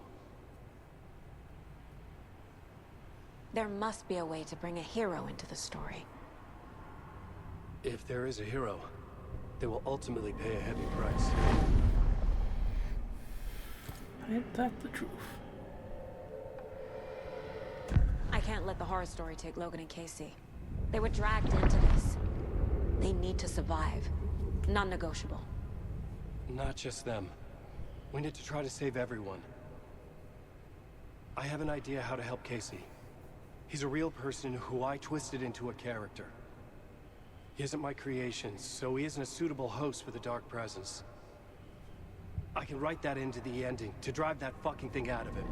There must be a way to bring a hero into the story. If there is a hero, they will ultimately pay a heavy price. Ain't that the truth? I can't let the horror story take Logan and Casey. They were dragged into this. They need to survive. Non-negotiable. Not just them. We need to try to save everyone. I have an idea how to help Casey. He's a real person who I twisted into a character. He isn't my creation, so he isn't a suitable host with a dark presence. I can write that into the ending to drive that fucking thing out of him.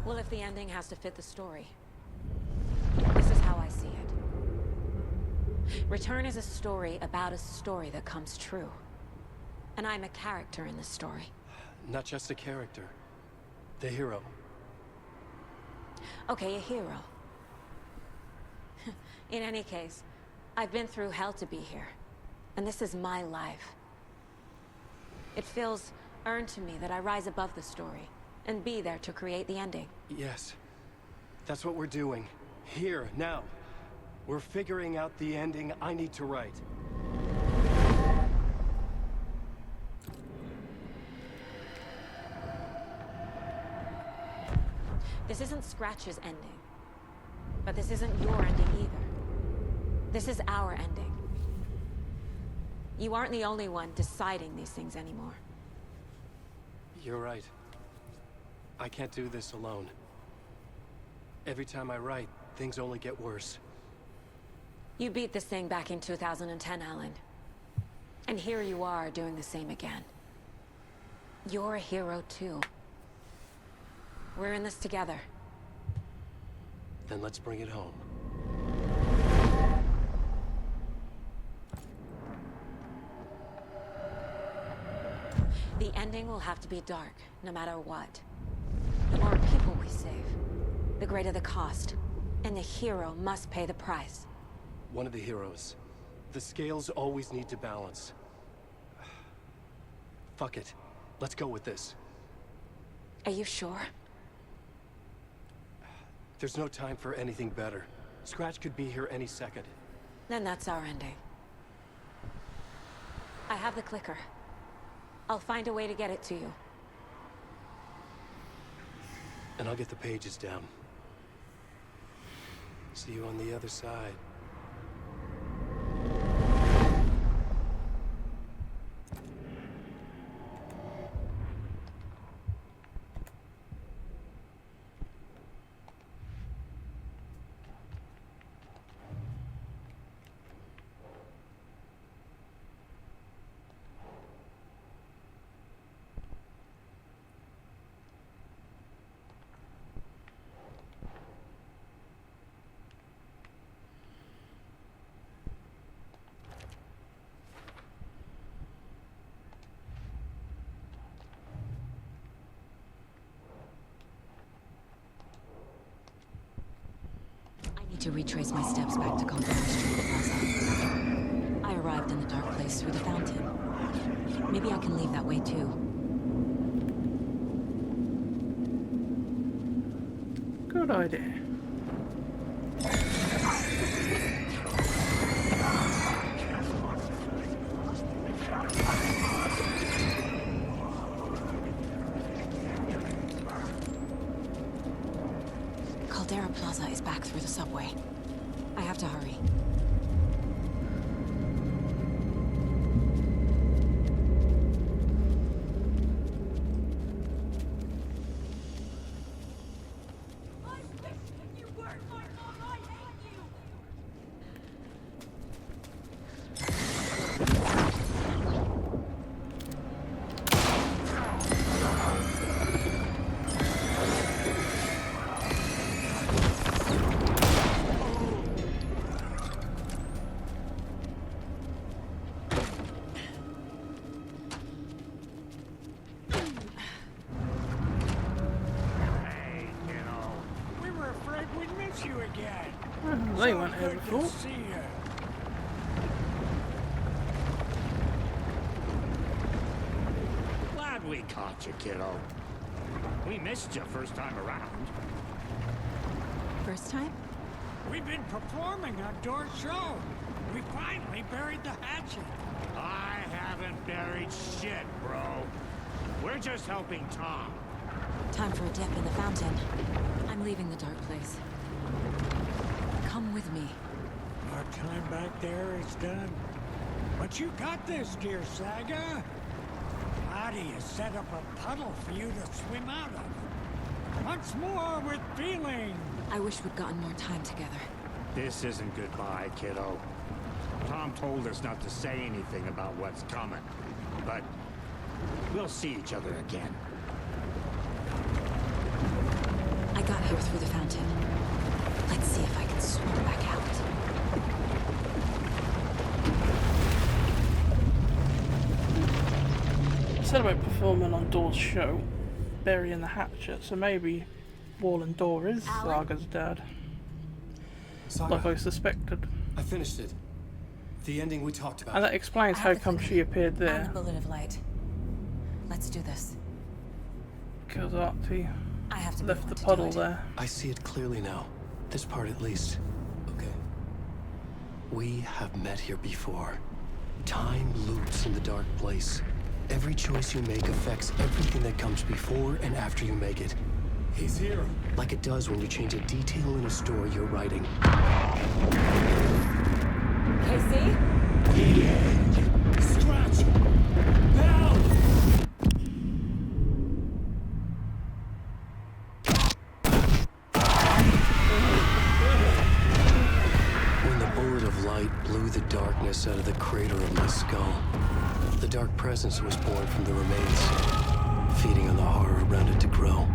Well, if the ending has to fit the story, this is how I see it. Return is a story about a story that comes true. And I'm a character in this story. Not just a character. The hero. Okay, a hero. In any case, I've been through hell to be here. And this is my life. It feels earned to me that I rise above the story and be there to create the ending. Yes. That's what we're doing. Here, now. We're figuring out the ending I need to write. This isn't Scratch's ending. But this isn't your ending either. This is our ending. You aren't the only one deciding these things anymore. You're right. I can't do this alone. Every time I write, things only get worse. You beat this thing back in 2010, Alan. And here you are doing the same again. You're a hero too. We're in this together. Then let's bring it home. The ending will have to be dark, no matter what. The more people we save, the greater the cost. And the hero must pay the price. One of the heroes. The scales always need to balance. Fuck it. Let's go with this. Are you sure? There's no time for anything better. Scratch could be here any second. Then that's our ending. I have the clicker. I'll find a way to get it to you. And I'll get the pages down. See you on the other side. To retrace my steps back to Caldero's Jewel Plaza. I arrived in the dark place through the fountain. Maybe I can leave that way too. Good idea. Caldera Plaza is back through the subway. I have to hurry. They weren't here before. Glad we caught you, kiddo. We missed you first time around. First time? We've been performing on Door's show. We finally buried the hatchet. I haven't buried shit, bro. We're just helping Tom. Time for a dip in the fountain. I'm leaving the dark place. Come with me. Our time back there is done. But you got this, dear Saga. Adi has set up a puddle for you to swim out of. Once more with feeling. I wish we'd gotten more time together. This isn't goodbye, kiddo. Tom told us not to say anything about what's coming. But we'll see each other again. I got here through the fountain. Let's see if I can swim back out. Said about performing on Door's show, burying the hatchet, so maybe Warlin Door is Saga's dad. Saga, like I suspected. I finished it. The ending we talked about. And that explains how come she appeared And there. the bullet of light. Let's do this. Because Artie I have to left the puddle there. I see it clearly now. This part at least. Okay. We have met here before. Time loops in the dark place. Every choice you make affects everything that comes before and after you make it. He's here. Like it does when you change a detail in a story you're writing. Casey? Scratch! Now! When the bullet of light blew the darkness out of the crater of my skull, the dark presence was born from the remains, feeding on the horror around it to grow.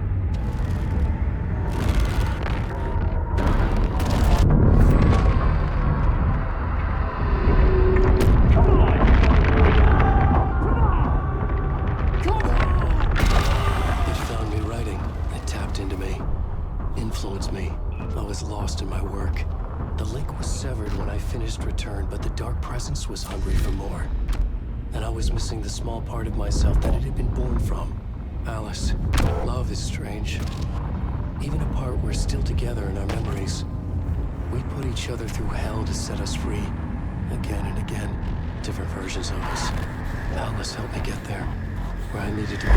It found me writing. It tapped into me, influenced me. I was lost in my work. The link was severed when I finished Return, but the dark presence was hungry for more. And I was missing the small part of myself that it had been born from. Alice, love is strange. Even apart, we're still together in our memories. We put each other through hell to set us free. Again and again. Different versions of us. Alice helped me get there. Where I needed to be.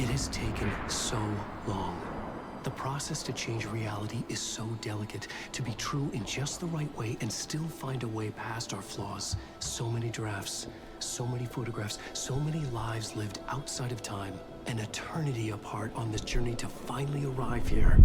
It has taken so long. The process to change reality is so delicate. To be true in just the right way and still find a way past our flaws. So many drafts, so many photographs, so many lives lived outside of time. An eternity apart on this journey to finally arrive here.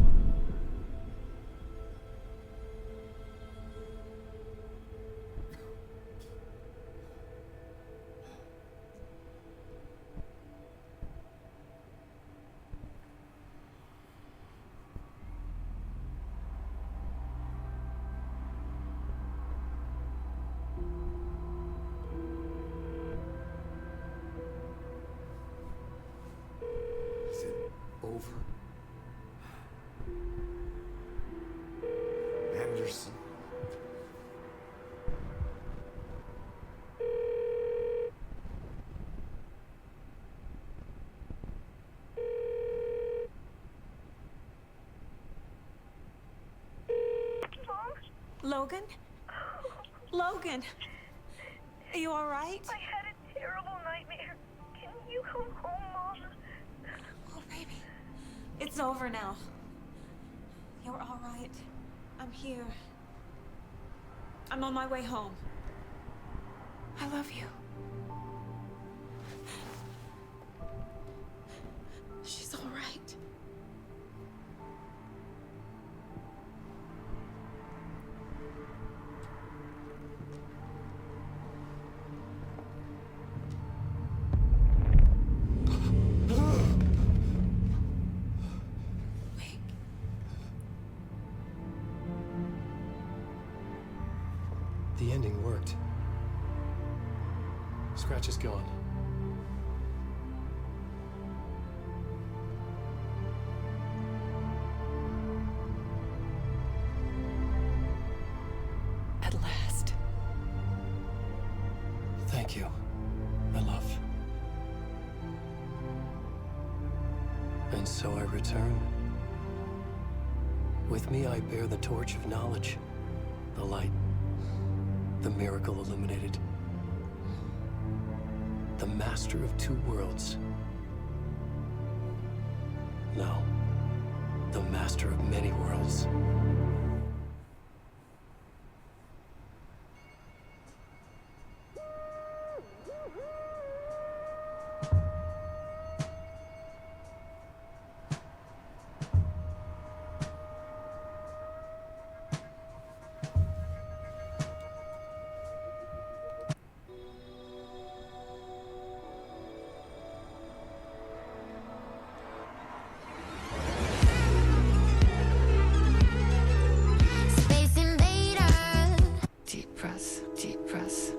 Is it over? Anderson. Logan? Logan! Are you alright? I had a terrible nightmare. Can you come home, Mom? Oh, baby. It's over now. You're alright. I'm here. I'm on my way home. I love you. She's alright. The ending worked. Scratch is gone. At last. Thank you, my love. And so I return. With me I bear the torch of knowledge, the light, the miracle illuminated, the master of two worlds. No, the master of many worlds. Space Invader. Deep press, deep press.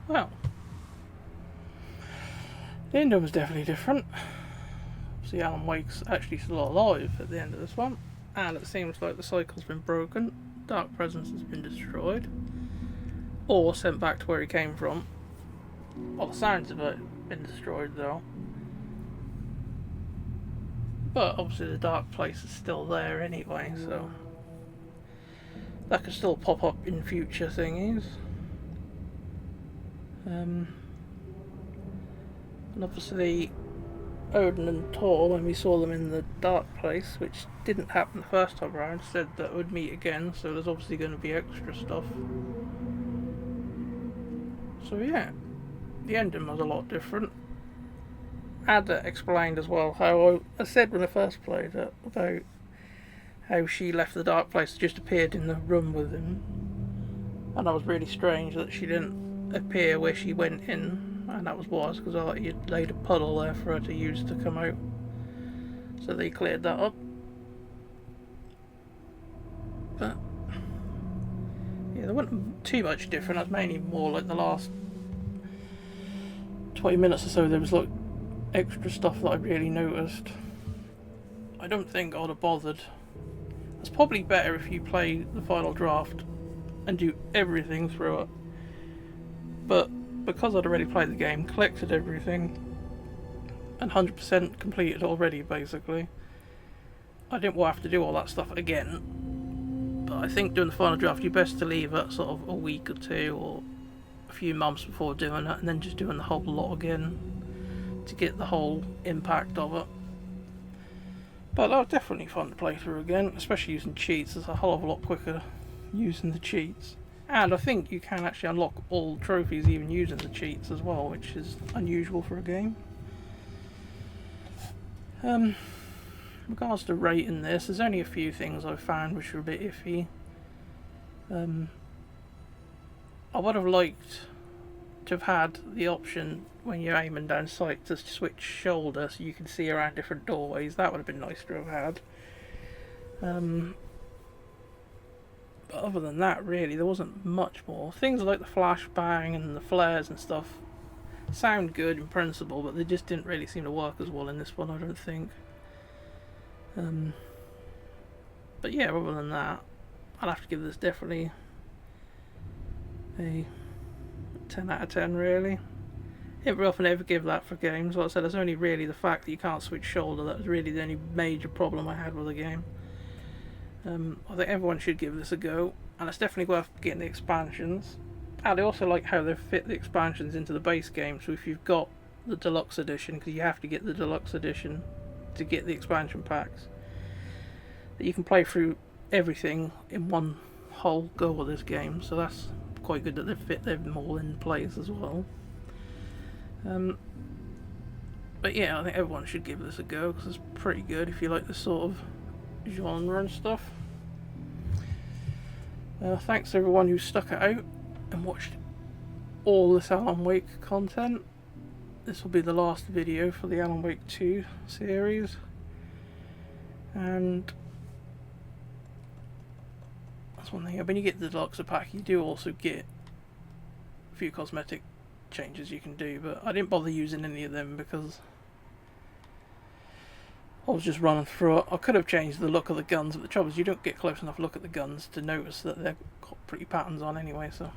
Well, the ending was definitely different. See, Alan Wake's actually still alive at the end of this one, and it seems like the cycle's been broken. Dark Presence has been destroyed, or sent back to where he came from. Well, the sounds of it been destroyed though. But obviously the dark place is still there anyway, so that could still pop up in future thingies. And obviously Odin and Thor, when we saw them in the dark place, which didn't happen the first time around, said that would meet again, so there's obviously going to be extra stuff. So yeah, the ending was a lot different. Ada explained as well how I said when I first played it about how she left the dark place and just appeared in the room with him, and that was really strange that she didn't appear where she went in, and that was wise because I thought you'd laid a puddle there for her to use to come out, so they cleared that up. But yeah, there wasn't too much different. It was mainly more like the last 20 minutes or so there was like extra stuff that I really noticed. I don't think I'd have bothered. It's probably better if you play the final draft and do everything through it. But because I'd already played the game, collected everything, and 100% completed already, basically, I didn't have to do all that stuff again. But I think doing the final draft, you're best to leave it sort of a week or two or a few months before doing it, and then just doing the whole lot again to get the whole impact of it. But that was definitely fun to play through again, especially using cheats. It's a whole of a lot quicker using the cheats. And I think you can actually unlock all trophies even using the cheats as well, which is unusual for a game. In regards to rating this, there's only a few things I've found which are a bit iffy. I would have liked to have had the option when you're aiming down sight to switch shoulder so you can see around different doorways. That would have been nice to have had. But other than that, really, there wasn't much more. Things like the flashbang and the flares and stuff sound good in principle, but they just didn't really seem to work as well in this one, I don't think. But yeah, other than that, I'd have to give this definitely a 10 out of 10, really. I didn't very often ever give that for games. Like I said, it's only really the fact that you can't switch shoulder that was really the only major problem I had with the game. I think everyone should give this a go, and it's definitely worth getting the expansions. And I also like how they fit the expansions into the base game, so if you've got the deluxe edition, because you have to get the deluxe edition to get the expansion packs, that you can play through everything in one whole go with this game, so that's quite good that they fit them all in place as well. But yeah, I think everyone should give this a go because it's pretty good if you like this sort of genre and stuff. Thanks to everyone who stuck it out and watched all this Alan Wake content. This will be the last video for the Alan Wake 2 series, and that's one thing. When you get the deluxe pack, you do also get a few cosmetic changes you can do, but I didn't bother using any of them because I was just running through it. I could have changed the look of the guns, but the trouble is you don't get close enough look at the guns to notice that they've got pretty patterns on anyway, so